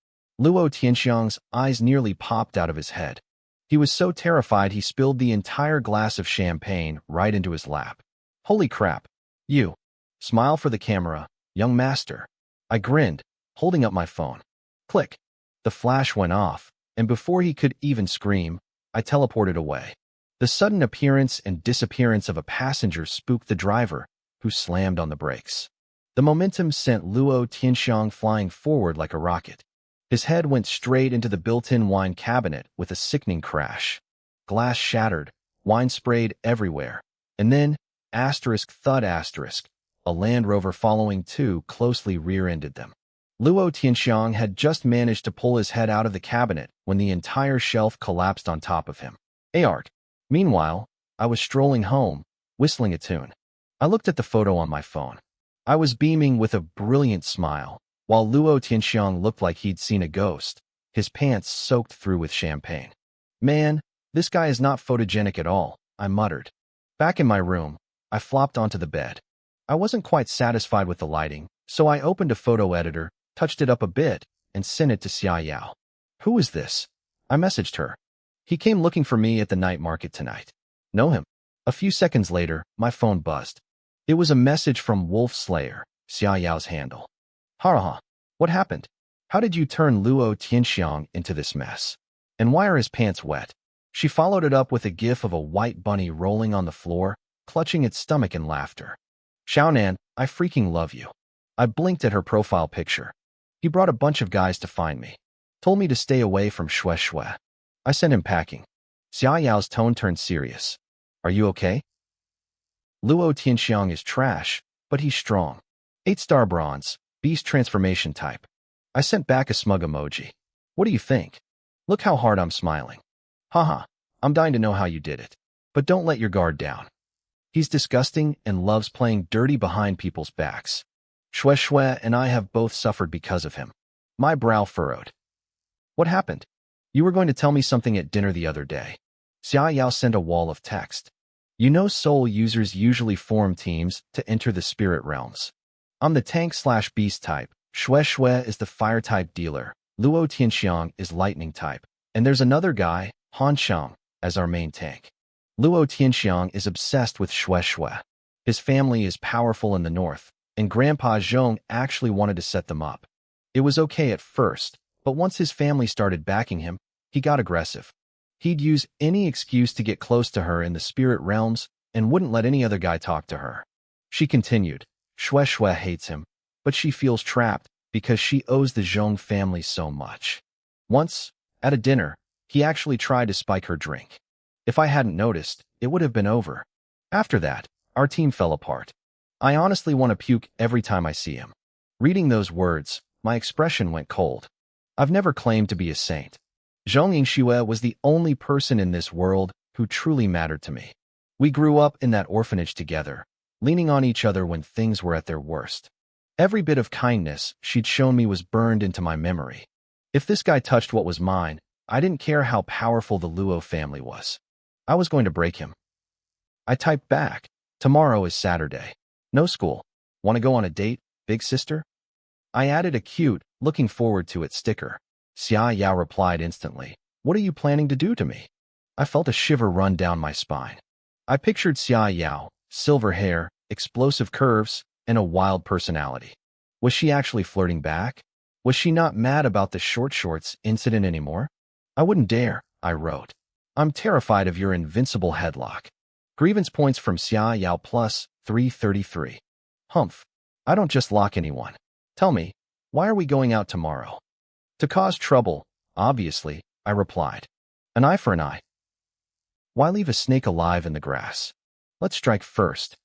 Luo Tianxiang's eyes nearly popped out of his head. He was so terrified he spilled the entire glass of champagne right into his lap. Holy crap. You. Smile for the camera, young master. I grinned, holding up my phone. Click. The flash went off, and before he could even scream, I teleported away. The sudden appearance and disappearance of a passenger spooked the driver, who slammed on the brakes. The momentum sent Luo Tianxiang flying forward like a rocket. His head went straight into the built-in wine cabinet with a sickening crash. Glass shattered, wine sprayed everywhere, and then, thud, a Land Rover following too closely rear-ended them. Luo Tianxiang had just managed to pull his head out of the cabinet when the entire shelf collapsed on top of him. Art. Meanwhile, I was strolling home, whistling a tune. I looked at the photo on my phone. I was beaming with a brilliant smile, while Luo Tianxiang looked like he'd seen a ghost, his pants soaked through with champagne. Man, this guy is not photogenic at all, I muttered. Back in my room, I flopped onto the bed. I wasn't quite satisfied with the lighting, so I opened a photo editor, touched it up a bit, and sent it to Xia Yao. Who is this? I messaged her. He came looking for me at the night market tonight. Know him? A few seconds later, my phone buzzed. It was a message from Wolf Slayer, Xia Yao's handle. Haraha, what happened? How did you turn Luo Tianxiang into this mess? And why are his pants wet? She followed it up with a gif of a white bunny rolling on the floor, clutching its stomach in laughter. Xiaonan, I freaking love you. I blinked at her profile picture. He brought a bunch of guys to find me. Told me to stay away from Xue Xue. I sent him packing. Xia Yao's tone turned serious. Are you okay? Luo Tianxiang is trash, but he's strong. 8-star bronze, beast transformation type. I sent back a smug emoji. What do you think? Look how hard I'm smiling. Haha, I'm dying to know how you did it. But don't let your guard down. He's disgusting and loves playing dirty behind people's backs. Xue Xue and I have both suffered because of him. My brow furrowed. What happened? You were going to tell me something at dinner the other day. Xia Yao sent a wall of text. You know soul users usually form teams to enter the spirit realms. I'm the tank/beast type. Xue Xue is the fire type dealer. Luo Tianxiang is lightning type. And there's another guy, Han Xiang, as our main tank. Luo Tianxiang is obsessed with Xue Xue. His family is powerful in the north, and Grandpa Zhong actually wanted to set them up. It was okay at first, but once his family started backing him, he got aggressive. He'd use any excuse to get close to her in the spirit realms and wouldn't let any other guy talk to her. She continued, Xue Xue hates him, but she feels trapped because she owes the Zhong family so much. Once, at a dinner, he actually tried to spike her drink. If I hadn't noticed, it would have been over. After that, our team fell apart. I honestly want to puke every time I see him. Reading those words, my expression went cold. I've never claimed to be a saint. Zhong Yingxue was the only person in this world who truly mattered to me. We grew up in that orphanage together, leaning on each other when things were at their worst. Every bit of kindness she'd shown me was burned into my memory. If this guy touched what was mine, I didn't care how powerful the Luo family was. I was going to break him. I typed back, tomorrow is Saturday. No school. Want to go on a date, big sister? I added a cute, looking forward to it sticker. Xia Yao replied instantly. What are you planning to do to me? I felt a shiver run down my spine. I pictured Xia Yao, silver hair, explosive curves, and a wild personality. Was she actually flirting back? Was she not mad about the short shorts incident anymore? I wouldn't dare, I wrote. I'm terrified of your invincible headlock. Grievance points from Xia Yao plus 333. Humph. I don't just lock anyone. Tell me, why are we going out tomorrow? To cause trouble, obviously, I replied. An eye for an eye. Why leave a snake alive in the grass? Let's strike first.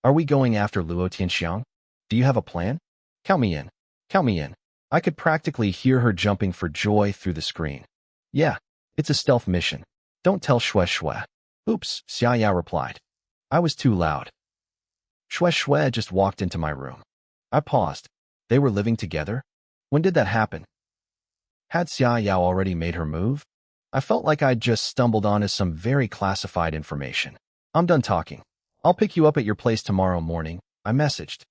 Are we going after Luo Tianxiang? Do you have a plan? Count me in. Count me in. I could practically hear her jumping for joy through the screen. Yeah, it's a stealth mission. Don't tell Shue Shue. Oops, Xia Yao replied. I was too loud. Shue Shue just walked into my room. I paused. They were living together? When did that happen? Had Xia Yao already made her move? I felt like I'd just stumbled onto some very classified information. I'm done talking. I'll pick you up at your place tomorrow morning, I messaged.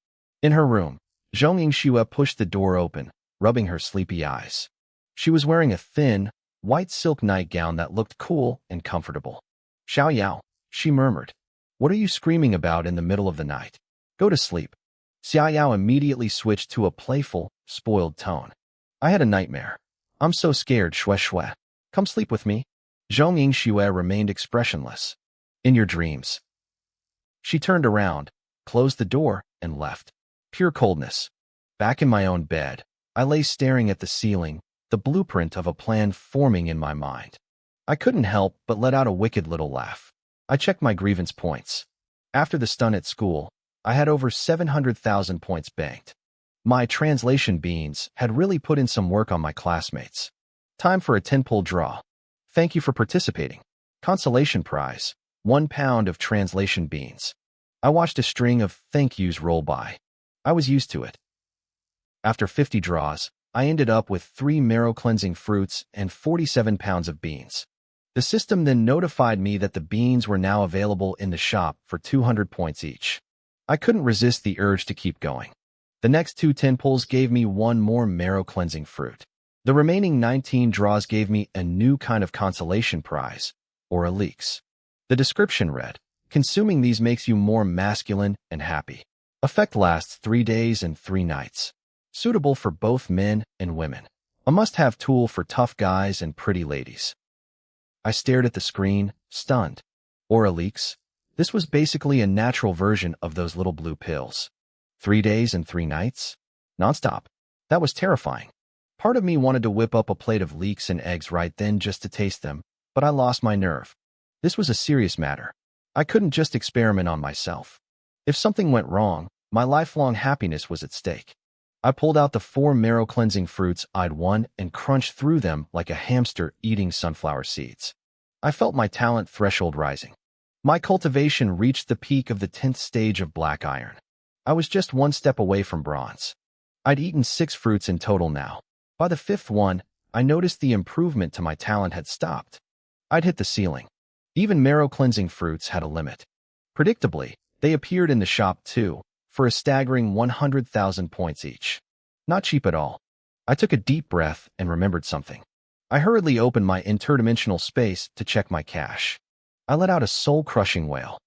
In her room, Zhong Yingxue pushed the door open, rubbing her sleepy eyes. She was wearing a thin, white silk nightgown that looked cool and comfortable. Xiao Yao, she murmured. What are you screaming about in the middle of the night? Go to sleep. Xia Yao immediately switched to a playful, spoiled tone. I had a nightmare. I'm so scared, Shue Shue. Come sleep with me. Zhong Yingxue remained expressionless. In your dreams. She turned around, closed the door, and left. Pure coldness. Back in my own bed, I lay staring at the ceiling, the blueprint of a plan forming in my mind. I couldn't help but let out a wicked little laugh. I checked my grievance points. After the stun at school, I had over 700,000 points banked. My translation beans had really put in some work on my classmates. Time for a 10-pull draw. Thank you for participating. Consolation prize, 1 pound of translation beans. I watched a string of thank yous roll by. I was used to it. After 50 draws, I ended up with 3 marrow-cleansing fruits and 47 pounds of beans. The system then notified me that the beans were now available in the shop for 200 points each. I couldn't resist the urge to keep going. The next 2 10-pulls gave me 1 more marrow-cleansing fruit. The remaining 19 draws gave me a new kind of consolation prize, or a leaks. The description read, consuming these makes you more masculine and happy. Effect lasts 3 days and 3 nights. Suitable for both men and women. A must-have tool for tough guys and pretty ladies. I stared at the screen, stunned. Aura leaks. This was basically a natural version of those little blue pills. 3 days and 3 nights? Nonstop. That was terrifying. Part of me wanted to whip up a plate of leeks and eggs right then just to taste them, but I lost my nerve. This was a serious matter. I couldn't just experiment on myself. If something went wrong, my lifelong happiness was at stake. I pulled out the 4 marrow-cleansing fruits I'd won and crunched through them like a hamster eating sunflower seeds. I felt my talent threshold rising. My cultivation reached the peak of the 10th stage of black iron. I was just 1 step away from bronze. I'd eaten 6 fruits in total now. By the 5th one, I noticed the improvement to my talent had stopped. I'd hit the ceiling. Even marrow-cleansing fruits had a limit. Predictably, they appeared in the shop too, for a staggering 100,000 points each. Not cheap at all. I took a deep breath and remembered something. I hurriedly opened my interdimensional space to check my cash. I let out a soul-crushing wail.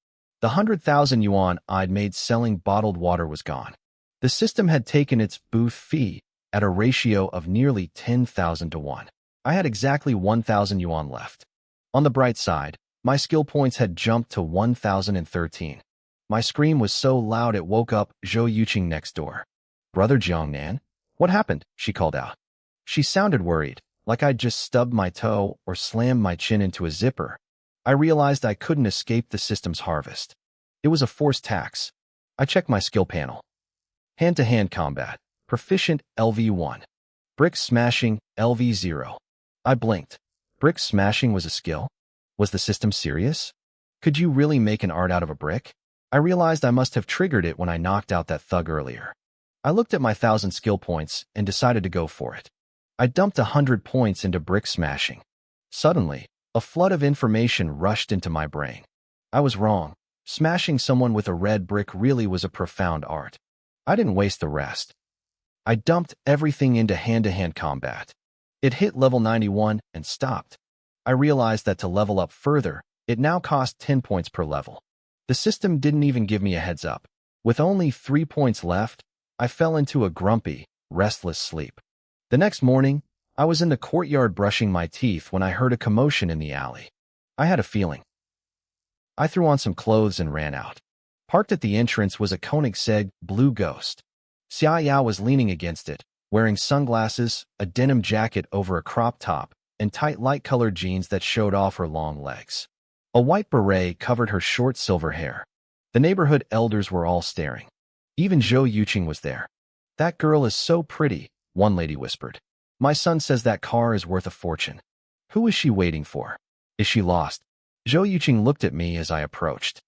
The 100,000 yuan I'd made selling bottled water was gone. The system had taken its booth fee at a ratio of nearly 10,000 to 1. I had exactly 1,000 yuan left. On the bright side, my skill points had jumped to 1,013. My scream was so loud it woke up Zhou Yuqing next door. Brother Jiangnan? What happened? She called out. She sounded worried, like I'd just stubbed my toe or slammed my chin into a zipper. I realized I couldn't escape the system's harvest. It was a forced tax. I checked my skill panel. Hand-to-hand combat. Proficient LV1. Brick smashing LV0. I blinked. Brick smashing was a skill? Was the system serious? Could you really make an art out of a brick? I realized I must have triggered it when I knocked out that thug earlier. I looked at my 1,000 skill points and decided to go for it. I dumped 100 points into brick smashing. Suddenly, a flood of information rushed into my brain. I was wrong. Smashing someone with a red brick really was a profound art. I didn't waste the rest. I dumped everything into hand-to-hand combat. It hit level 91 and stopped. I realized that to level up further, it now cost 10 points per level. The system didn't even give me a heads up. With only 3 points left, I fell into a grumpy, restless sleep. The next morning, I was in the courtyard brushing my teeth when I heard a commotion in the alley. I had a feeling. I threw on some clothes and ran out. Parked at the entrance was a Koenigsegg blue ghost. Xia Yao was leaning against it, wearing sunglasses, a denim jacket over a crop top, and tight light-colored jeans that showed off her long legs. A white beret covered her short silver hair. The neighborhood elders were all staring. Even Zhou Yuqing was there. "That girl is so pretty," one lady whispered. "My son says that car is worth a fortune. Who is she waiting for? Is she lost?" Zhou Yuqing looked at me as I approached.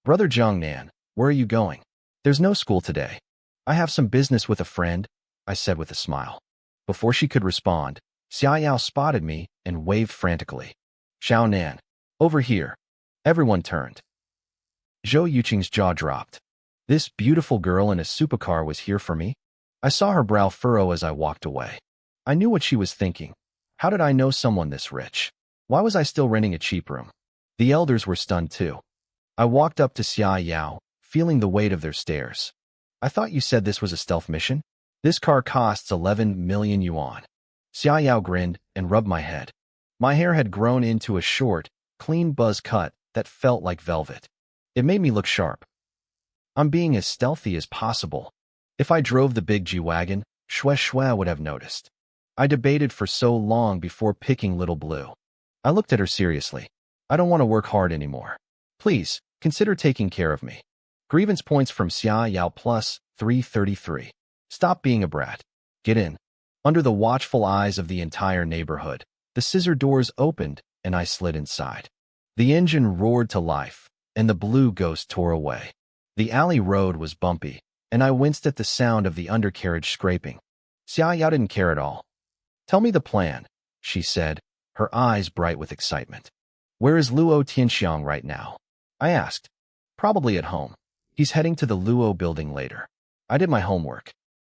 "Brother Zhongnan, where are you going?" "There's no school today. I have some business with a friend," I said with a smile. Before she could respond, Xia Yao spotted me and waved frantically. "Xiao Nan, over here." Everyone turned. Zhou Yuqing's jaw dropped. This beautiful girl in a supercar was here for me? I saw her brow furrow as I walked away. I knew what she was thinking. How did I know someone this rich? Why was I still renting a cheap room? The elders were stunned too. I walked up to Xia Yao, feeling the weight of their stares. "I thought you said this was a stealth mission? This car costs 11 million yuan. Xia Yao grinned and rubbed my head. My hair had grown into a short, clean buzz cut that felt like velvet. It made me look sharp. I'm being as stealthy as possible. If I drove the big G-Wagon, Shue would have noticed. I debated for so long before picking Little Blue. I looked at her seriously. "I don't want to work hard anymore. Please, consider taking care of me." Grievance points from Xia Yao plus 333. "Stop being a brat. Get in." Under the watchful eyes of the entire neighborhood, the scissor doors opened and I slid inside. The engine roared to life, and the blue ghost tore away. The alley road was bumpy, and I winced at the sound of the undercarriage scraping. Xia Yao didn't care at all. "Tell me the plan," she said, her eyes bright with excitement. "Where is Luo Tianxiang right now?" I asked. "Probably at home. He's heading to the Luo building later." I did my homework.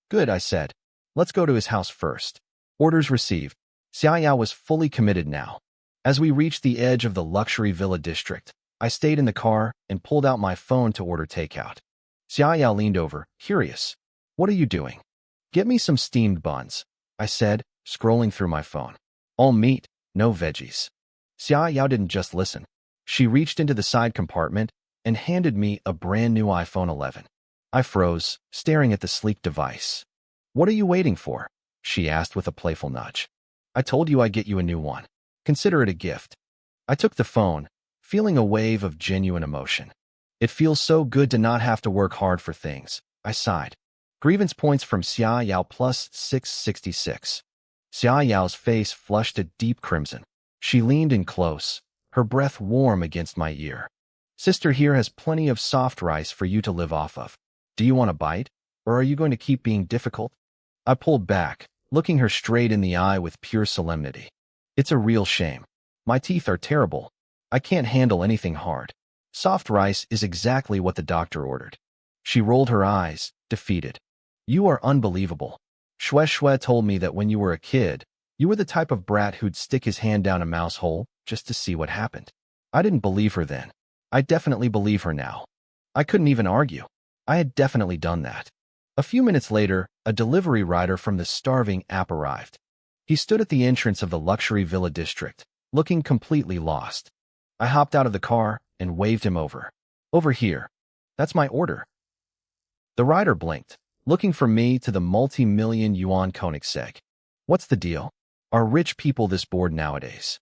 "Good," I said. "Let's go to his house first." Orders received. Xia Yao was fully committed now. As we reached the edge of the luxury villa district, I stayed in the car and pulled out my phone to order takeout. Xia Yao leaned over, curious. "What are you doing?" "Get me some steamed buns," I said, scrolling through my phone. "All meat, no veggies." Xia Yao didn't just listen. She reached into the side compartment and handed me a brand new iPhone 11. I froze, staring at the sleek device. "What are you waiting for?" she asked with a playful nudge. "I told you I'd get you a new one. Consider it a gift." I took the phone, feeling a wave of genuine emotion. "It feels so good to not have to work hard for things," I sighed. Grievance points from Xia Yao plus 666. Xia Yao's face flushed a deep crimson. She leaned in close, her breath warm against my ear. "Sister here has plenty of soft rice for you to live off of. Do you want a bite, or are you going to keep being difficult?" I pulled back, looking her straight in the eye with pure solemnity. "It's a real shame. My teeth are terrible. I can't handle anything hard. Soft rice is exactly what the doctor ordered." She rolled her eyes, defeated. "You are unbelievable. Shue told me that when you were a kid, you were the type of brat who'd stick his hand down a mouse hole just to see what happened." I didn't believe her then. I definitely believe her now. I couldn't even argue. I had definitely done that. A few minutes later, a delivery rider from the starving app arrived. He stood at the entrance of the luxury villa district, looking completely lost. I hopped out of the car and waved him over. "Over here. That's my order." The rider blinked, looking from me to the multi-million yuan Koenigsegg. "What's the deal? Are rich people this bored nowadays?"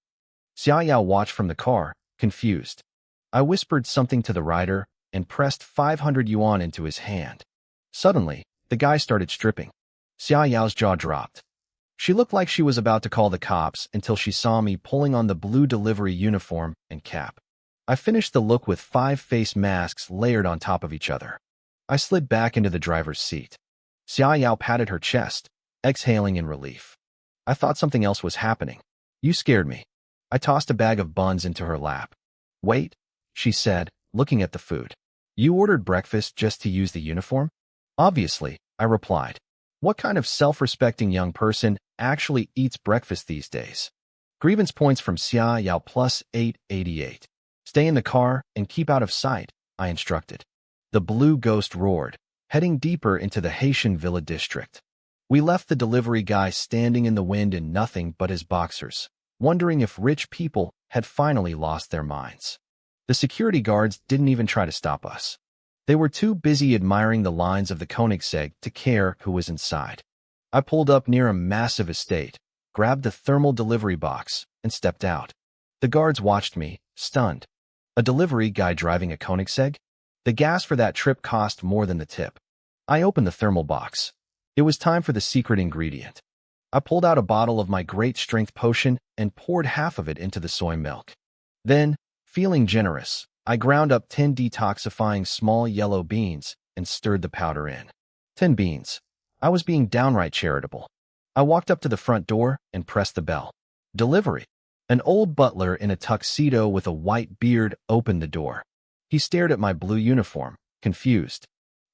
Xia Yao watched from the car, confused. I whispered something to the rider and pressed 500 yuan into his hand. Suddenly, the guy started stripping. Xia Yao's jaw dropped. She looked like she was about to call the cops until she saw me pulling on the blue delivery uniform and cap. I finished the look with 5 face masks layered on top of each other. I slid back into the driver's seat. Xia Yao patted her chest, exhaling in relief. I thought something else was happening. "You scared me." I tossed a bag of buns into her lap. "Wait," she said, looking at the food. "You ordered breakfast just to use the uniform?" "Obviously," I replied. What kind of self-respecting young person actually eats breakfast these days? Grievance points from Xia Yao plus 888. Stay in the car and keep out of sight, I instructed. The blue ghost roared, heading deeper into the Haitian Villa district. We left the delivery guy standing in the wind in nothing but his boxers, wondering if rich people had finally lost their minds. The security guards didn't even try to stop us. They were too busy admiring the lines of the Koenigsegg to care who was inside. I pulled up near a massive estate, grabbed the thermal delivery box, and stepped out. The guards watched me, stunned. A delivery guy driving a Koenigsegg? The gas for that trip cost more than the tip. I opened the thermal box. It was time for the secret ingredient. I pulled out a bottle of my great strength potion and poured half of it into the soy milk. Then, feeling generous, I ground up 10 detoxifying small yellow beans and stirred the powder in. 10 beans. I was being downright charitable. I walked up to the front door and pressed the bell. Delivery. An old butler in a tuxedo with a white beard opened the door. He stared at my blue uniform, confused.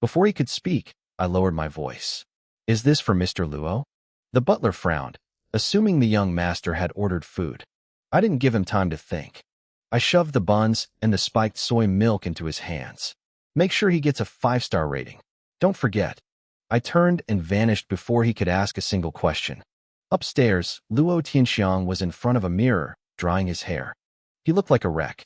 Before he could speak, I lowered my voice. Is this for Mr. Luo? The butler frowned, assuming the young master had ordered food. I didn't give him time to think. I shoved the buns and the spiked soy milk into his hands. Make sure he gets a 5-star rating. Don't forget. I turned and vanished before he could ask a single question. Upstairs, Luo Tianxiang was in front of a mirror, drying his hair. He looked like a wreck.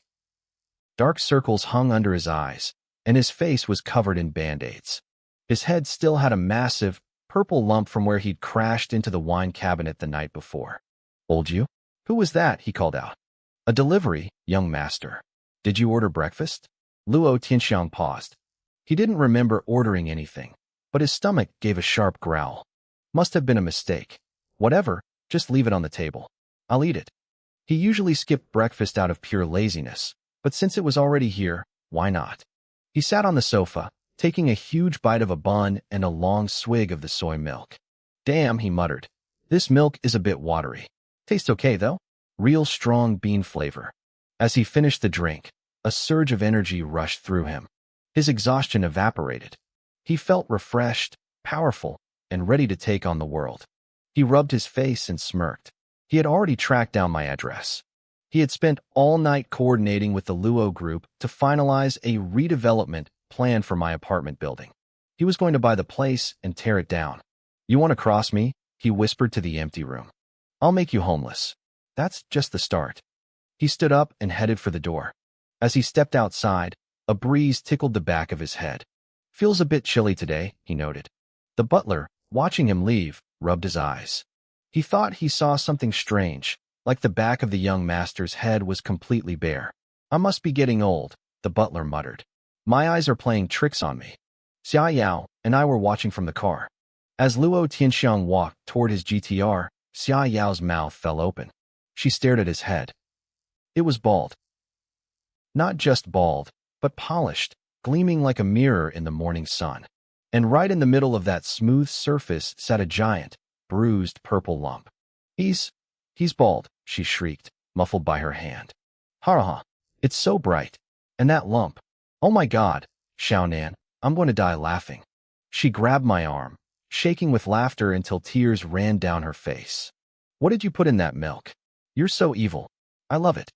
Dark circles hung under his eyes, and his face was covered in band-aids. His head still had a massive, purple lump from where he'd crashed into the wine cabinet the night before. Old you? Who was that? He called out. A delivery, young master. Did you order breakfast? Luo Tianxiang paused. He didn't remember ordering anything, but his stomach gave a sharp growl. Must have been a mistake. Whatever, just leave it on the table. I'll eat it. He usually skipped breakfast out of pure laziness, but since it was already here, why not? He sat on the sofa, taking a huge bite of a bun and a long swig of the soy milk. Damn, he muttered. This milk is a bit watery. Tastes okay, though. Real strong bean flavor. As he finished the drink, a surge of energy rushed through him. His exhaustion evaporated. He felt refreshed, powerful, and ready to take on the world. He rubbed his face and smirked. He had already tracked down my address. He had spent all night coordinating with the Luo group to finalize a redevelopment plan for my apartment building. He was going to buy the place and tear it down. You want to cross me? He whispered to the empty room. I'll make you homeless. That's just the start. He stood up and headed for the door. As he stepped outside, a breeze tickled the back of his head. Feels a bit chilly today, he noted. The butler, watching him leave, rubbed his eyes. He thought he saw something strange, like the back of the young master's head was completely bare. I must be getting old, the butler muttered. My eyes are playing tricks on me. Xia Yao and I were watching from the car. As Luo Tianxiang walked toward his GTR, Xia Yao's mouth fell open. She stared at his head. It was bald. Not just bald, but polished, gleaming like a mirror in the morning sun. And right in the middle of that smooth surface sat a giant, bruised purple lump. He's bald, she shrieked, muffled by her hand. Ha! It's so bright. And that lump. Oh my God, Xiaonan, I'm going to die laughing. She grabbed my arm, shaking with laughter until tears ran down her face. What did you put in that milk? You're so evil. I love it.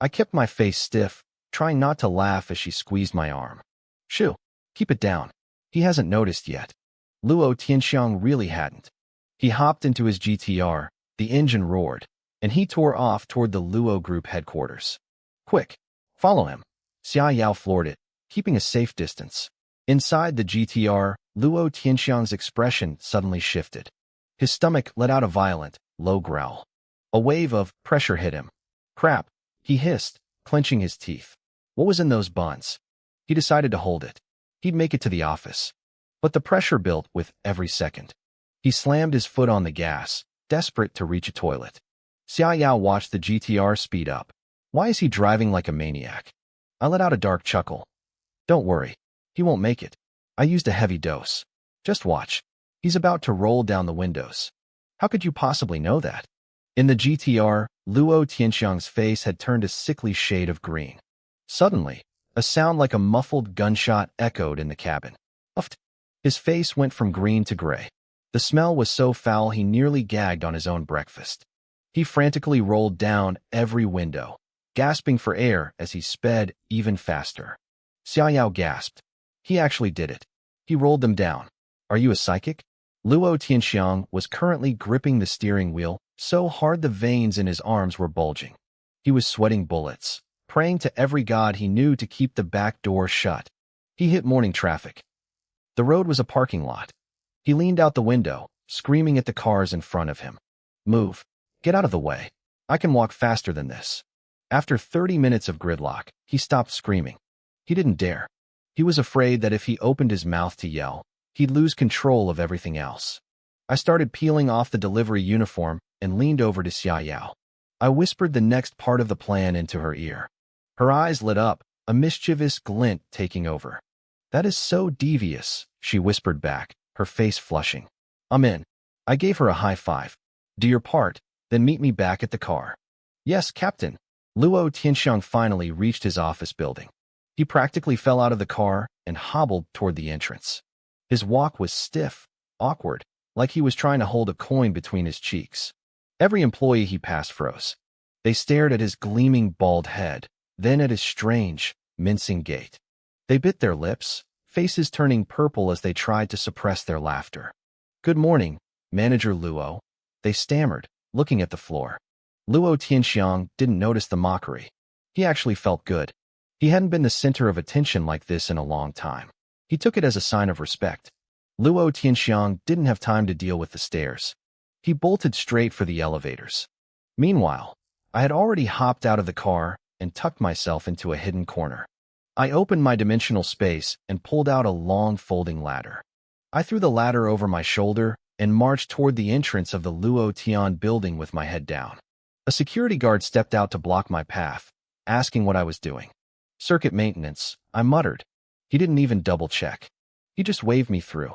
I kept my face stiff, trying not to laugh as she squeezed my arm. Shoo, keep it down. He hasn't noticed yet. Luo Tianxiang really hadn't. He hopped into his GTR, the engine roared, and he tore off toward the Luo group headquarters. Quick, follow him. Xia Yao floored it, keeping a safe distance. Inside the GTR, Luo Tianxiang's expression suddenly shifted. His stomach let out a violent, low growl. A wave of pressure hit him. Crap, he hissed, clenching his teeth. What was in those buns? He decided to hold it. He'd make it to the office. But the pressure built with every second. He slammed his foot on the gas, desperate to reach a toilet. Xia Yao watched the GTR speed up. Why is he driving like a maniac? I let out a dark chuckle. Don't worry. He won't make it. I used a heavy dose. Just watch. He's about to roll down the windows. How could you possibly know that? In the GTR, Luo Tianxiang's face had turned a sickly shade of green. Suddenly, a sound like a muffled gunshot echoed in the cabin. Uffed. His face went from green to gray. The smell was so foul he nearly gagged on his own breakfast. He frantically rolled down every window, gasping for air as he sped even faster. Xiaoyao gasped. He actually did it. He rolled them down. Are you a psychic? Luo Tianxiang was currently gripping the steering wheel so hard the veins in his arms were bulging. He was sweating bullets, praying to every god he knew to keep the back door shut. He hit morning traffic. The road was a parking lot. He leaned out the window, screaming at the cars in front of him. Move. Get out of the way. I can walk faster than this. After 30 minutes of gridlock, he stopped screaming. He didn't dare. He was afraid that if he opened his mouth to yell, he'd lose control of everything else. I started peeling off the delivery uniform and leaned over to Xiaoyao. I whispered the next part of the plan into her ear. Her eyes lit up, a mischievous glint taking over. That is so devious, she whispered back, her face flushing. I'm in. I gave her a high five. Do your part, then meet me back at the car. Yes, Captain. Luo Tianxiang finally reached his office building. He practically fell out of the car and hobbled toward the entrance. His walk was stiff, awkward, like he was trying to hold a coin between his cheeks. Every employee he passed froze. They stared at his gleaming bald head, then at his strange, mincing gait. They bit their lips, faces turning purple as they tried to suppress their laughter. Good morning, Manager Luo. They stammered, looking at the floor. Luo Tianxiang didn't notice the mockery. He actually felt good. He hadn't been the center of attention like this in a long time. He took it as a sign of respect. Luo Tianxiang didn't have time to deal with the stares. He bolted straight for the elevators. Meanwhile, I had already hopped out of the car and tucked myself into a hidden corner. I opened my dimensional space and pulled out a long folding ladder. I threw the ladder over my shoulder and marched toward the entrance of the Luo Tian building with my head down. A security guard stepped out to block my path, asking what I was doing. Circuit maintenance, I muttered. He didn't even double-check. He just waved me through.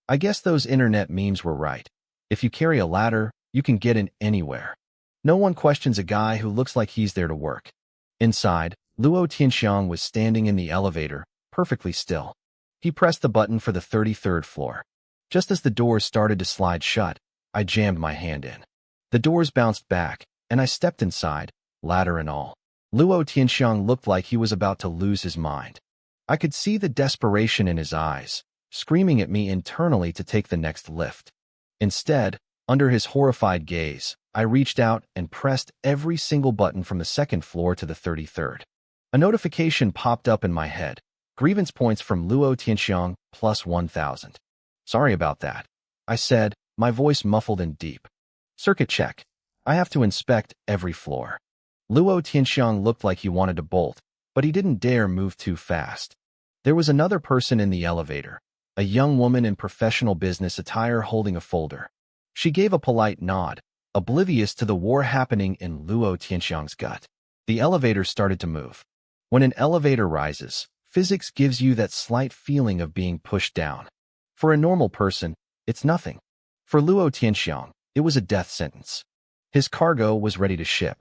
I guess those internet memes were right. If you carry a ladder, you can get in anywhere. No one questions a guy who looks like he's there to work. Inside, Luo Tianxiang was standing in the elevator, perfectly still. He pressed the button for the 33rd floor. Just as the doors started to slide shut, I jammed my hand in. The doors bounced back, and I stepped inside, ladder and all. Luo Tianxiang looked like he was about to lose his mind. I could see the desperation in his eyes, screaming at me internally to take the next lift. Instead, under his horrified gaze, I reached out and pressed every single button from the 2nd floor to the 33rd. A notification popped up in my head. Grievance points from Luo Tianxiang plus 1,000. Sorry about that, I said, my voice muffled and deep. Circuit check. I have to inspect every floor. Luo Tianxiang looked like he wanted to bolt, but he didn't dare move too fast. There was another person in the elevator, a young woman in professional business attire holding a folder. She gave a polite nod, oblivious to the war happening in Luo Tianxiang's gut. The elevator started to move. When an elevator rises, physics gives you that slight feeling of being pushed down. For a normal person, it's nothing. For Luo Tianxiang, it was a death sentence. His cargo was ready to ship.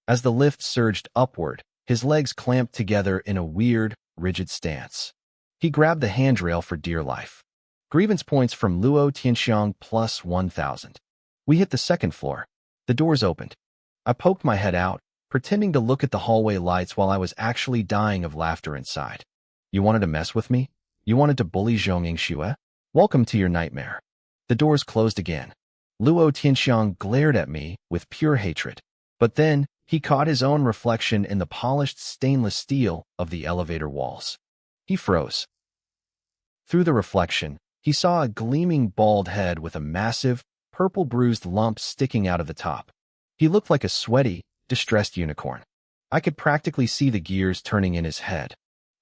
As the lift surged upward, his legs clamped together in a weird, rigid stance. He grabbed the handrail for dear life. Grievance points from Luo Tianxiang plus 1,000. We hit the 2nd floor. The doors opened. I poked my head out, pretending to look at the hallway lights while I was actually dying of laughter inside. You wanted to mess with me? You wanted to bully Zhongying Xue? Welcome to your nightmare. The doors closed again. Luo Tianxiang glared at me with pure hatred. But then, he caught his own reflection in the polished stainless steel of the elevator walls. He froze. Through the reflection, he saw a gleaming bald head with a massive, purple bruised lump sticking out of the top. He looked like a sweaty, distressed unicorn. I could practically see the gears turning in his head.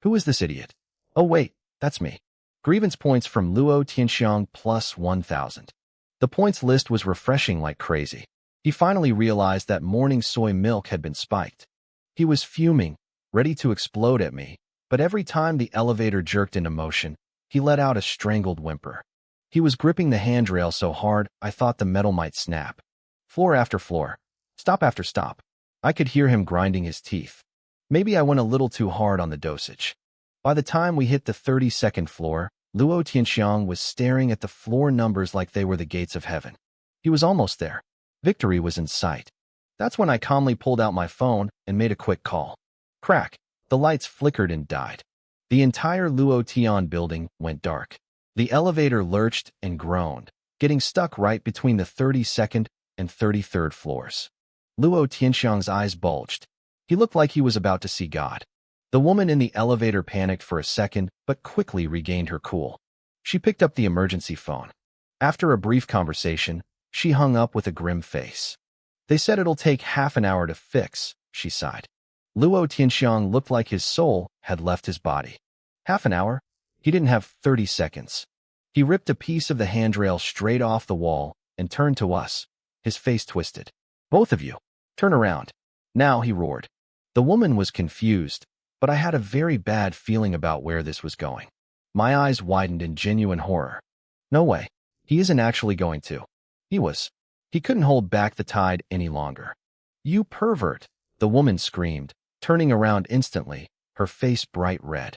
Who is this idiot? Oh wait, that's me. Grievance points from Luo Tianxiang plus 1,000. The points list was refreshing like crazy. He finally realized that morning soy milk had been spiked. He was fuming, ready to explode at me, but every time the elevator jerked into motion, he let out a strangled whimper. He was gripping the handrail so hard I thought the metal might snap. Floor after floor, stop after stop. I could hear him grinding his teeth. Maybe I went a little too hard on the dosage. By the time we hit the 32nd floor, Luo Tianxiang was staring at the floor numbers like they were the gates of heaven. He was almost there. Victory was in sight. That's when I calmly pulled out my phone and made a quick call. Crack. The lights flickered and died. The entire Luo Tian building went dark. The elevator lurched and groaned, getting stuck right between the 32nd and 33rd floors. Luo Tianxiang's eyes bulged. He looked like he was about to see God. The woman in the elevator panicked for a second, but quickly regained her cool. She picked up the emergency phone. After a brief conversation, she hung up with a grim face. They said it'll take half an hour to fix, she sighed. Luo Tianxiang looked like his soul had left his body. Half an hour? He didn't have 30 seconds. He ripped a piece of the handrail straight off the wall and turned to us, his face twisted. Both of you, turn around. Now, he roared. The woman was confused, but I had a very bad feeling about where this was going. My eyes widened in genuine horror. No way. He isn't actually going to. He was. He couldn't hold back the tide any longer. You pervert, the woman screamed, turning around instantly, her face bright red.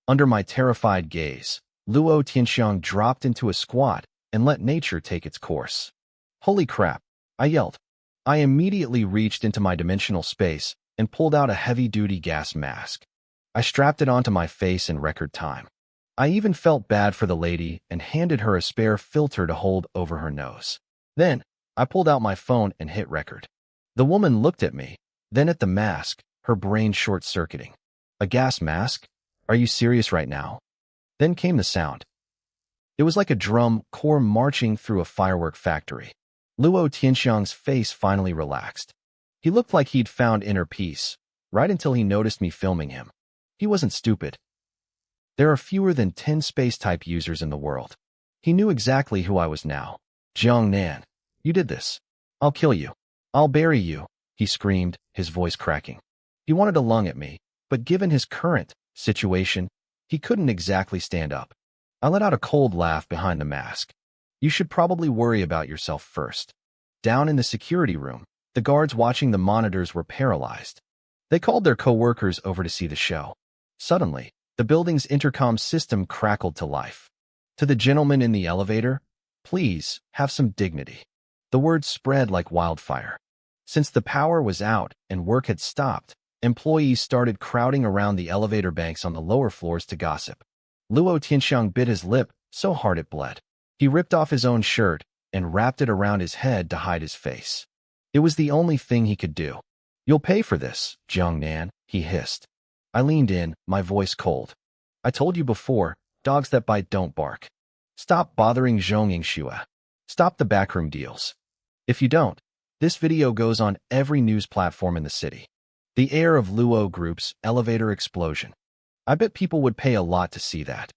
Under my terrified gaze, Luo Tianxiang dropped into a squat and let nature take its course. Holy crap, I yelled. I immediately reached into my dimensional space and pulled out a heavy-duty gas mask. I strapped it onto my face in record time. I even felt bad for the lady and handed her a spare filter to hold over her nose. Then, I pulled out my phone and hit record. The woman looked at me, then at the mask, her brain short-circuiting. A gas mask? Are you serious right now? Then came the sound. It was like a drum corps marching through a firework factory. Luo Tianxiang's face finally relaxed. He looked like he'd found inner peace, right until he noticed me filming him. He wasn't stupid. There are fewer than 10 space-type users in the world. He knew exactly who I was now. Jiang Nan, you did this. I'll kill you. I'll bury you, he screamed, his voice cracking. He wanted to lung at me, but given his current situation, he couldn't exactly stand up. I let out a cold laugh behind the mask. You should probably worry about yourself first. Down in the security room, the guards watching the monitors were paralyzed. They called their co-workers over to see the show. Suddenly, the building's intercom system crackled to life. To the gentleman in the elevator, please, have some dignity. The word spread like wildfire. Since the power was out and work had stopped, employees started crowding around the elevator banks on the lower floors to gossip. Luo Tianxiang bit his lip so hard it bled. He ripped off his own shirt and wrapped it around his head to hide his face. It was the only thing he could do. You'll pay for this, Jiang Nan, he hissed. I leaned in, my voice cold. I told you before, dogs that bite don't bark. Stop bothering Zhong Yingxue. Stop the backroom deals. If you don't, this video goes on every news platform in the city. The heir of Luo Group's elevator explosion. I bet people would pay a lot to see that.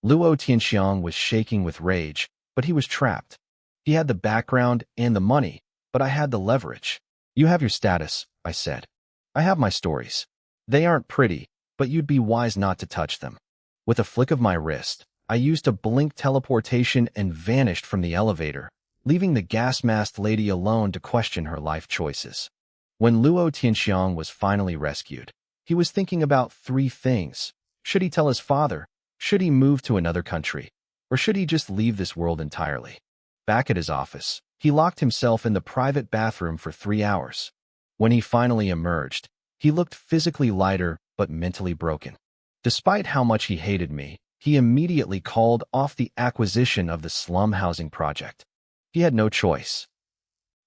Luo Tianxiang was shaking with rage, but he was trapped. He had the background and the money, but I had the leverage. You have your status, I said. I have my stories. They aren't pretty, but you'd be wise not to touch them. With a flick of my wrist, I used a blink teleportation and vanished from the elevator, leaving the gas-masked lady alone to question her life choices. When Luo Tianxiang was finally rescued, he was thinking about 3 things. Should he tell his father? Should he move to another country? Or should he just leave this world entirely? Back at his office, he locked himself in the private bathroom for 3 hours. When he finally emerged, he looked physically lighter but mentally broken. Despite how much he hated me, he immediately called off the acquisition of the slum housing project. He had no choice.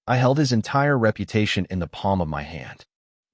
I held his entire reputation in the palm of my hand.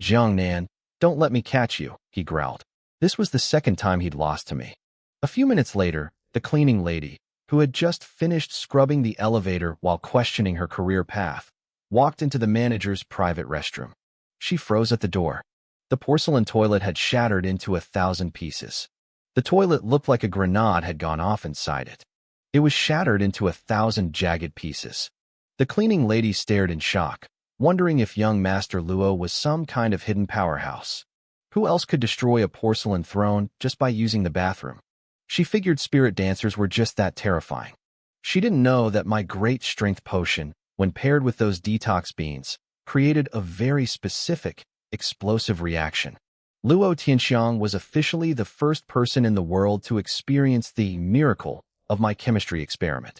Jiang Nan, don't let me catch you, he growled. This was the second time he'd lost to me. A few minutes later, the cleaning lady, who had just finished scrubbing the elevator while questioning her career path, walked into the manager's private restroom. She froze at the door. The porcelain toilet had shattered into 1,000 pieces. The toilet looked like a grenade had gone off inside it. It was shattered into 1,000 jagged pieces. The cleaning lady stared in shock, wondering if young Master Luo was some kind of hidden powerhouse. Who else could destroy a porcelain throne just by using the bathroom? She figured spirit dancers were just that terrifying. She didn't know that my great strength potion, when paired with those detox beans, created a very specific, explosive reaction. Luo Tianxiang was officially the first person in the world to experience the miracle of my chemistry experiment.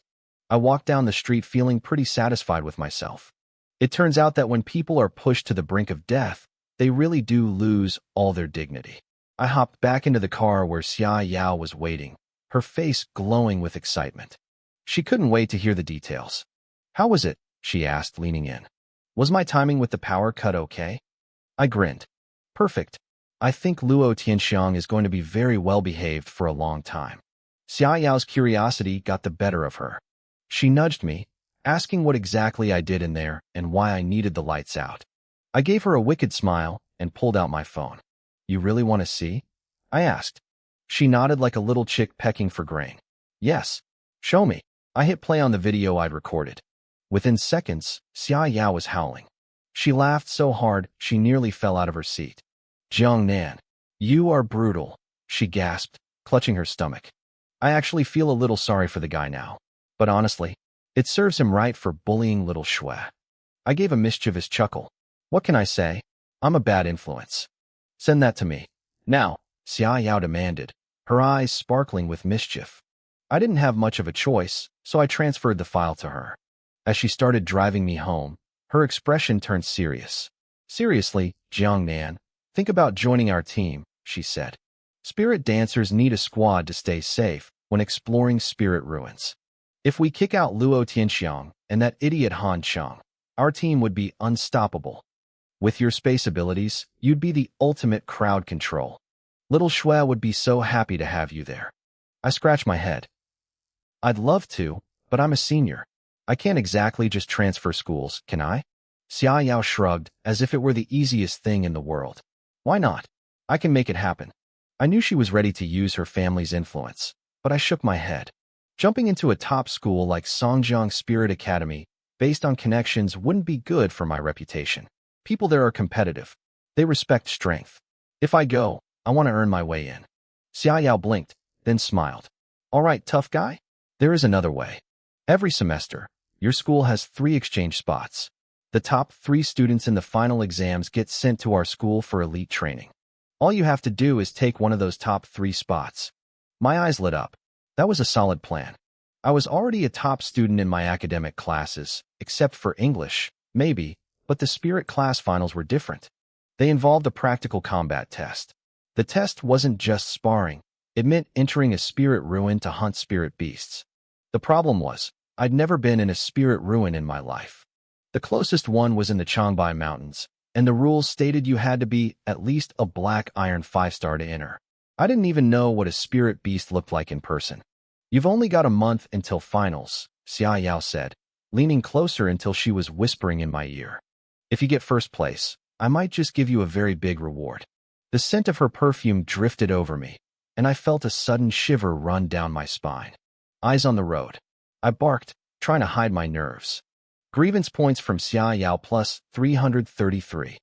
I walked down the street feeling pretty satisfied with myself. It turns out that when people are pushed to the brink of death, they really do lose all their dignity. I hopped back into the car where Xia Yao was waiting, her face glowing with excitement. She couldn't wait to hear the details. "How was it?" she asked, leaning in. "Was my timing with the power cut okay?" I grinned. "Perfect. I think Luo Tianxiang is going to be very well behaved for a long time." Xia Yao's curiosity got the better of her. She nudged me, asking what exactly I did in there and why I needed the lights out. I gave her a wicked smile and pulled out my phone. "You really want to see?" I asked. She nodded like a little chick pecking for grain. "Yes. Show me." I hit play on the video I'd recorded. Within seconds, Xia Yao was howling. She laughed so hard she nearly fell out of her seat. "Jiang Nan, you are brutal," she gasped, clutching her stomach. I actually feel a little sorry for the guy now. But honestly, it serves him right for bullying little Shui. I gave a mischievous chuckle. What can I say? I'm a bad influence. "Send that to me. Now," Xia Yao demanded, her eyes sparkling with mischief. I didn't have much of a choice, so I transferred the file to her. As she started driving me home, her expression turned serious. "Seriously, Jiang Nan, think about joining our team," she said. "Spirit dancers need a squad to stay safe when exploring spirit ruins. If we kick out Luo Tianxiang and that idiot Han Chang, our team would be unstoppable. With your space abilities, you'd be the ultimate crowd control. Little Shui would be so happy to have you there." I scratched my head. "I'd love to, but I'm a senior. I can't exactly just transfer schools, can I?" Xia Yao shrugged as if it were the easiest thing in the world. "Why not? I can make it happen." I knew she was ready to use her family's influence, but I shook my head. Jumping into a top school like Songjiang Spirit Academy based on connections wouldn't be good for my reputation. People there are competitive. They respect strength. If I go, I want to earn my way in. Xia Yao blinked, then smiled. "All right, tough guy. There is another way. Every semester, your school has 3 exchange spots. The top 3 students in the final exams get sent to our school for elite training. All you have to do is take one of those top 3 spots." My eyes lit up. That was a solid plan. I was already a top student in my academic classes, except for English, maybe, but the spirit class finals were different. They involved a practical combat test. The test wasn't just sparring. It meant entering a spirit ruin to hunt spirit beasts. The problem was, I'd never been in a spirit ruin in my life. The closest one was in the Changbai Mountains, and the rules stated you had to be at least a black iron 5-star to enter. I didn't even know what a spirit beast looked like in person. "You've only got a month until finals," Xia Yao said, leaning closer until she was whispering in my ear. "If you get first place, I might just give you a very big reward." The scent of her perfume drifted over me, and I felt a sudden shiver run down my spine. Eyes on the road. I barked, trying to hide my nerves. Grievance points from Xia Yao plus 333.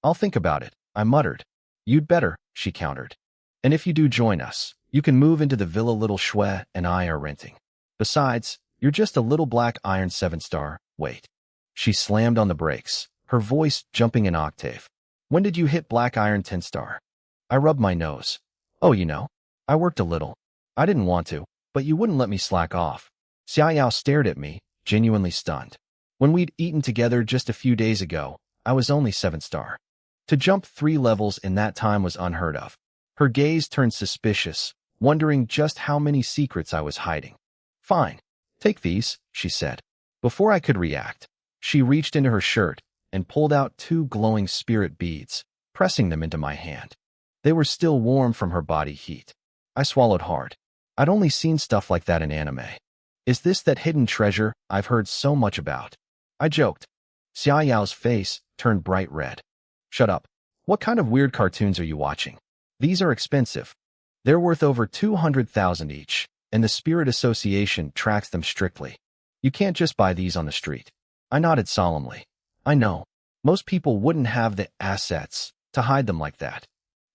"I'll think about it," I muttered. "You'd better," she countered. "And if you do join us, you can move into the villa little Shui and I are renting. Besides, you're just a little black iron 7-star. Wait." She slammed on the brakes, her voice jumping an octave. "When did you hit black iron 10-star? I rubbed my nose. "Oh, you know, I worked a little. I didn't want to, but you wouldn't let me slack off." Xia Yao stared at me, genuinely stunned. When we'd eaten together just a few days ago, I was only 7-star. To jump 3 levels in that time was unheard of. Her gaze turned suspicious, wondering just how many secrets I was hiding. "Fine. Take these," she said. Before I could react, she reached into her shirt and pulled out 2 glowing spirit beads, pressing them into my hand. They were still warm from her body heat. I swallowed hard. I'd only seen stuff like that in anime. Is this that hidden treasure I've heard so much about? I joked. Xia Yao's face turned bright red. "Shut up. What kind of weird cartoons are you watching? These are expensive. They're worth over 200,000 each, and the Spirit Association tracks them strictly. You can't just buy these on the street." I nodded solemnly. "I know. Most people wouldn't have the assets to hide them like that."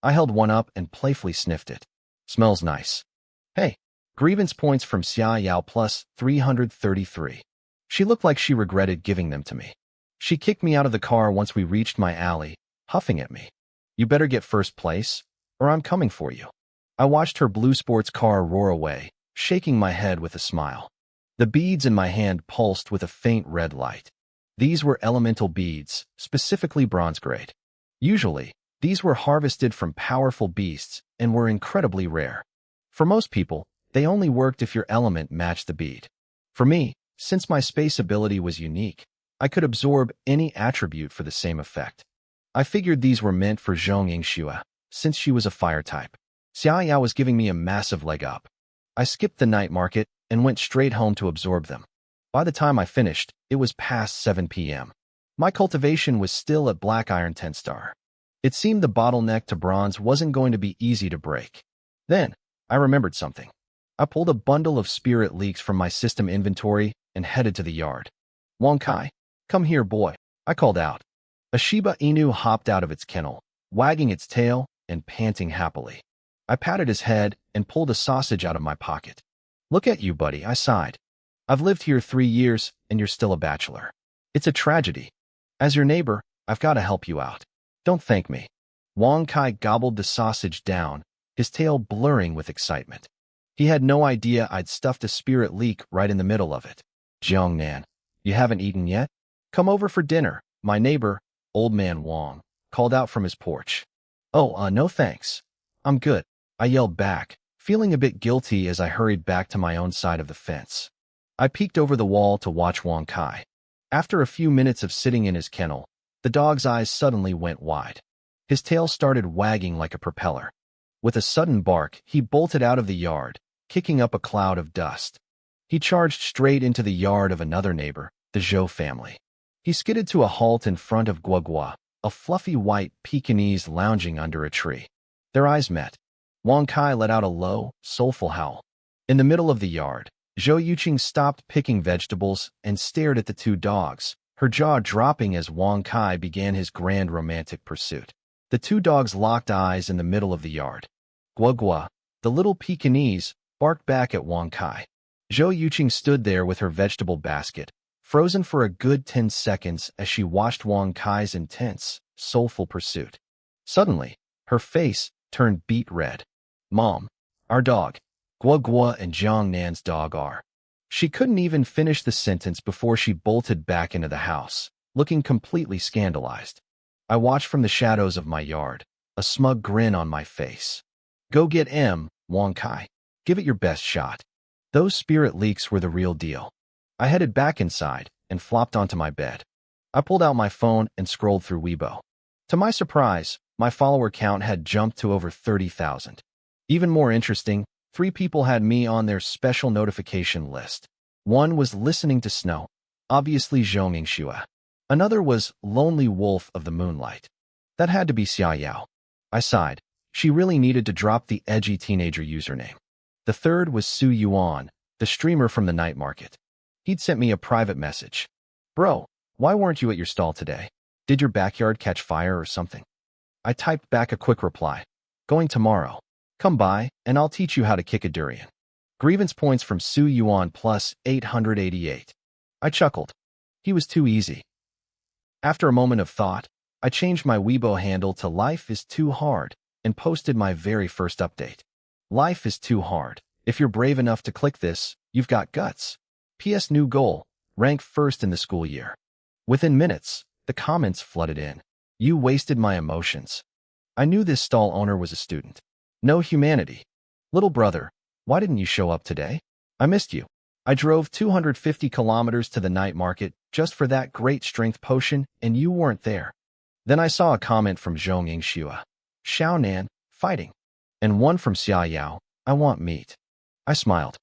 I held one up and playfully sniffed it. "Smells nice." "Hey." Grievance points from Xia Yao plus 333. She looked like she regretted giving them to me. She kicked me out of the car once we reached my alley, huffing at me. "You better get first place, or I'm coming for you." I watched her blue sports car roar away, shaking my head with a smile. The beads in my hand pulsed with a faint red light. These were elemental beads, specifically bronze grade. Usually, these were harvested from powerful beasts and were incredibly rare. For most people, they only worked if your element matched the bead. For me, since my space ability was unique, I could absorb any attribute for the same effect. I figured these were meant for Zhong Yingxua, since she was a fire type. Xiaoyao was giving me a massive leg up. I skipped the night market and went straight home to absorb them. By the time I finished, it was past 7 p.m. My cultivation was still at Black Iron 10-star. It seemed the bottleneck to bronze wasn't going to be easy to break. Then, I remembered something. I pulled a bundle of spirit leaks from my system inventory and headed to the yard. Wang Kai, come here, boy, I called out. A Shiba Inu hopped out of its kennel, wagging its tail and panting happily. I patted his head and pulled a sausage out of my pocket. Look at you, buddy, I sighed. I've lived here 3 years, and you're still a bachelor. It's a tragedy. As your neighbor, I've got to help you out. Don't thank me. Wang Kai gobbled the sausage down, his tail blurring with excitement. He had no idea I'd stuffed a spirit leak right in the middle of it. Jiangnan, you haven't eaten yet? Come over for dinner, my neighbor, Old Man Wang, called out from his porch. Oh, no thanks. I'm good, I yelled back, feeling a bit guilty as I hurried back to my own side of the fence. I peeked over the wall to watch Wang Kai. After a few minutes of sitting in his kennel, the dog's eyes suddenly went wide. His tail started wagging like a propeller. With a sudden bark, he bolted out of the yard, kicking up a cloud of dust. He charged straight into the yard of another neighbor, the Zhou family. He skidded to a halt in front of Guogua, a fluffy white Pekingese lounging under a tree. Their eyes met. Wang Kai let out a low, soulful howl. In the middle of the yard, Zhou Yuqing stopped picking vegetables and stared at the two dogs, her jaw dropping as Wang Kai began his grand romantic pursuit. The two dogs locked eyes in the middle of the yard. Guogua, the little Pekingese, barked back at Wang Kai. Zhou Yuqing stood there with her vegetable basket, frozen for a good 10 seconds as she watched Wang Kai's intense, soulful pursuit. Suddenly, her face turned beet red. Mom, our dog. Guogua and Jiang Nan's dog are. She couldn't even finish the sentence before she bolted back into the house, looking completely scandalized. I watched from the shadows of my yard, a smug grin on my face. Go get Wang Kai. Give it your best shot. Those spirit leaks were the real deal. I headed back inside and flopped onto my bed. I pulled out my phone and scrolled through Weibo. To my surprise, my follower count had jumped to over 30,000. Even more interesting, 3 people had me on their special notification list. One was listening to snow, obviously Zhong Yingxua. Another was Lonely Wolf of the Moonlight. That had to be Xiaoyao. I sighed. She really needed to drop the edgy teenager username. The third was Su Yuan, the streamer from the night market. He'd sent me a private message. Bro, why weren't you at your stall today? Did your backyard catch fire or something? I typed back a quick reply. Going tomorrow. Come by, and I'll teach you how to kick a durian. Grievance points from Su Yuan plus 888. I chuckled. He was too easy. After a moment of thought, I changed my Weibo handle to Life is Too Hard and posted my very first update. Life is too hard. If you're brave enough to click this, you've got guts. P.S. New goal, rank first in the school year. Within minutes, the comments flooded in. You wasted my emotions. I knew this stall owner was a student. No humanity. Little brother, why didn't you show up today? I missed you. I drove 250 kilometers to the night market just for that great strength potion, and you weren't there. Then I saw a comment from Zhong Yingxua. Xiaonan, fighting. And one from Xiaoyao, I want meat. I smiled.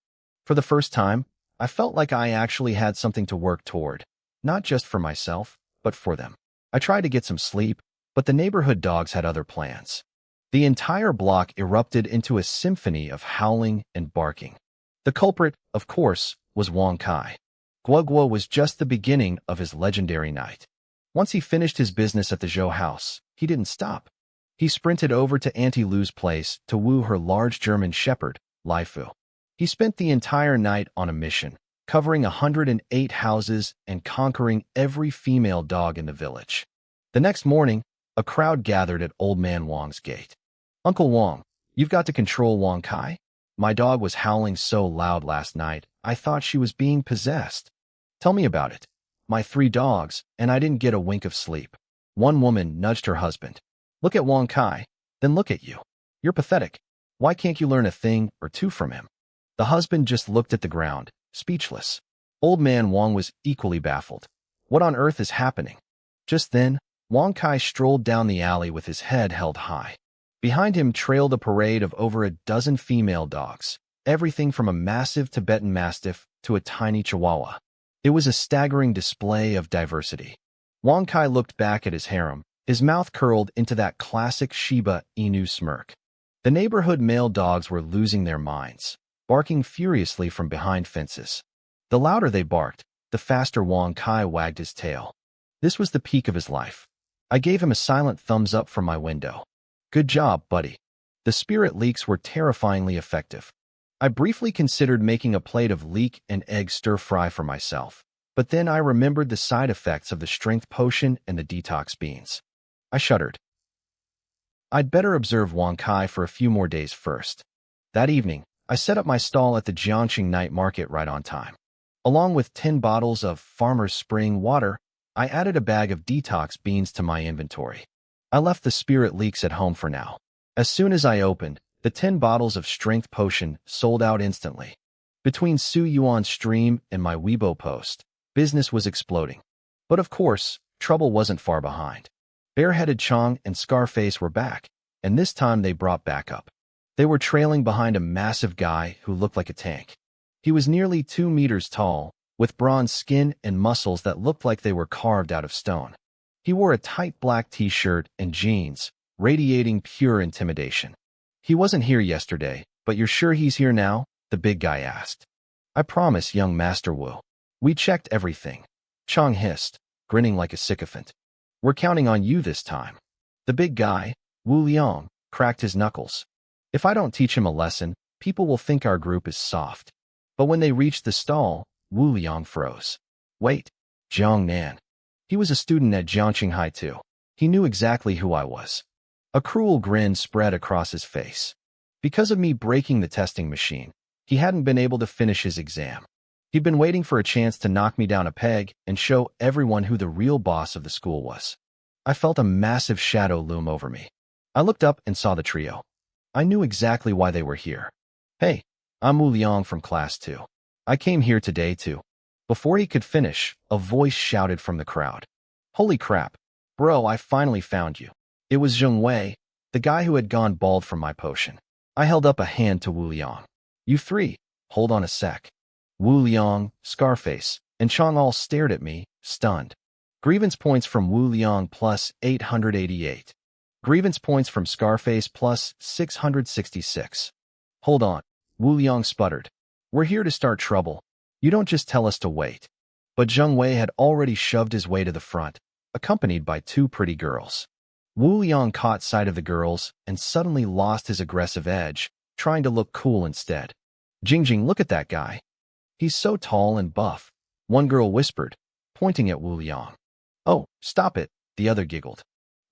For the first time, I felt like I actually had something to work toward, not just for myself, but for them. I tried to get some sleep, but the neighborhood dogs had other plans. The entire block erupted into a symphony of howling and barking. The culprit, of course, was Wang Kai. Guogua was just the beginning of his legendary night. Once he finished his business at the Zhou house, he didn't stop. He sprinted over to Auntie Lu's place to woo her large German shepherd, Lai Fu. He spent the entire night on a mission, covering 108 houses and conquering every female dog in the village. The next morning, a crowd gathered at Old Man Wang's gate. Uncle Wang, you've got to control Wang Kai? My dog was howling so loud last night, I thought she was being possessed. Tell me about it. My 3 dogs, and I didn't get a wink of sleep. One woman nudged her husband. Look at Wang Kai, then look at you. You're pathetic. Why can't you learn a thing or two from him? The husband just looked at the ground, speechless. Old man Wang was equally baffled. What on earth is happening? Just then, Wang Kai strolled down the alley with his head held high. Behind him trailed a parade of over a dozen female dogs, everything from a massive Tibetan Mastiff to a tiny Chihuahua. It was a staggering display of diversity. Wang Kai looked back at his harem, his mouth curled into that classic Shiba Inu smirk. The neighborhood male dogs were losing their minds, barking furiously from behind fences. The louder they barked, the faster Wang Kai wagged his tail. This was the peak of his life. I gave him a silent thumbs up from my window. Good job, buddy. The spirit leeks were terrifyingly effective. I briefly considered making a plate of leek and egg stir-fry for myself, but then I remembered the side effects of the strength potion and the detox beans. I shuddered. I'd better observe Wang Kai for a few more days first. That evening, I set up my stall at the Jiangxing night market right on time. Along with 10 bottles of Farmer's Spring water, I added a bag of detox beans to my inventory. I left the spirit leeks at home for now. As soon as I opened, the 10 bottles of strength potion sold out instantly. Between Su Yuan's stream and my Weibo post, business was exploding. But of course, trouble wasn't far behind. Bareheaded Chong and Scarface were back, and this time they brought backup. They were trailing behind a massive guy who looked like a tank. He was nearly 2 meters tall, with bronze skin and muscles that looked like they were carved out of stone. He wore a tight black t-shirt and jeans, radiating pure intimidation. He wasn't here yesterday, but you're sure he's here now? The big guy asked. I promise, young Master Wu. We checked everything. Chong hissed, grinning like a sycophant. We're counting on you this time. The big guy, Wu Liang, cracked his knuckles. If I don't teach him a lesson, people will think our group is soft. But when they reached the stall, Wu Liang froze. Wait, Jiang Nan. He was a student at Jiangxing High too. He knew exactly who I was. A cruel grin spread across his face. Because of me breaking the testing machine, he hadn't been able to finish his exam. He'd been waiting for a chance to knock me down a peg and show everyone who the real boss of the school was. I felt a massive shadow loom over me. I looked up and saw the trio. I knew exactly why they were here. Hey, I'm Wu Liang from class 2. I came here today too. Before he could finish, a voice shouted from the crowd. Holy crap. Bro, I finally found you. It was Zheng Wei, the guy who had gone bald from my potion. I held up a hand to Wu Liang. You 3, hold on a sec. Wu Liang, Scarface, and Chong all stared at me, stunned. Grievance points from Wu Liang plus 888. Grievance points from Scarface plus 666. Hold on, Wu Liang sputtered. We're here to start trouble. You don't just tell us to wait. But Zheng Wei had already shoved his way to the front, accompanied by 2 pretty girls. Wu Liang caught sight of the girls and suddenly lost his aggressive edge, trying to look cool instead. Jingjing, look at that guy. He's so tall and buff, one girl whispered, pointing at Wu Liang. Oh, stop it, the other giggled.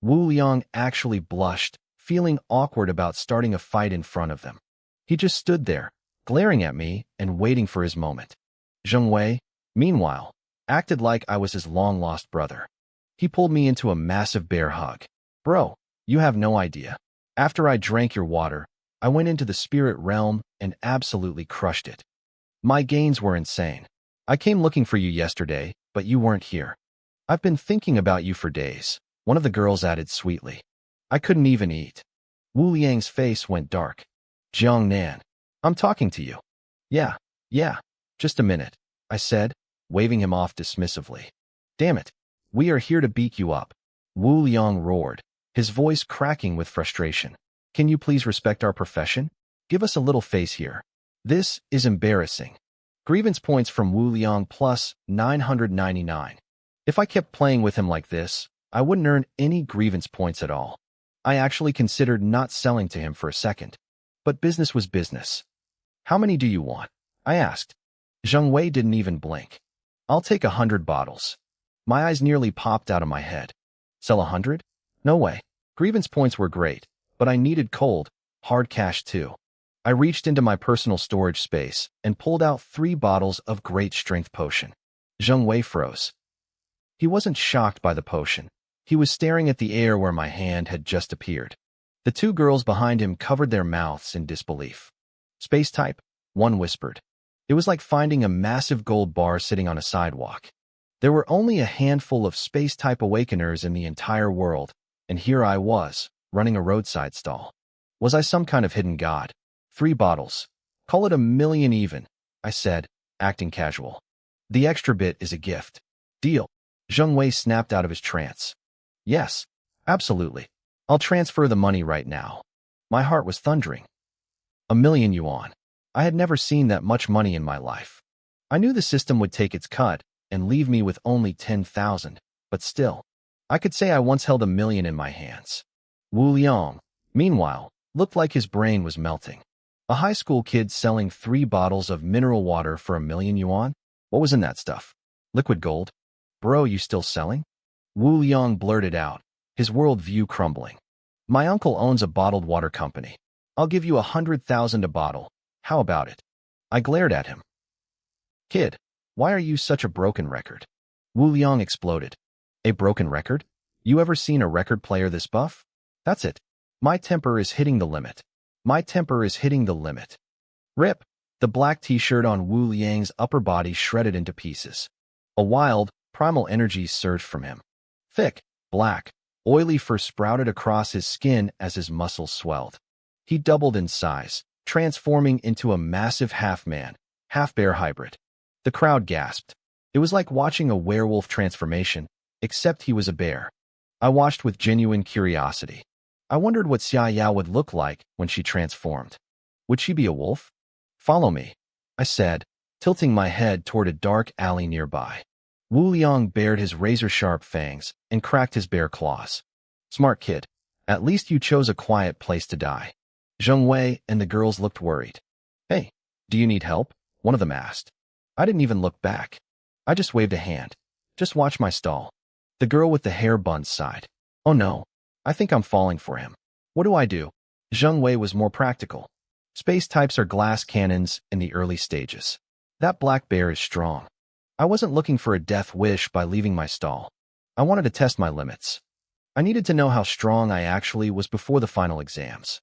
Wu Liang actually blushed, feeling awkward about starting a fight in front of them. He just stood there, glaring at me and waiting for his moment. Zheng Wei, meanwhile, acted like I was his long-lost brother. He pulled me into a massive bear hug. Bro, you have no idea. After I drank your water, I went into the spirit realm and absolutely crushed it. My gains were insane. I came looking for you yesterday, but you weren't here. I've been thinking about you for days, one of the girls added sweetly. I couldn't even eat. Wu Liang's face went dark. Jiang Nan, I'm talking to you. Yeah, just a minute, I said, waving him off dismissively. Damn it, we are here to beat you up. Wu Liang roared, his voice cracking with frustration. Can you please respect our profession? Give us a little face here. This is embarrassing. Grievance points from Wu Liang plus 999. If I kept playing with him like this, I wouldn't earn any grievance points at all. I actually considered not selling to him for a second. But business was business. How many do you want? I asked. Zheng Wei didn't even blink. I'll take 100 bottles. My eyes nearly popped out of my head. Sell 100? No way. Grievance points were great, but I needed cold, hard cash too. I reached into my personal storage space and pulled out 3 bottles of great strength potion. Zheng Wei froze. He wasn't shocked by the potion. He was staring at the air where my hand had just appeared. The 2 girls behind him covered their mouths in disbelief. Space type, one whispered. It was like finding a massive gold bar sitting on a sidewalk. There were only a handful of space-type awakeners in the entire world, and here I was, running a roadside stall. Was I some kind of hidden god? 3 bottles. Call it 1,000,000 even, I said, acting casual. The extra bit is a gift. Deal. Zheng Wei snapped out of his trance. Yes, absolutely. I'll transfer the money right now. My heart was thundering. 1,000,000 yuan. I had never seen that much money in my life. I knew the system would take its cut and leave me with only 10,000, but still, I could say I once held 1,000,000 in my hands. Wu Liang, meanwhile, looked like his brain was melting. A high school kid selling 3 bottles of mineral water for 1,000,000 yuan? What was in that stuff? Liquid gold? Bro, you still selling? Wu Liang blurted out, his world view crumbling. My uncle owns a bottled water company. I'll give you 100,000 a bottle. How about it? I glared at him. Kid, why are you such a broken record? Wu Liang exploded. A broken record? You ever seen a record player this buff? That's it. My temper is hitting the limit. My temper is hitting the limit. Rip. The black t-shirt on Wu Liang's upper body shredded into pieces. A wild, primal energy surged from him. Thick, black, oily fur sprouted across his skin as his muscles swelled. He doubled in size, transforming into a massive half-man, half-bear hybrid. The crowd gasped. It was like watching a werewolf transformation, except he was a bear. I watched with genuine curiosity. I wondered what Xia Yao would look like when she transformed. Would she be a wolf? Follow me, I said, tilting my head toward a dark alley nearby. Wu Liang bared his razor-sharp fangs and cracked his bare claws. Smart kid. At least you chose a quiet place to die. Zheng Wei and the girls looked worried. Hey, do you need help? One of them asked. I didn't even look back. I just waved a hand. Just watch my stall. The girl with the hair buns sighed. Oh no, I think I'm falling for him. What do I do? Zheng Wei was more practical. Space types are glass cannons in the early stages. That black bear is strong. I wasn't looking for a death wish by leaving my stall. I wanted to test my limits. I needed to know how strong I actually was before the final exams.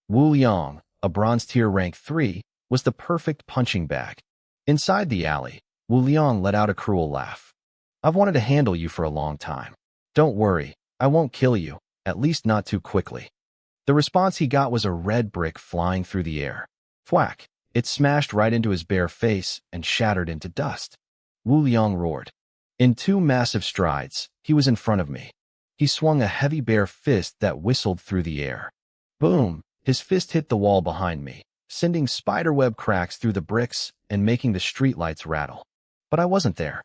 Wu Liang, a bronze tier rank 3, was the perfect punching bag. Inside the alley, Wu Liang let out a cruel laugh. I've wanted to handle you for a long time. Don't worry, I won't kill you, at least not too quickly. The response he got was a red brick flying through the air. Thwack! It smashed right into his bare face and shattered into dust. Wu Liang roared. In 2 massive strides, he was in front of me. He swung a heavy bare fist that whistled through the air. Boom! His fist hit the wall behind me, sending spiderweb cracks through the bricks and making the streetlights rattle. But I wasn't there.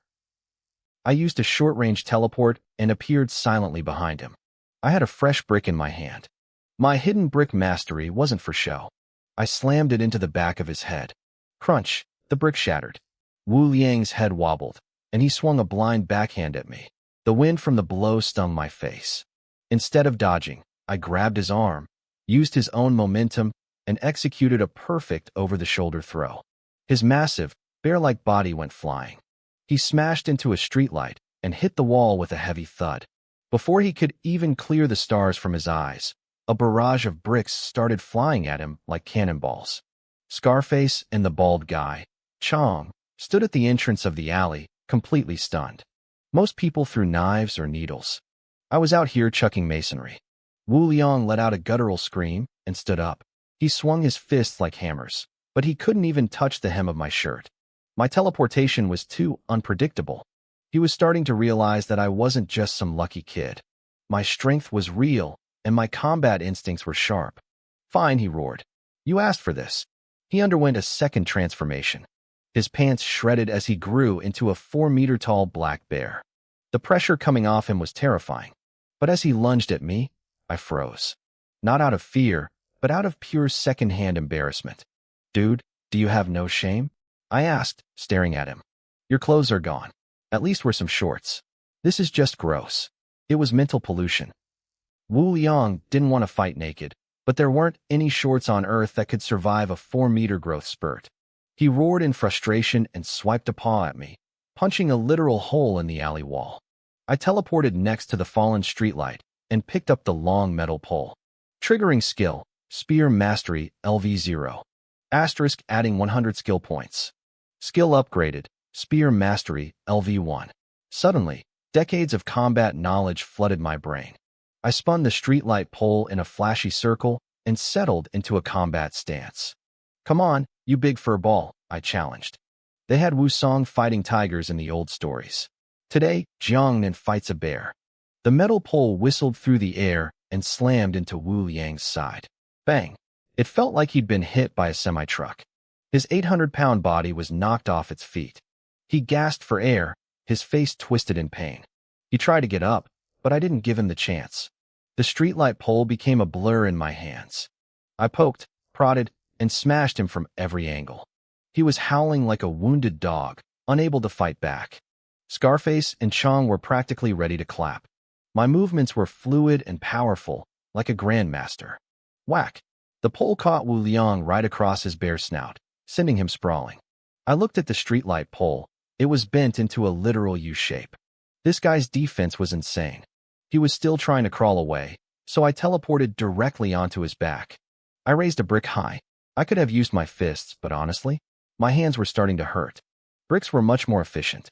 I used a short-range teleport and appeared silently behind him. I had a fresh brick in my hand. My hidden brick mastery wasn't for show. I slammed it into the back of his head. Crunch! The brick shattered. Wu Liang's head wobbled, and he swung a blind backhand at me. The wind from the blow stung my face. Instead of dodging, I grabbed his arm, used his own momentum, and executed a perfect over-the-shoulder throw. His massive, bear-like body went flying. He smashed into a streetlight and hit the wall with a heavy thud. Before he could even clear the stars from his eyes, a barrage of bricks started flying at him like cannonballs. Scarface and the bald guy, Chong, stood at the entrance of the alley, completely stunned. Most people threw knives or needles. I was out here chucking masonry. Wu Liang let out a guttural scream and stood up. He swung his fists like hammers, but he couldn't even touch the hem of my shirt. My teleportation was too unpredictable. He was starting to realize that I wasn't just some lucky kid. My strength was real, and my combat instincts were sharp. Fine, he roared. You asked for this. He underwent a second transformation. His pants shredded as he grew into a 4-meter-tall black bear. The pressure coming off him was terrifying. But as he lunged at me, I froze. Not out of fear, but out of pure second-hand embarrassment. Dude, do you have no shame? I asked, staring at him. Your clothes are gone. At least wear some shorts. This is just gross. It was mental pollution. Wu Liang didn't want to fight naked, but there weren't any shorts on Earth that could survive a 4-meter growth spurt. He roared in frustration and swiped a paw at me, punching a literal hole in the alley wall. I teleported next to the fallen streetlight and picked up the long metal pole. Triggering skill, Spear Mastery LV0. Asterisk adding 100 skill points. Skill upgraded, Spear Mastery LV1. Suddenly, decades of combat knowledge flooded my brain. I spun the streetlight pole in a flashy circle and settled into a combat stance. Come on, you big fur ball, I challenged. They had Wusong fighting tigers in the old stories. Today, Jiangnan fights a bear. The metal pole whistled through the air and slammed into Wu Liang's side. Bang! It felt like he'd been hit by a semi-truck. His 800-pound body was knocked off its feet. He gasped for air, his face twisted in pain. He tried to get up, but I didn't give him the chance. The streetlight pole became a blur in my hands. I poked, prodded, and smashed him from every angle. He was howling like a wounded dog, unable to fight back. Scarface and Chong were practically ready to clap. My movements were fluid and powerful, like a grandmaster. Whack! The pole caught Wu Liang right across his bare snout, sending him sprawling. I looked at the streetlight pole. It was bent into a literal U-shape. This guy's defense was insane. He was still trying to crawl away, so I teleported directly onto his back. I raised a brick high. I could have used my fists, but honestly, my hands were starting to hurt. Bricks were much more efficient.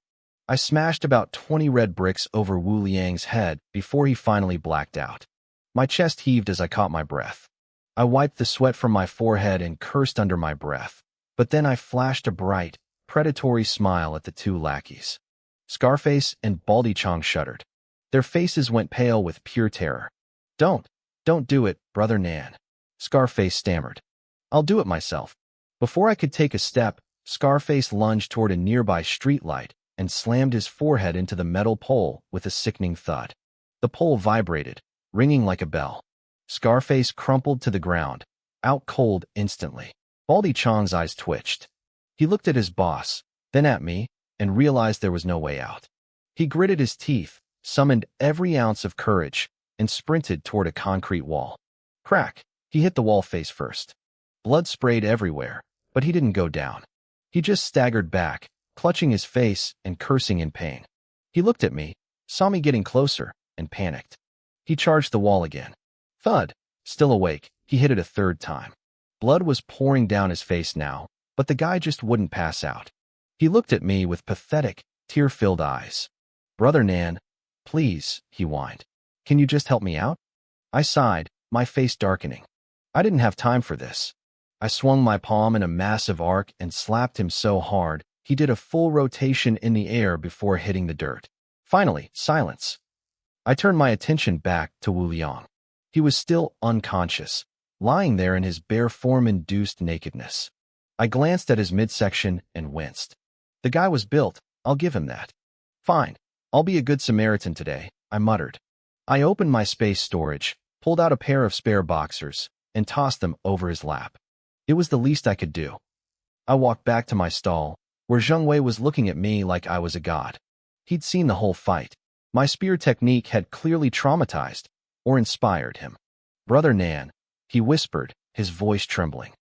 I smashed about 20 red bricks over Wu Liang's head before he finally blacked out. My chest heaved as I caught my breath. I wiped the sweat from my forehead and cursed under my breath. But then I flashed a bright, predatory smile at the two lackeys. Scarface and Baldy Chong shuddered. Their faces went pale with pure terror. Don't do it, Brother Nan. Scarface stammered. I'll do it myself. Before I could take a step, Scarface lunged toward a nearby streetlight and slammed his forehead into the metal pole with a sickening thud. The pole vibrated, ringing like a bell. Scarface crumpled to the ground, out cold instantly. Baldy Chong's eyes twitched. He looked at his boss, then at me, and realized there was no way out. He gritted his teeth, summoned every ounce of courage, and sprinted toward a concrete wall. Crack! He hit the wall face first. Blood sprayed everywhere, but he didn't go down. He just staggered back, clutching his face and cursing in pain. He looked at me, saw me getting closer, and panicked. He charged the wall again. Thud! Still awake, he hit it a third time. Blood was pouring down his face now, but the guy just wouldn't pass out. He looked at me with pathetic, tear-filled eyes. Brother Nan, please, he whined. Can you just help me out? I sighed, my face darkening. I didn't have time for this. I swung my palm in a massive arc and slapped him so hard, he did a full rotation in the air before hitting the dirt. Finally, silence. I turned my attention back to Wu Liang. He was still unconscious, lying there in his bare form-induced nakedness. I glanced at his midsection and winced. The guy was built, I'll give him that. Fine, I'll be a good Samaritan today, I muttered. I opened my space storage, pulled out a pair of spare boxers, and tossed them over his lap. It was the least I could do. I walked back to my stall, where Zheng Wei was looking at me like I was a god. He'd seen the whole fight. My spear technique had clearly traumatized or inspired him. Brother Nan, he whispered, his voice trembling.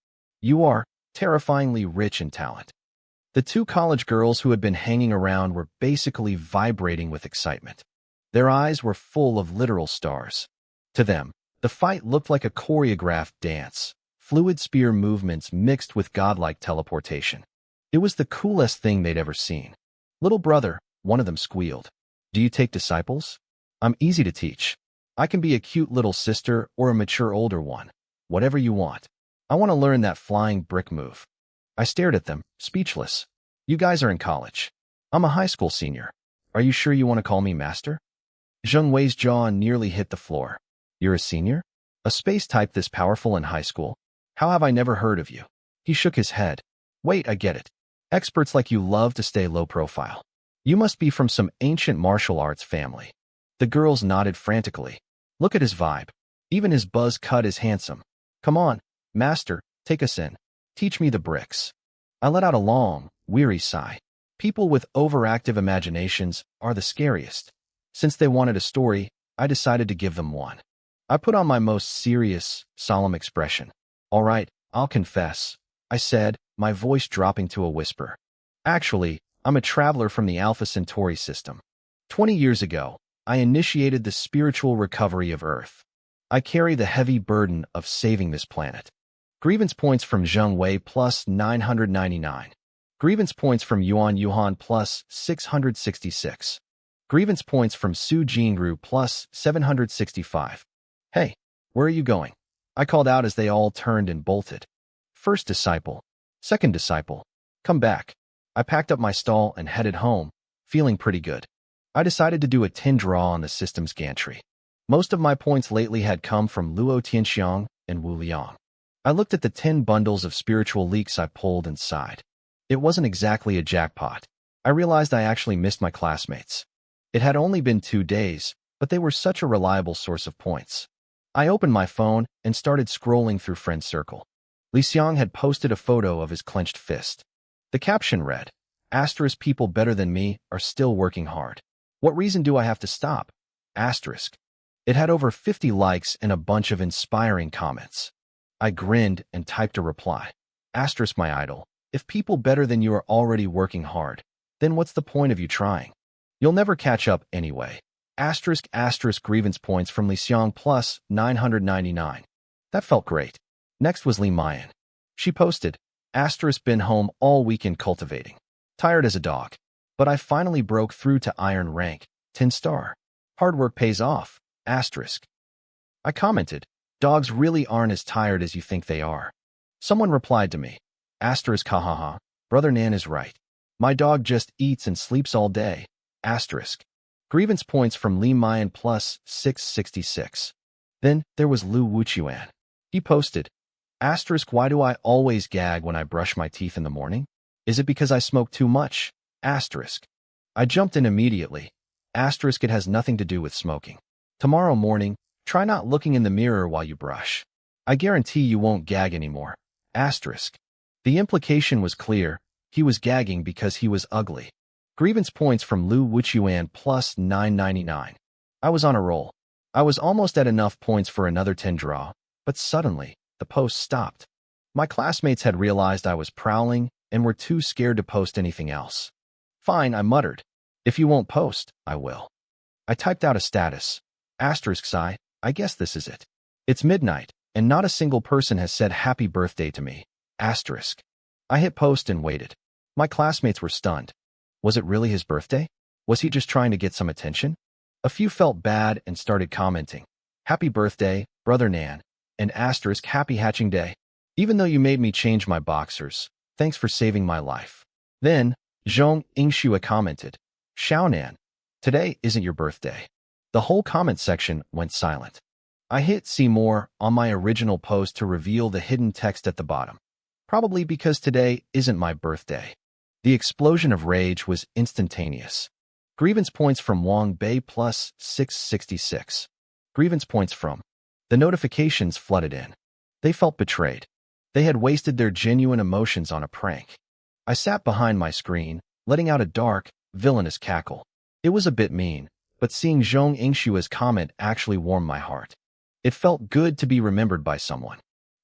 You are terrifyingly rich in talent. The two college girls who had been hanging around were basically vibrating with excitement. Their eyes were full of literal stars. To them, the fight looked like a choreographed dance, fluid spear movements mixed with godlike teleportation. It was the coolest thing they'd ever seen. Little brother, one of them squealed. Do you take disciples? I'm easy to teach. I can be a cute little sister or a mature older one. Whatever you want. I want to learn that flying brick move. I stared at them, speechless. You guys are in college. I'm a high school senior. Are you sure you want to call me master? Zheng Wei's jaw nearly hit the floor. You're a senior? A space type this powerful in high school? How have I never heard of you? He shook his head. Wait, I get it. Experts like you love to stay low profile. You must be from some ancient martial arts family. The girls nodded frantically. Look at his vibe. Even his buzz cut is handsome. Come on, master, take us in. Teach me the bricks. I let out a long, weary sigh. People with overactive imaginations are the scariest. Since they wanted a story, I decided to give them one. I put on my most serious, solemn expression. All right, I'll confess, I said, my voice dropping to a whisper. Actually, I'm a traveler from the Alpha Centauri system. 20 years ago, I initiated the spiritual recovery of Earth. I carry the heavy burden of saving this planet. Grievance points from Zheng Wei plus 999. Grievance points from Yuan plus 666. Grievance points from Su Jingru plus 765. Hey, where are you going? I called out as they all turned and bolted. First disciple. Second disciple. Come back. I packed up my stall and headed home, feeling pretty good. I decided to do a tin draw on the system's gantry. Most of my points lately had come from Luo Tianxiang and Wu Liang. I looked at the 10 bundles of spiritual leaks I pulled and sighed. It wasn't exactly a jackpot. I realized I actually missed my classmates. It had only been 2 days, but they were such a reliable source of points. I opened my phone and started scrolling through Friend Circle. Li Xiang had posted a photo of his clenched fist. The caption read, "Asterisk people better than me are still working hard. What reason do I have to stop?" Asterisk. It had over 50 likes and a bunch of inspiring comments. I grinned and typed a reply. Asterisk my idol. If people better than you are already working hard, then what's the point of you trying? You'll never catch up anyway. Asterisk grievance points from Li Xiang plus 999. That felt great. Next was Li Mayan. She posted, asterisk been home all weekend cultivating. Tired as a dog. But I finally broke through to iron rank, 10 star. Hard work pays off, asterisk. I commented, dogs really aren't as tired as you think they are. Someone replied to me, asterisk hahaha, brother Nan is right. My dog just eats and sleeps all day, asterisk. Grievance points from Li Mayan plus 666. Then there was Lu Wuchuan. He posted, asterisk why do I always gag when I brush my teeth in the morning? Is it because I smoke too much? Asterisk. I jumped in immediately. Asterisk it has nothing to do with smoking. Tomorrow morning, try not looking in the mirror while you brush. I guarantee you won't gag anymore. Asterisk. The implication was clear. He was gagging because he was ugly. Grievance points from Lu Wuchuan plus 999. I was on a roll. I was almost at enough points for another 10 draw, but suddenly, the post stopped. My classmates had realized I was prowling and were too scared to post anything else. Fine, I muttered. If you won't post, I will. I typed out a status. Asterisk sigh, I guess this is it. It's midnight, and not a single person has said happy birthday to me. Asterisk. I hit post and waited. My classmates were stunned. Was it really his birthday? Was he just trying to get some attention? A few felt bad and started commenting. Happy birthday, brother Nan. And asterisk happy hatching day. Even though you made me change my boxers, thanks for saving my life. Then, Zhong Ingxua commented, Xiaonan, today isn't your birthday. The whole comment section went silent. I hit see more on my original post to reveal the hidden text at the bottom. Probably because today isn't my birthday. The explosion of rage was instantaneous. Grievance points from Wang Bei plus 666. Grievance points from. The notifications flooded in. They felt betrayed. They had wasted their genuine emotions on a prank. I sat behind my screen, letting out a dark, villainous cackle. It was a bit mean, but seeing Zhong Ingxua's comment actually warmed my heart. It felt good to be remembered by someone.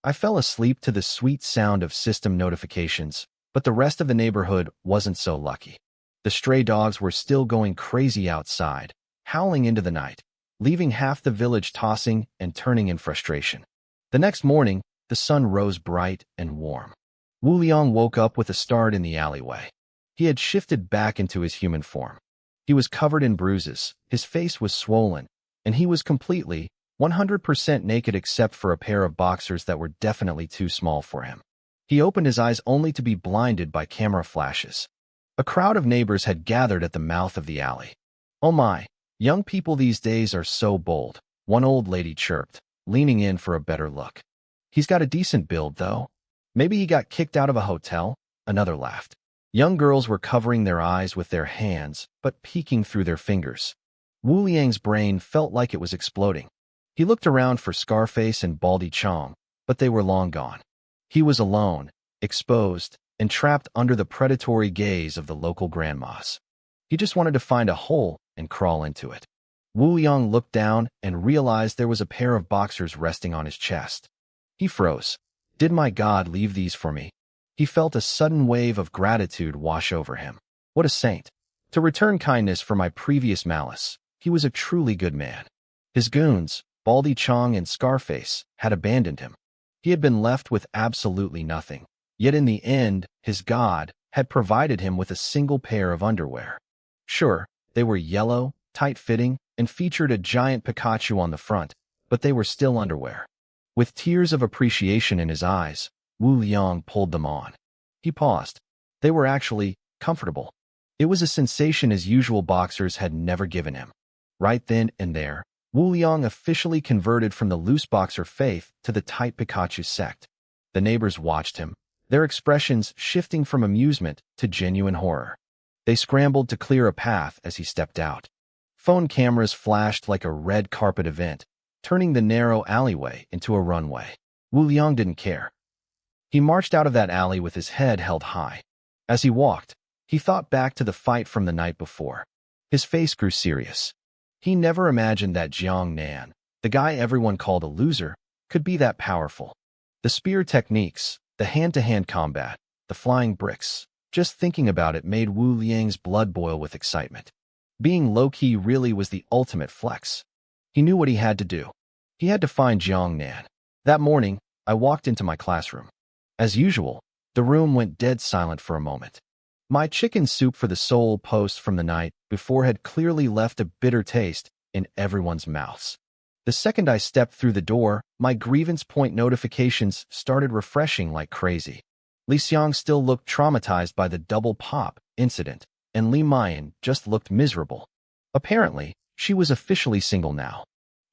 I fell asleep to the sweet sound of system notifications, but the rest of the neighborhood wasn't so lucky. The stray dogs were still going crazy outside, howling into the night, leaving half the village tossing and turning in frustration. The next morning, the sun rose bright and warm. Wu Liang woke up with a start in the alleyway. He had shifted back into his human form. He was covered in bruises, his face was swollen, and he was completely, 100% naked except for a pair of boxers that were definitely too small for him. He opened his eyes only to be blinded by camera flashes. A crowd of neighbors had gathered at the mouth of the alley. Oh my, young people these days are so bold, one old lady chirped, leaning in for a better look. He's got a decent build, though. Maybe he got kicked out of a hotel, another laughed. Young girls were covering their eyes with their hands, but peeking through their fingers. Wu Liang's brain felt like it was exploding. He looked around for Scarface and Baldy Chong, but they were long gone. He was alone, exposed, and trapped under the predatory gaze of the local grandmas. He just wanted to find a hole and crawl into it. Wu Yang looked down and realized there was a pair of boxers resting on his chest. He froze. Did my God leave these for me? He felt a sudden wave of gratitude wash over him. What a saint. To return kindness for my previous malice, he was a truly good man. His goons, Baldy Chong and Scarface, had abandoned him. He had been left with absolutely nothing. Yet in the end, his God had provided him with a single pair of underwear. Sure, they were yellow, tight-fitting, and featured a giant Pikachu on the front, but they were still underwear. With tears of appreciation in his eyes, Wu Liang pulled them on. He paused. They were actually comfortable. It was a sensation his usual boxers had never given him. Right then and there, Wu Liang officially converted from the loose boxer faith to the tight Pikachu sect. The neighbors watched him, their expressions shifting from amusement to genuine horror. They scrambled to clear a path as he stepped out. Phone cameras flashed like a red carpet event, turning the narrow alleyway into a runway. Wu Liang didn't care. He marched out of that alley with his head held high. As he walked, he thought back to the fight from the night before. His face grew serious. He never imagined that Jiang Nan, the guy everyone called a loser, could be that powerful. The spear techniques, the hand-to-hand combat, the flying bricks, just thinking about it made Wu Liang's blood boil with excitement. Being low-key really was the ultimate flex. He knew what he had to do. He had to find Jiang Nan. That morning, I walked into my classroom. As usual, the room went dead silent for a moment. My chicken soup for the soul post from the night before had clearly left a bitter taste in everyone's mouths. The second I stepped through the door, my grievance point notifications started refreshing like crazy. Li Xiang still looked traumatized by the double pop incident, and Li Mayan just looked miserable. Apparently, she was officially single now.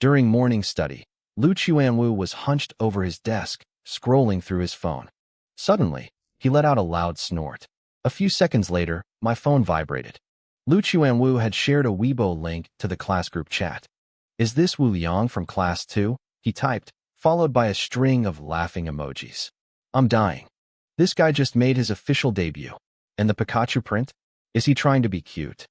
During morning study, Lu Chuanwu was hunched over his desk, scrolling through his phone. Suddenly, he let out a loud snort. A few seconds later, my phone vibrated. Lu Chuanwu had shared a Weibo link to the class group chat. "Is this Wu Liang from class 2? He typed, followed by a string of laughing emojis. "I'm dying. This guy just made his official debut. And the Pikachu print? Is he trying to be cute?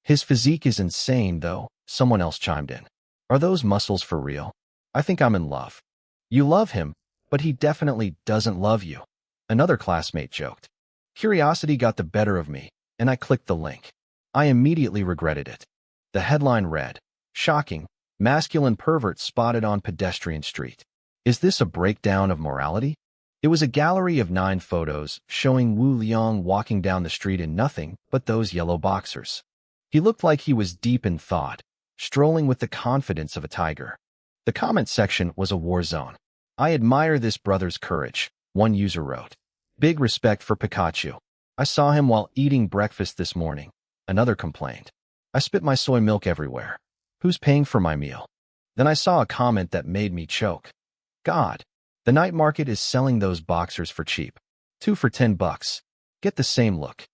His physique is insane, though," someone else chimed in. "Are those muscles for real? I think I'm in love." "You love him, but he definitely doesn't love you," another classmate joked. Curiosity got the better of me, and I clicked the link. I immediately regretted it. The headline read, "Shocking, masculine pervert spotted on pedestrian street. Is this a breakdown of morality?" It was a gallery of 9 photos showing Wu Liang walking down the street in nothing but those yellow boxers. He looked like he was deep in thought, strolling with the confidence of a tiger. The comment section was a war zone. "I admire this brother's courage," one user wrote. "Big respect for Pikachu. I saw him while eating breakfast this morning," another complained. "I spit my soy milk everywhere. Who's paying for my meal?" Then I saw a comment that made me choke. "God, the night market is selling those boxers for cheap. 2 for $10. Get the same look."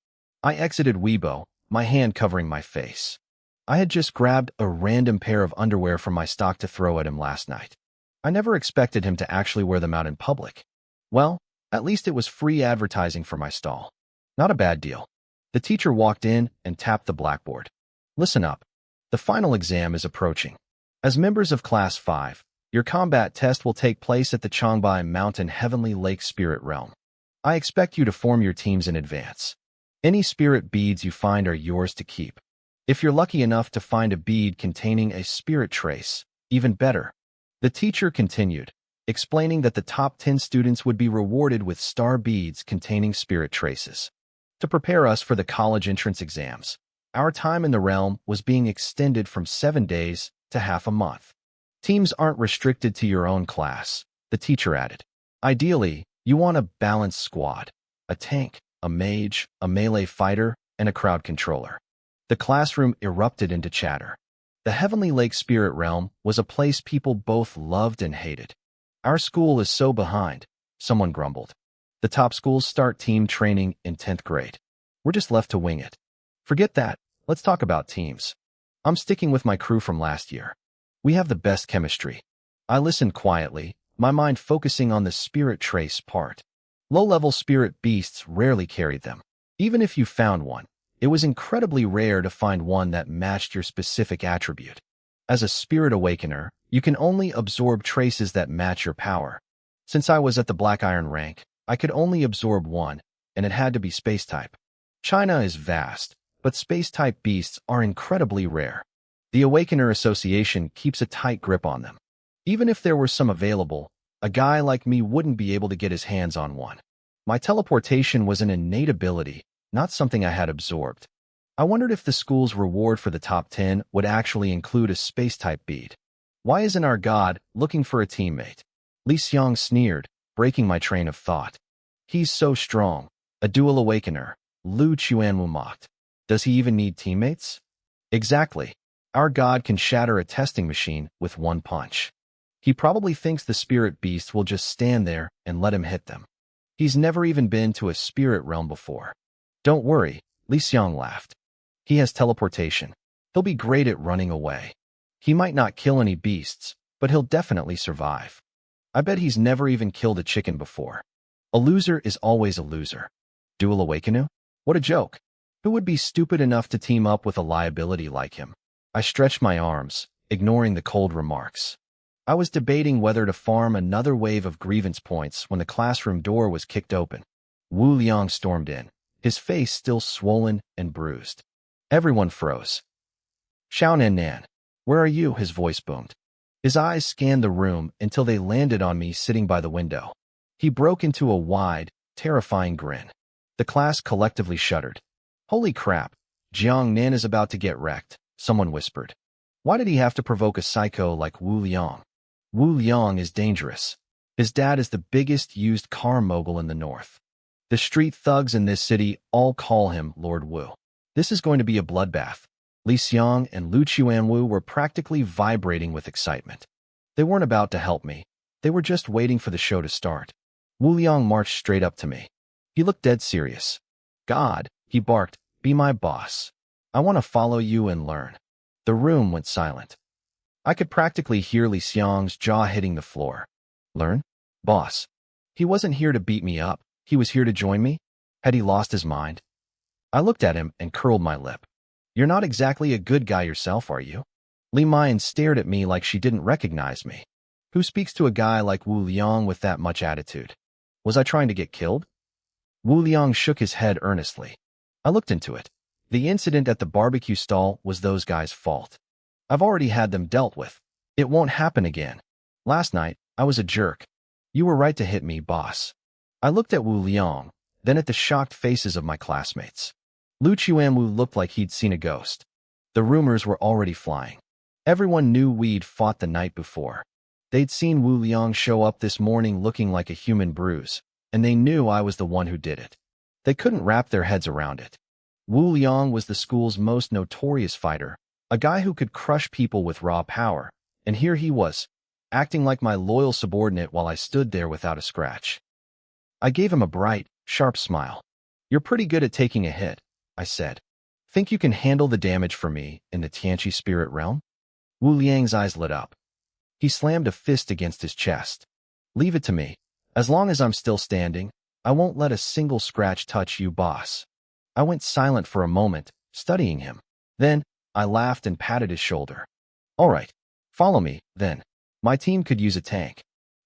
I exited Weibo, my hand covering my face. I had just grabbed a random pair of underwear from my stock to throw at him last night. I never expected him to actually wear them out in public. Well, at least it was free advertising for my stall. Not a bad deal. The teacher walked in and tapped the blackboard. "Listen up. The final exam is approaching. As members of Class 5, your combat test will take place at the Changbai Mountain Heavenly Lake Spirit Realm. I expect you to form your teams in advance. Any spirit beads you find are yours to keep. If you're lucky enough to find a bead containing a spirit trace, even better." The teacher continued, explaining that the top 10 students would be rewarded with star beads containing spirit traces. To prepare us for the college entrance exams, our time in the realm was being extended from 7 days to half a month. Teams aren't restricted to your own class, the teacher added. Ideally, you want a balanced squad, a tank, a mage, a melee fighter, and a crowd controller. The classroom erupted into chatter. The Heavenly Lake Spirit Realm was a place people both loved and hated. "Our school is so behind," someone grumbled. "The top schools start team training in 10th grade. We're just left to wing it." "Forget that. Let's talk about teams. I'm sticking with my crew from last year. We have the best chemistry." I listened quietly, my mind focusing on the spirit trace part. Low-level spirit beasts rarely carried them. Even if you found one, it was incredibly rare to find one that matched your specific attribute. As a spirit awakener, you can only absorb traces that match your power. Since I was at the Black Iron rank, I could only absorb one, and it had to be space-type. China is vast, but space-type beasts are incredibly rare. The Awakener Association keeps a tight grip on them. Even if there were some available, a guy like me wouldn't be able to get his hands on one. My teleportation was an innate ability, not something I had absorbed. I wondered if the school's reward for the top 10 would actually include a space-type bead. Why isn't our god looking for a teammate? Li Xiang sneered, breaking my train of thought. He's so strong, a dual awakener, Lu Chuanwu mocked. Does he even need teammates? Exactly. Our god can shatter a testing machine with one punch. He probably thinks the spirit beast will just stand there and let him hit them. He's never even been to a spirit realm before. Don't worry, Li Xiang laughed. He has teleportation. He'll be great at running away. He might not kill any beasts, but he'll definitely survive. I bet he's never even killed a chicken before. A loser is always a loser. Dual Awakener? What a joke. Who would be stupid enough to team up with a liability like him? I stretched my arms, ignoring the cold remarks. I was debating whether to farm another wave of grievance points when the classroom door was kicked open. Wu Liang stormed in, his face still swollen and bruised. Everyone froze. Xiao Nan, where are you? His voice boomed. His eyes scanned the room until they landed on me sitting by the window. He broke into a wide, terrifying grin. The class collectively shuddered. Holy crap, Jiang Nan is about to get wrecked, someone whispered. Why did he have to provoke a psycho like Wu Liang? Wu Liang is dangerous. His dad is the biggest used car mogul in the north. The street thugs in this city all call him Lord Wu. This is going to be a bloodbath. Li Xiang and Lu Chuanwu were practically vibrating with excitement. They weren't about to help me. They were just waiting for the show to start. Wu Liang marched straight up to me. He looked dead serious. God, he barked, be my boss. I want to follow you and learn. The room went silent. I could practically hear Li Xiang's jaw hitting the floor. Learn? Boss. He wasn't here to beat me up. He was here to join me? Had he lost his mind? I looked at him and curled my lip. You're not exactly a good guy yourself, are you? Li Mayan stared at me like she didn't recognize me. Who speaks to a guy like Wu Liang with that much attitude? Was I trying to get killed? Wu Liang shook his head earnestly. I looked into it. The incident at the barbecue stall was those guys' fault. I've already had them dealt with. It won't happen again. Last night, I was a jerk. You were right to hit me, boss. I looked at Wu Liang, then at the shocked faces of my classmates. Lu Chuanwu looked like he'd seen a ghost. The rumors were already flying. Everyone knew we'd fought the night before. They'd seen Wu Liang show up this morning looking like a human bruise, and they knew I was the one who did it. They couldn't wrap their heads around it. Wu Liang was the school's most notorious fighter, a guy who could crush people with raw power, and here he was, acting like my loyal subordinate while I stood there without a scratch. I gave him a bright, sharp smile. You're pretty good at taking a hit, I said. Think you can handle the damage for me in the Tianqi spirit realm? Wu Liang's eyes lit up. He slammed a fist against his chest. Leave it to me. As long as I'm still standing, I won't let a single scratch touch you, boss. I went silent for a moment, studying him. Then, I laughed and patted his shoulder. All right, follow me, then. My team could use a tank.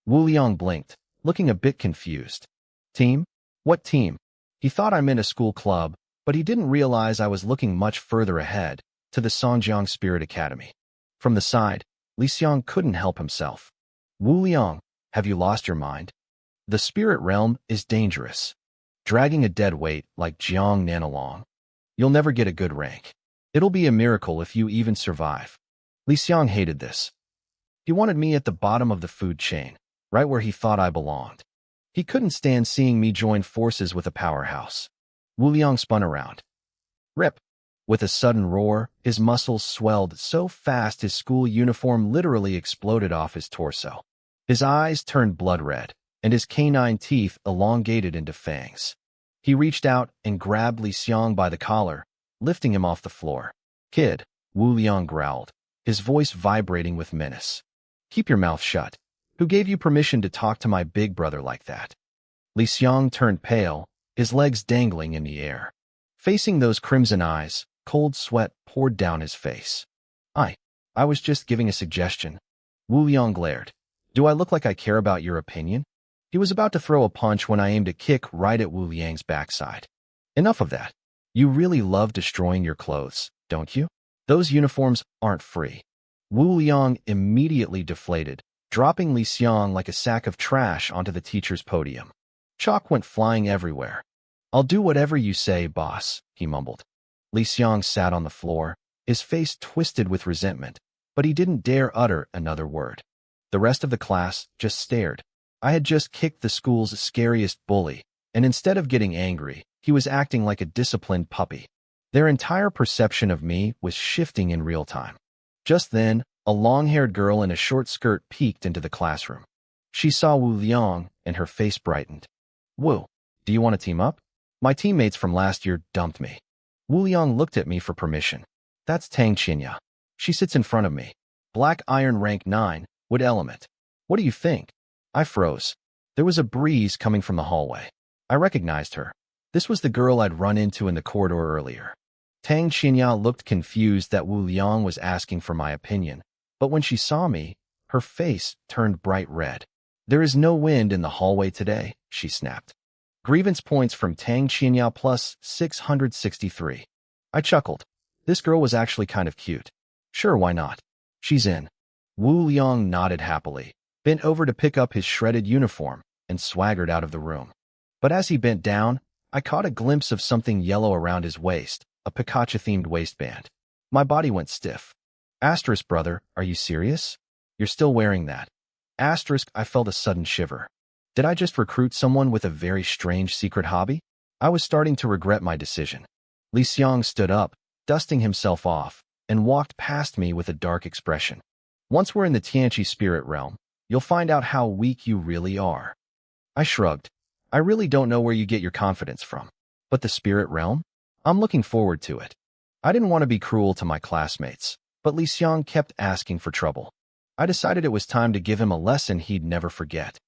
Wu Liang blinked, looking a bit confused. Team? What team? He thought I meant a school club, but he didn't realize I was looking much further ahead, to the Songjiang Spirit Academy. From the side, Li Xiang couldn't help himself. Wu Liang, have you lost your mind? The spirit realm is dangerous. Dragging a dead weight like Jiang Nan along. You'll never get a good rank. It'll be a miracle if you even survive. Li Xiang hated this. He wanted me at the bottom of the food chain, right where he thought I belonged. He couldn't stand seeing me join forces with a powerhouse. Wu Liang spun around. Rip! With a sudden roar, his muscles swelled so fast his school uniform literally exploded off his torso. His eyes turned blood red, and his canine teeth elongated into fangs. He reached out and grabbed Li Xiang by the collar, lifting him off the floor. Kid, Wu Liang growled, his voice vibrating with menace. Keep your mouth shut. Who gave you permission to talk to my big brother like that? Li Xiang turned pale, his legs dangling in the air. Facing those crimson eyes, cold sweat poured down his face. I was just giving a suggestion. Wu Liang glared. Do I look like I care about your opinion? He was about to throw a punch when I aimed a kick right at Wu Liang's backside. Enough of that. You really love destroying your clothes, don't you? Those uniforms aren't free. Wu Liang immediately deflated, dropping Li Xiang like a sack of trash onto the teacher's podium. Chalk went flying everywhere. I'll do whatever you say, boss, he mumbled. Li Xiang sat on the floor, his face twisted with resentment, but he didn't dare utter another word. The rest of the class just stared. I had just kicked the school's scariest bully, and instead of getting angry, he was acting like a disciplined puppy. Their entire perception of me was shifting in real time. Just then, a long-haired girl in a short skirt peeked into the classroom. She saw Wu Liang, and her face brightened. Wu, do you want to team up? My teammates from last year dumped me. Wu Liang looked at me for permission. That's Tang Qinya. She sits in front of me. Black Iron rank 9, wood element. What do you think? I froze. There was a breeze coming from the hallway. I recognized her. This was the girl I'd run into in the corridor earlier. Tang Qinya looked confused that Wu Liang was asking for my opinion, but when she saw me, her face turned bright red. There is no wind in the hallway today, she snapped. Grievance points from Tang Qinya plus 663. I chuckled. This girl was actually kind of cute. Sure, why not? She's in. Wu Liang nodded happily, bent over to pick up his shredded uniform, and swaggered out of the room. But as he bent down, I caught a glimpse of something yellow around his waist, a Pikachu-themed waistband. My body went stiff. Asterisk, brother, are you serious? You're still wearing that. Asterisk, I felt a sudden shiver. Did I just recruit someone with a very strange secret hobby? I was starting to regret my decision. Li Xiang stood up, dusting himself off, and walked past me with a dark expression. Once we're in the Tianqi spirit realm, you'll find out how weak you really are. I shrugged. I really don't know where you get your confidence from. But the spirit realm? I'm looking forward to it. I didn't want to be cruel to my classmates, but Li Xiang kept asking for trouble. I decided it was time to give him a lesson he'd never forget.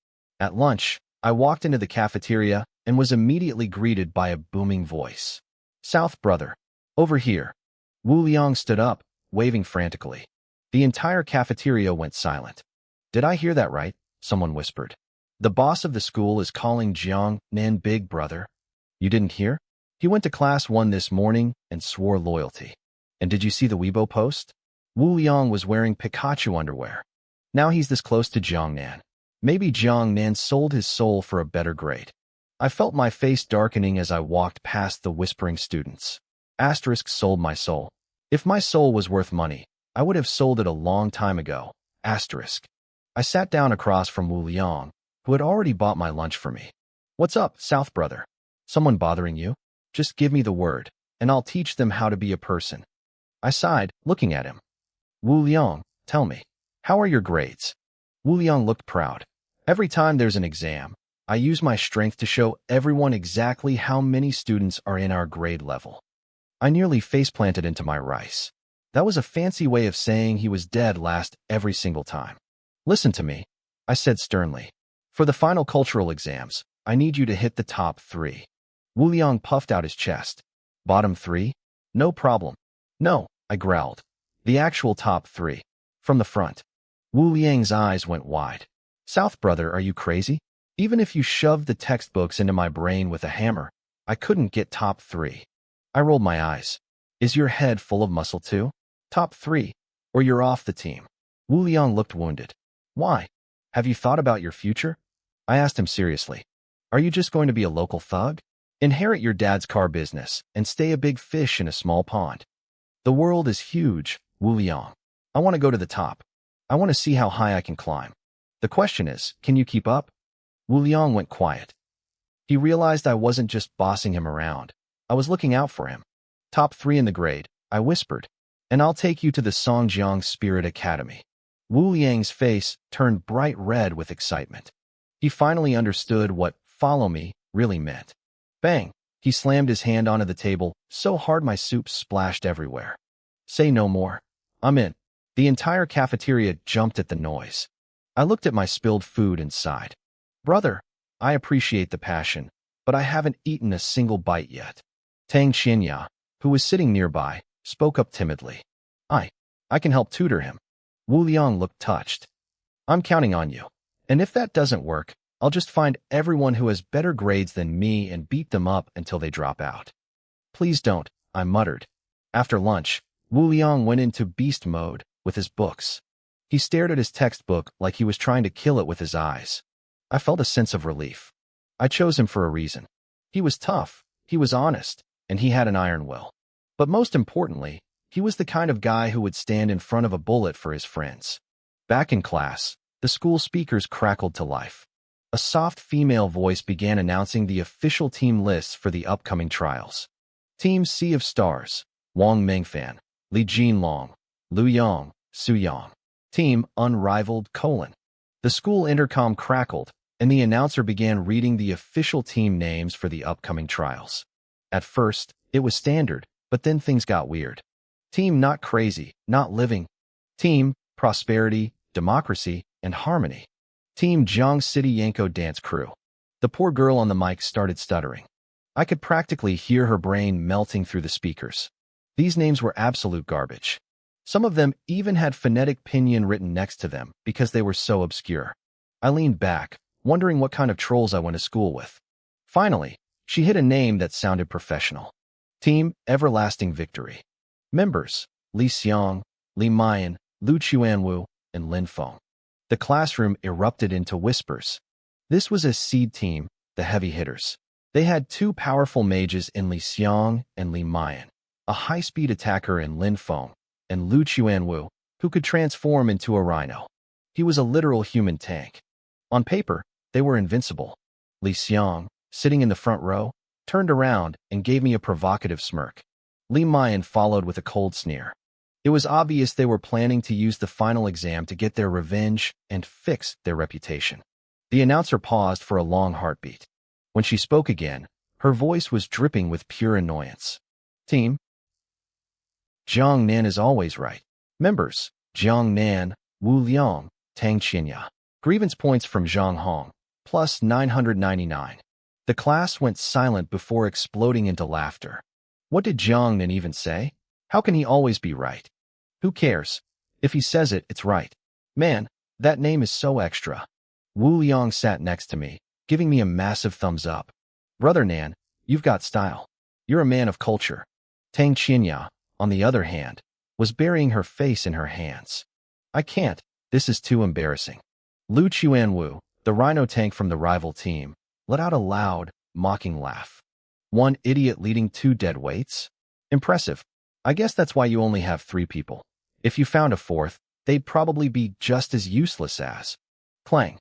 At lunch, I walked into the cafeteria and was immediately greeted by a booming voice. South, brother. Over here. Wu Liang stood up, waving frantically. The entire cafeteria went silent. Did I hear that right? Someone whispered. The boss of the school is calling Jiang Nan big brother. You didn't hear? He went to class 1 this morning and swore loyalty. And did you see the Weibo post? Wu Liang was wearing Pikachu underwear. Now he's this close to Jiang Nan. Maybe Jiang Nan sold his soul for a better grade. I felt my face darkening as I walked past the whispering students. Asterisk sold my soul. If my soul was worth money, I would have sold it a long time ago. Asterisk. I sat down across from Wu Liang, who had already bought my lunch for me. What's up, South brother? Someone bothering you? Just give me the word, and I'll teach them how to be a person. I sighed, looking at him. Wu Liang, tell me, how are your grades? Wu Liang looked proud. Every time there's an exam, I use my strength to show everyone exactly how many students are in our grade level. I nearly face-planted into my rice. That was a fancy way of saying he was dead last every single time. Listen to me, I said sternly. For the final cultural exams, I need you to hit the top 3. Wu Liang puffed out his chest. Bottom 3? No problem. No, I growled. The actual top 3. From the front. Wu Liang's eyes went wide. South brother, are you crazy? Even if you shoved the textbooks into my brain with a hammer, I couldn't get top 3. I rolled my eyes. Is your head full of muscle too? Top 3, or you're off the team. Wu Liang looked wounded. Why? Have you thought about your future? I asked him seriously. Are you just going to be a local thug? Inherit your dad's car business and stay a big fish in a small pond. The world is huge, Wu Liang. I want to go to the top. I want to see how high I can climb. The question is, can you keep up? Wu Liang went quiet. He realized I wasn't just bossing him around. I was looking out for him. Top 3 in the grade, I whispered. And I'll take you to the Songjiang Spirit Academy. Wu Liang's face turned bright red with excitement. He finally understood what follow me really meant. Bang! He slammed his hand onto the table so hard my soup splashed everywhere. Say no more. I'm in. The entire cafeteria jumped at the noise. I looked at my spilled food and sighed. Brother, I appreciate the passion, but I haven't eaten a single bite yet. Tang Qinya, who was sitting nearby, spoke up timidly. I can help tutor him. Wu Liang looked touched. I'm counting on you. And if that doesn't work, I'll just find everyone who has better grades than me and beat them up until they drop out. Please don't, I muttered. After lunch, Wu Liang went into beast mode with his books. He stared at his textbook like he was trying to kill it with his eyes. I felt a sense of relief. I chose him for a reason. He was tough, he was honest, and he had an iron will. But most importantly, he was the kind of guy who would stand in front of a bullet for his friends. Back in class, the school speakers crackled to life. A soft female voice began announcing the official team lists for the upcoming trials. Team Sea of Stars, Wang Mengfan, Li Jinlong, Lu Yang, Su Yang. Team Unrivaled : The school intercom crackled, and the announcer began reading the official team names for the upcoming trials. At first, it was standard, but then things got weird. Team Not Crazy, Not Living. Team Prosperity, Democracy, and Harmony. Team Jiang City Yanko Dance Crew. The poor girl on the mic started stuttering. I could practically hear her brain melting through the speakers. These names were absolute garbage. Some of them even had phonetic pinyin written next to them because they were so obscure. I leaned back, wondering what kind of trolls I went to school with. Finally, she hit a name that sounded professional. Team Everlasting Victory. Members: Li Xiang, Li Mayan, Lu Chuanwu, and Lin Feng. The classroom erupted into whispers. This was a seed team, the heavy hitters. They had two powerful mages in Li Xiang and Li Mayan, a high-speed attacker in Lin Feng, and Lu Chuanwu, who could transform into a rhino. He was a literal human tank. On paper, they were invincible. Li Xiang, sitting in the front row, turned around and gave me a provocative smirk. Li Mayan followed with a cold sneer. It was obvious they were planning to use the final exam to get their revenge and fix their reputation. The announcer paused for a long heartbeat. When she spoke again, her voice was dripping with pure annoyance. Team Jiang Nan is always right. Members: Jiang Nan, Wu Liang, Tang Qinya. Grievance points from Zhang Hong, plus 999. The class went silent before exploding into laughter. What did Jiang Nan even say? How can he always be right? Who cares? If he says it, it's right. Man, that name is so extra. Wu Liang sat next to me, giving me a massive thumbs up. Brother Nan, you've got style. You're a man of culture. Tang Qinya, on the other hand, was burying her face in her hands. I can't. This is too embarrassing. Lu Chuanwu, the rhino tank from the rival team, let out a loud, mocking laugh. One idiot leading two dead weights? Impressive. I guess that's why you only have 3 people. If you found a 4th, they'd probably be just as useless as. Clang.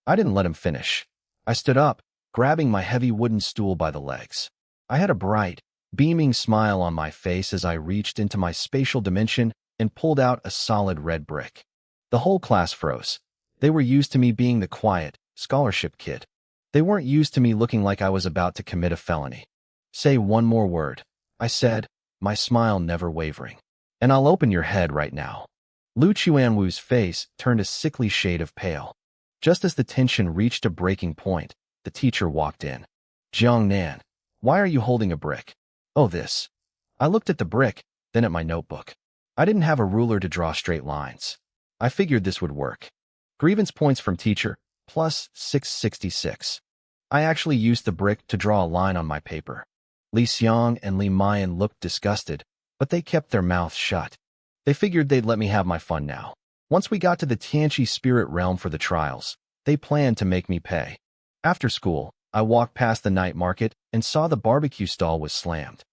I didn't let him finish. I stood up, grabbing my heavy wooden stool by the legs. I had a bright, beaming smile on my face as I reached into my spatial dimension and pulled out a solid red brick. The whole class froze. They were used to me being the quiet, scholarship kid. They weren't used to me looking like I was about to commit a felony. Say one more word, I said, my smile never wavering. And I'll open your head right now. Lu Chuanwu's face turned a sickly shade of pale. Just as the tension reached a breaking point, the teacher walked in. Jiang Nan, why are you holding a brick? Oh, this. I looked at the brick, then at my notebook. I didn't have a ruler to draw straight lines. I figured this would work. Grievance points from teacher, plus 666. I actually used the brick to draw a line on my paper. Li Xiang and Li Mayan looked disgusted, but they kept their mouths shut. They figured they'd let me have my fun now. Once we got to the Tianqi spirit realm for the trials, they planned to make me pay. After school, I walked past the night market and saw the barbecue stall was slammed.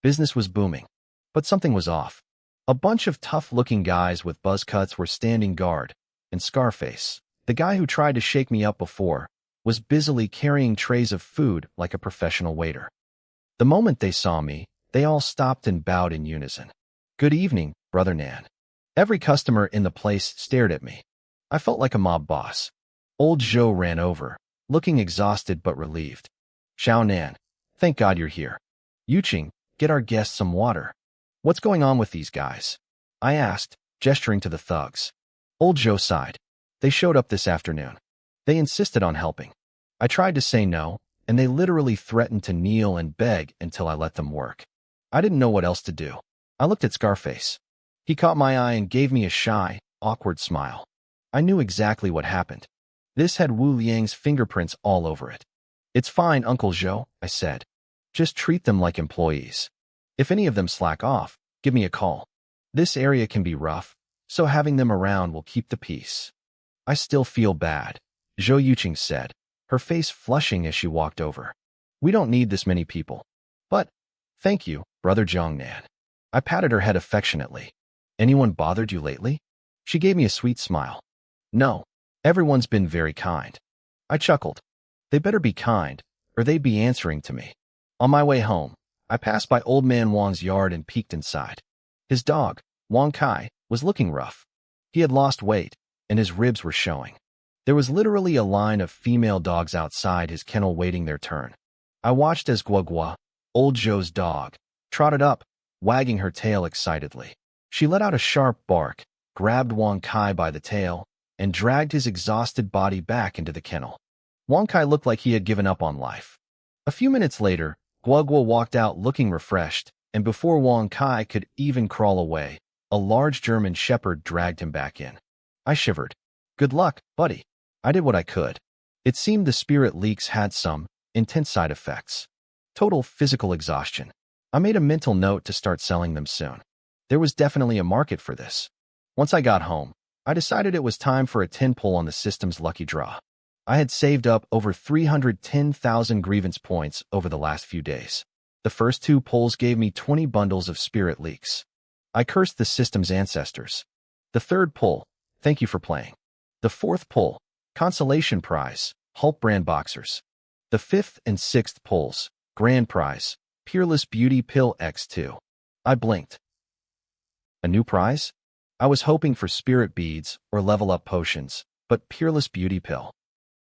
Business was booming, but something was off. A bunch of tough-looking guys with buzz cuts were standing guard, and Scarface, the guy who tried to shake me up before, was busily carrying trays of food like a professional waiter. The moment they saw me, they all stopped and bowed in unison. Good evening, Brother Nan. Every customer in the place stared at me. I felt like a mob boss. Old Zhou ran over, looking exhausted but relieved. Xiao Nan, thank God you're here. Yuqing, get our guests some water. What's going on with these guys? I asked, gesturing to the thugs. Old Zhou sighed. They showed up this afternoon. They insisted on helping. I tried to say no, and they literally threatened to kneel and beg until I let them work. I didn't know what else to do. I looked at Scarface. He caught my eye and gave me a shy, awkward smile. I knew exactly what happened. This had Wu Liang's fingerprints all over it. It's fine, Uncle Zhou, I said. Just treat them like employees. If any of them slack off, give me a call. This area can be rough, so having them around will keep the peace. I still feel bad, Zhou Yuqing said, her face flushing as she walked over. We don't need this many people. But, thank you, Brother Zhongnan. I patted her head affectionately. Anyone bothered you lately? She gave me a sweet smile. No, everyone's been very kind. I chuckled. They better be kind, or they'd be answering to me. On my way home, I passed by Old Man Wang's yard and peeked inside. His dog, Wang Kai, was looking rough. He had lost weight, and his ribs were showing. There was literally a line of female dogs outside his kennel waiting their turn. I watched as Guogua, Old Zhou's dog, trotted up, wagging her tail excitedly. She let out a sharp bark, grabbed Wang Kai by the tail, and dragged his exhausted body back into the kennel. Wang Kai looked like he had given up on life. A few minutes later, Guogua walked out looking refreshed, and before Wang Kai could even crawl away, a large German shepherd dragged him back in. I shivered. Good luck, buddy. I did what I could. It seemed the spirit leaks had some intense side effects. Total physical exhaustion. I made a mental note to start selling them soon. There was definitely a market for this. Once I got home, I decided it was time for a 10 pull on the system's lucky draw. I had saved up over 310,000 grievance points over the last few days. The first 2 pulls gave me 20 bundles of spirit leaks. I cursed the system's ancestors. The third pull, thank you for playing. The fourth pull, consolation prize, Hulk brand boxers. The fifth and sixth pulls, grand prize, Peerless Beauty Pill X2. I blinked. A new prize? I was hoping for spirit beads or level up potions, but Peerless Beauty Pill.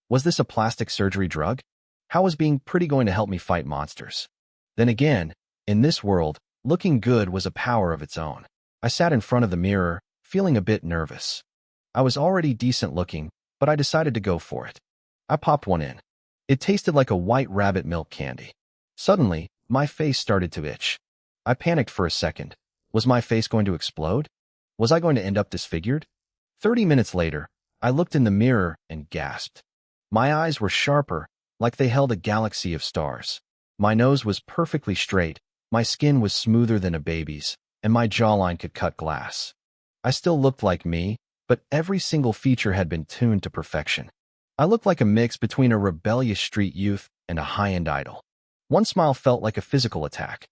Was this a plastic surgery drug? How was being pretty going to help me fight monsters? Then again, in this world, looking good was a power of its own. I sat in front of the mirror, feeling a bit nervous. I was already decent looking, but I decided to go for it. I popped one in. It tasted like a white rabbit milk candy. Suddenly, my face started to itch. I panicked for a second. Was my face going to explode? Was I going to end up disfigured? 30 minutes later, I looked in the mirror and gasped. My eyes were sharper, like they held a galaxy of stars. My nose was perfectly straight, my skin was smoother than a baby's, and my jawline could cut glass. I still looked like me, but every single feature had been tuned to perfection. I looked like a mix between a rebellious street youth and a high-end idol. One smile felt like a physical attack.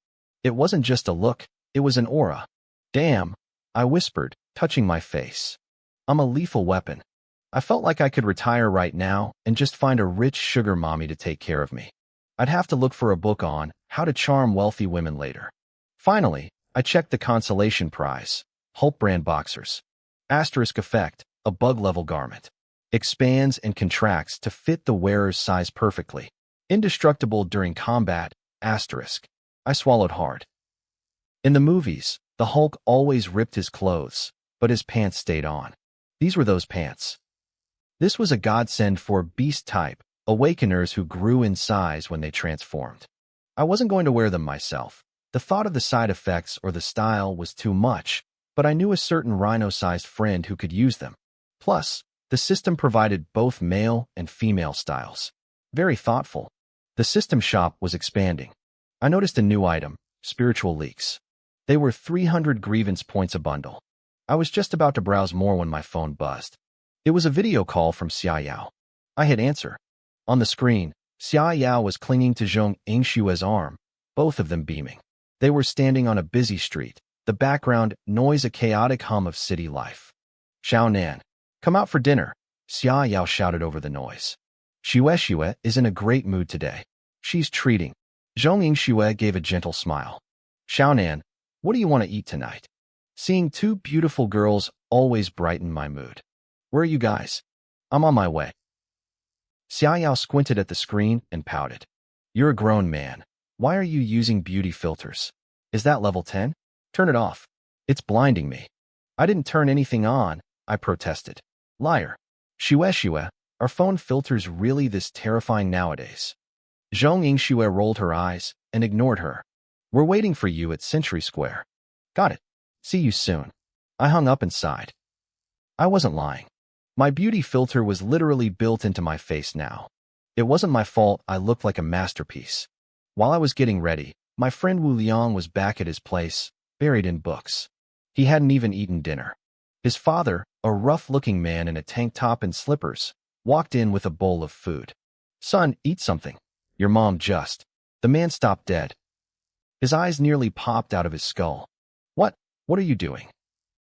It wasn't just a look, it was an aura. Damn, I whispered, touching my face. I'm a lethal weapon. I felt like I could retire right now and just find a rich sugar mommy to take care of me. I'd have to look for a book on how to charm wealthy women later. Finally, I checked the consolation prize, Hulk brand boxers. Asterisk effect, a bug-level garment. Expands and contracts to fit the wearer's size perfectly. Indestructible during combat, asterisk. I swallowed hard. In the movies, the Hulk always ripped his clothes, but his pants stayed on. These were those pants. This was a godsend for beast-type awakeners who grew in size when they transformed. I wasn't going to wear them myself. The thought of the side effects or the style was too much, but I knew a certain rhino-sized friend who could use them. Plus, the system provided both male and female styles. Very thoughtful. The system shop was expanding. I noticed a new item, spiritual leaks. They were 300 grievance points a bundle. I was just about to browse more when my phone buzzed. It was a video call from Xia Yao. I hit answer. On the screen, Xia Yao was clinging to Zhong Yingshue's arm, both of them beaming. They were standing on a busy street, the background noise a chaotic hum of city life. Xiao Nan, come out for dinner, Xia Yao shouted over the noise. Xue is in a great mood today. She's treating. Zhong Yingxue gave a gentle smile. Xiao Nan, what do you want to eat tonight? Seeing 2 beautiful girls always brightened my mood. Where are you guys? I'm on my way. Xia Yao squinted at the screen and pouted. You're a grown man. Why are you using beauty filters? Is that level 10? Turn it off. It's blinding me. I didn't turn anything on, I protested. Liar. Xue, are phone filters really this terrifying nowadays? Zhong Yingxue rolled her eyes and ignored her. We're waiting for you at Century Square. Got it. See you soon. I hung up and sighed. I wasn't lying. My beauty filter was literally built into my face now. It wasn't my fault I looked like a masterpiece. While I was getting ready, my friend Wu Liang was back at his place, buried in books. He hadn't even eaten dinner. His father, a rough-looking man in a tank top and slippers, walked in with a bowl of food. "Son, eat something. Your mom just..." The man stopped dead. His eyes nearly popped out of his skull. What are you doing?"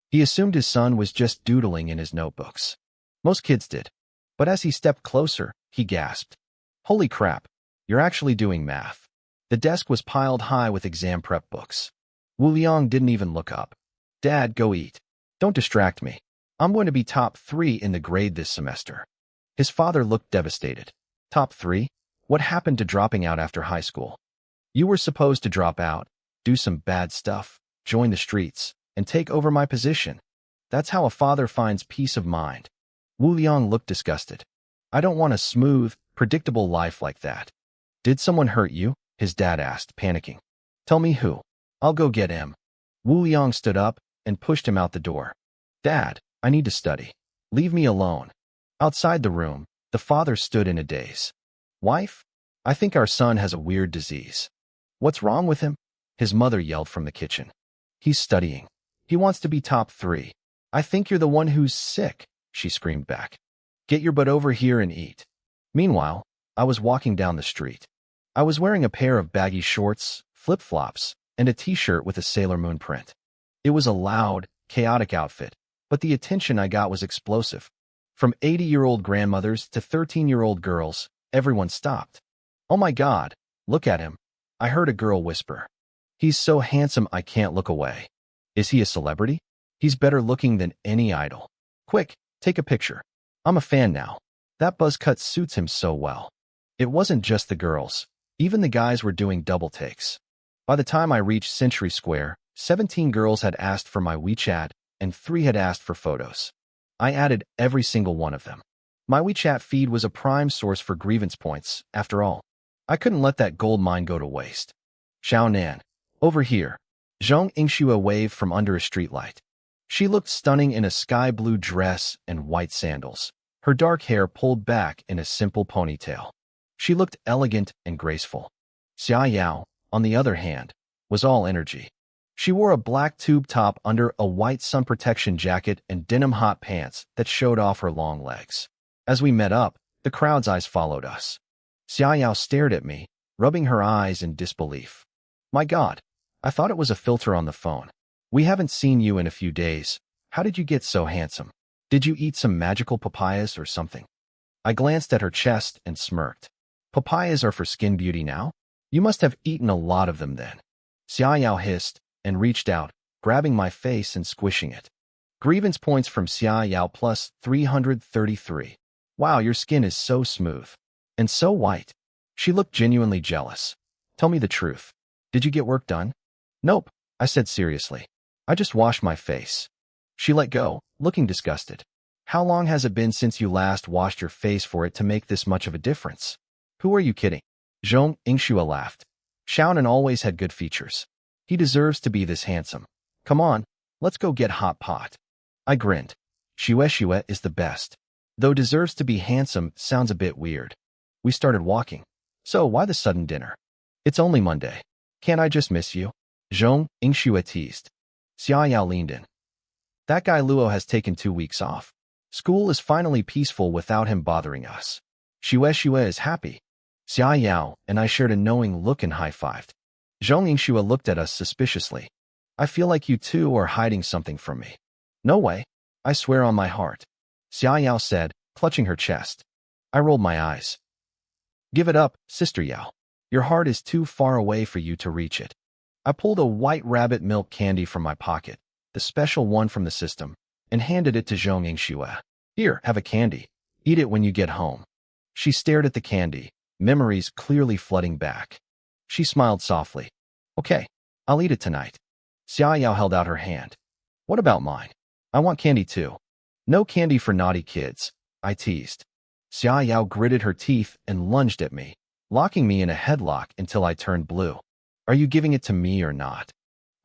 He assumed his son was just doodling in his notebooks. Most kids did. But as he stepped closer, he gasped. "Holy crap, you're actually doing math." The desk was piled high with exam prep books. Wu Liang didn't even look up. "Dad, go eat. Don't distract me. I'm going to be top 3 in the grade this semester." His father looked devastated. "Top 3? What happened to dropping out after high school? You were supposed to drop out, do some bad stuff, join the streets, and take over my position. That's how a father finds peace of mind." Wu Liang looked disgusted. "I don't want a smooth, predictable life like that." "Did someone hurt you?" his dad asked, panicking. "Tell me who. I'll go get him." Wu Liang stood up and pushed him out the door. "Dad, I need to study. Leave me alone." Outside the room, the father stood in a daze. "Wife, I think our son has a weird disease." "What's wrong with him?" his mother yelled from the kitchen. "He's studying. He wants to be top 3. "I think you're the one who's sick," she screamed back. "Get your butt over here and eat." Meanwhile, I was walking down the street. I was wearing a pair of baggy shorts, flip-flops, and a t-shirt with a Sailor Moon print. It was a loud, chaotic outfit, but the attention I got was explosive. From 80-year-old grandmothers to 13-year-old girls, everyone stopped. "Oh my God, look at him," I heard a girl whisper. "He's so handsome I can't look away." "Is he a celebrity?" "He's better looking than any idol." "Quick, take a picture. I'm a fan now. That buzz cut suits him so well." It wasn't just the girls. Even the guys were doing double takes. By the time I reached Century Square, 17 girls had asked for my WeChat, and 3 had asked for photos. I added every single one of them. My WeChat feed was a prime source for grievance points, after all. I couldn't let that gold mine go to waste. "Xiao Nan, over here." Zhong Yingxue waved from under a streetlight. She looked stunning in a sky-blue dress and white sandals, her dark hair pulled back in a simple ponytail. She looked elegant and graceful. Xia Yao, on the other hand, was all energy. She wore a black tube top under a white sun protection jacket and denim hot pants that showed off her long legs. As we met up, the crowd's eyes followed us. Xia Yao stared at me, rubbing her eyes in disbelief. "My God, I thought it was a filter on the phone. We haven't seen you in a few days. How did you get so handsome? Did you eat some magical papayas or something?" I glanced at her chest and smirked. "Papayas are for skin beauty now? You must have eaten a lot of them then." Xia Yao hissed and reached out, grabbing my face and squishing it. Grievance points from Xia Yao plus 333. "Wow, your skin is so smooth. And so white." She looked genuinely jealous. "Tell me the truth. Did you get work done?" "Nope," I said seriously. "I just washed my face." She let go, looking disgusted. "How long has it been since you last washed your face for it to make this much of a difference?" "Who are you kidding?" Zhong Yingxue laughed. "Xiaonan always had good features. He deserves to be this handsome. Come on, let's go get hot pot." I grinned. Shue is the best. Though deserves to be handsome sounds a bit weird. We started walking. "So why the sudden dinner?" "It's only Monday. Can't I just miss you?" Zhong Yingxue teased. Xia Yao leaned in. "That guy Luo has taken 2 weeks off. School is finally peaceful without him bothering us. Shue is happy." Xia Yao and I shared a knowing look and high-fived. Zhong Yingxue looked at us suspiciously. "I feel like you two are hiding something from me." "No way. I swear on my heart," Xia Yao said, clutching her chest. I rolled my eyes. "Give it up, Sister Yao. Your heart is too far away for you to reach it." I pulled a white rabbit milk candy from my pocket, the special one from the system, and handed it to Zhong Yingxue. "Here, have a candy. Eat it when you get home." She stared at the candy, memories clearly flooding back. She smiled softly. "Okay, I'll eat it tonight." Xia Yao held out her hand. "What about mine? I want candy too." "No candy for naughty kids," I teased. Xia Yao gritted her teeth and lunged at me, locking me in a headlock until I turned blue. "Are you giving it to me or not?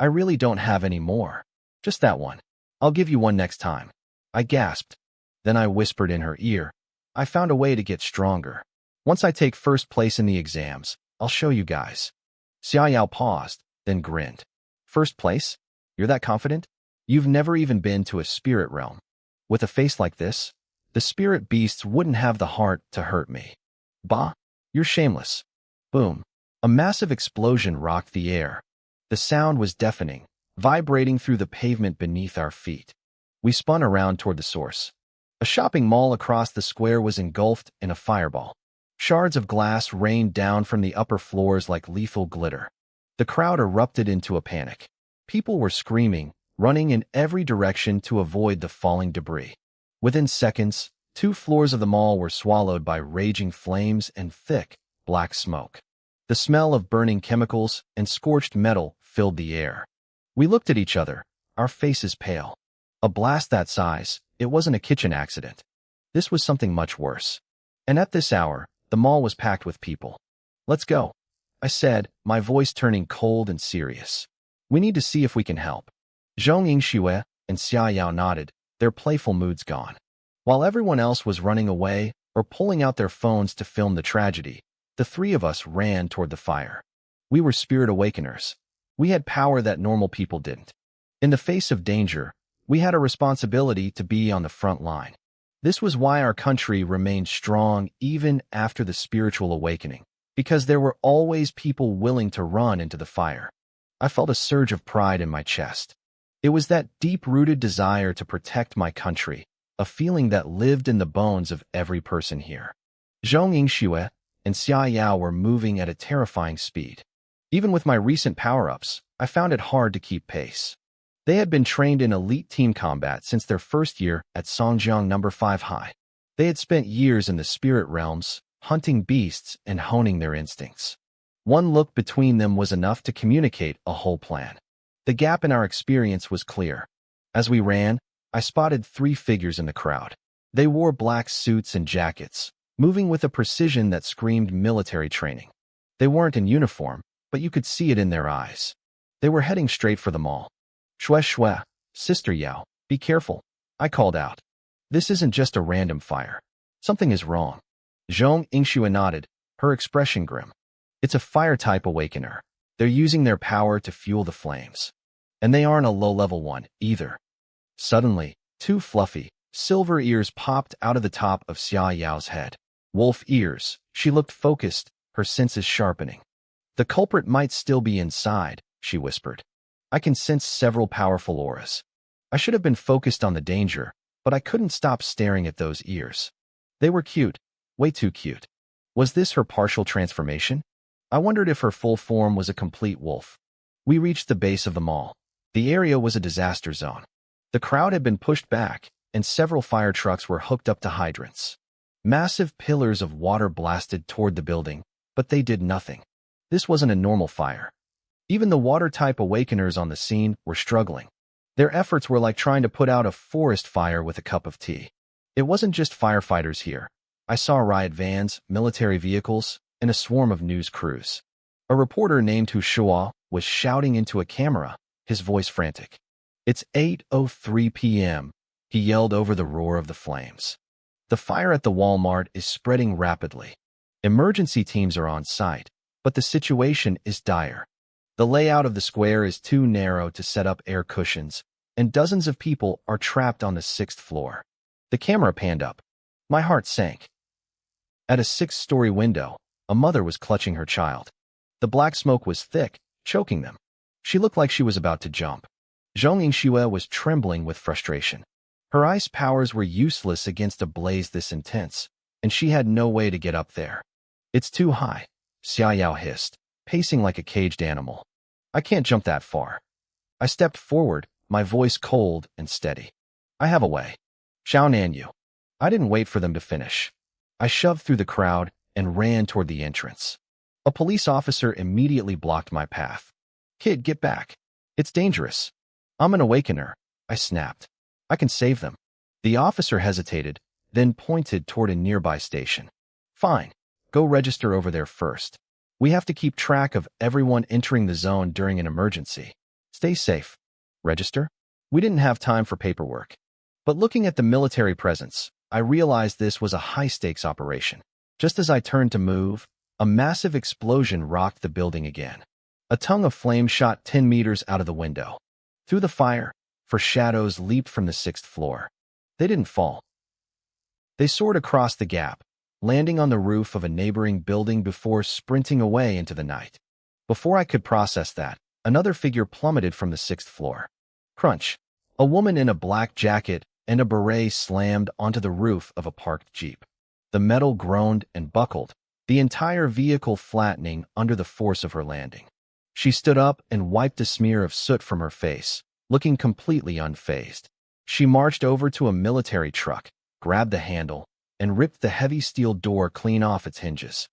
I really don't have any more. Just that one." I'll give you one next time. I gasped. Then I whispered in her ear, I found a way to get stronger. Once I take first place in the exams, I'll show you guys. Xiaoyao paused, then grinned. First place? You're that confident? You've never even been to a spirit realm. With a face like this, the spirit beasts wouldn't have the heart to hurt me. Bah, you're shameless. Boom. A massive explosion rocked the air. The sound was deafening, vibrating through the pavement beneath our feet. We spun around toward the source. A shopping mall across the square was engulfed in a fireball. Shards of glass rained down from the upper floors like lethal glitter. The crowd erupted into a panic. People were screaming, running in every direction to avoid the falling debris. Within seconds, 2 floors of the mall were swallowed by raging flames and thick, black smoke. The smell of burning chemicals and scorched metal filled the air. We looked at each other, our faces pale. A blast that size, it wasn't a kitchen accident. This was something much worse. And at this hour, the mall was packed with people. Let's go, I said, my voice turning cold and serious. We need to see if we can help. Zhong Yingxue and Xiaoyao nodded, their playful moods gone. While everyone else was running away or pulling out their phones to film the tragedy, the 3 of us ran toward the fire. We were spirit awakeners. We had power that normal people didn't. In the face of danger, we had a responsibility to be on the front line. This was why our country remained strong even after the spiritual awakening, because there were always people willing to run into the fire. I felt a surge of pride in my chest. It was that deep-rooted desire to protect my country, a feeling that lived in the bones of every person here. Zhong Yingxue and Xiaoyao were moving at a terrifying speed. Even with my recent power-ups, I found it hard to keep pace. They had been trained in elite team combat since their first year at Songjiang No. 5 High. They had spent years in the spirit realms, hunting beasts and honing their instincts. One look between them was enough to communicate a whole plan. The gap in our experience was clear. As we ran, I spotted 3 figures in the crowd. They wore black suits and jackets, moving with a precision that screamed military training. They weren't in uniform, but you could see it in their eyes. They were heading straight for the mall. Shue, Sister Yao, be careful, I called out. This isn't just a random fire. Something is wrong. Zhong Yingxue nodded, her expression grim. It's a fire-type awakener. They're using their power to fuel the flames. And they aren't a low-level one, either. Suddenly, 2 fluffy, silver ears popped out of the top of Xia Yao's head. Wolf ears. She looked focused, her senses sharpening. The culprit might still be inside, she whispered. I can sense several powerful auras. I should have been focused on the danger, but I couldn't stop staring at those ears. They were cute, way too cute. Was this her partial transformation? I wondered if her full form was a complete wolf. We reached the base of the mall. The area was a disaster zone. The crowd had been pushed back, and several fire trucks were hooked up to hydrants. Massive pillars of water blasted toward the building, but they did nothing. This wasn't a normal fire. Even the water-type awakeners on the scene were struggling. Their efforts were like trying to put out a forest fire with a cup of tea. It wasn't just firefighters here. I saw riot vans, military vehicles, and a swarm of news crews. A reporter named Hushua was shouting into a camera, his voice frantic. It's 8:03 p.m., he yelled over the roar of the flames. The fire at the Walmart is spreading rapidly. Emergency teams are on site, but the situation is dire. The layout of the square is too narrow to set up air cushions, and dozens of people are trapped on the 6th floor. The camera panned up. My heart sank. At a 6th-story window, a mother was clutching her child. The black smoke was thick, choking them. She looked like she was about to jump. Zhong Yingxue was trembling with frustration. Her ice powers were useless against a blaze this intense, and she had no way to get up there. It's too high, Xiaoyao hissed, pacing like a caged animal. I can't jump that far. I stepped forward, my voice cold and steady. I have a way. Xiaonanyu. I didn't wait for them to finish. I shoved through the crowd and ran toward the entrance. A police officer immediately blocked my path. Kid, get back. It's dangerous. I'm an awakener, I snapped. I can save them. The officer hesitated, then pointed toward a nearby station. Fine. Go register over there first. We have to keep track of everyone entering the zone during an emergency. Stay safe. Register? We didn't have time for paperwork. But looking at the military presence, I realized this was a high-stakes operation. Just as I turned to move, a massive explosion rocked the building again. A tongue of flame shot 10 meters out of the window. Through the fire, four shadows leaped from the 6th floor. They didn't fall. They soared across the gap, landing on the roof of a neighboring building before sprinting away into the night. Before I could process that, another figure plummeted from the 6th floor. Crunch! A woman in a black jacket and a beret slammed onto the roof of a parked Jeep. The metal groaned and buckled, the entire vehicle flattening under the force of her landing. She stood up and wiped a smear of soot from her face, looking completely unfazed. She marched over to a military truck, grabbed the handle, and ripped the heavy steel door clean off its hinges.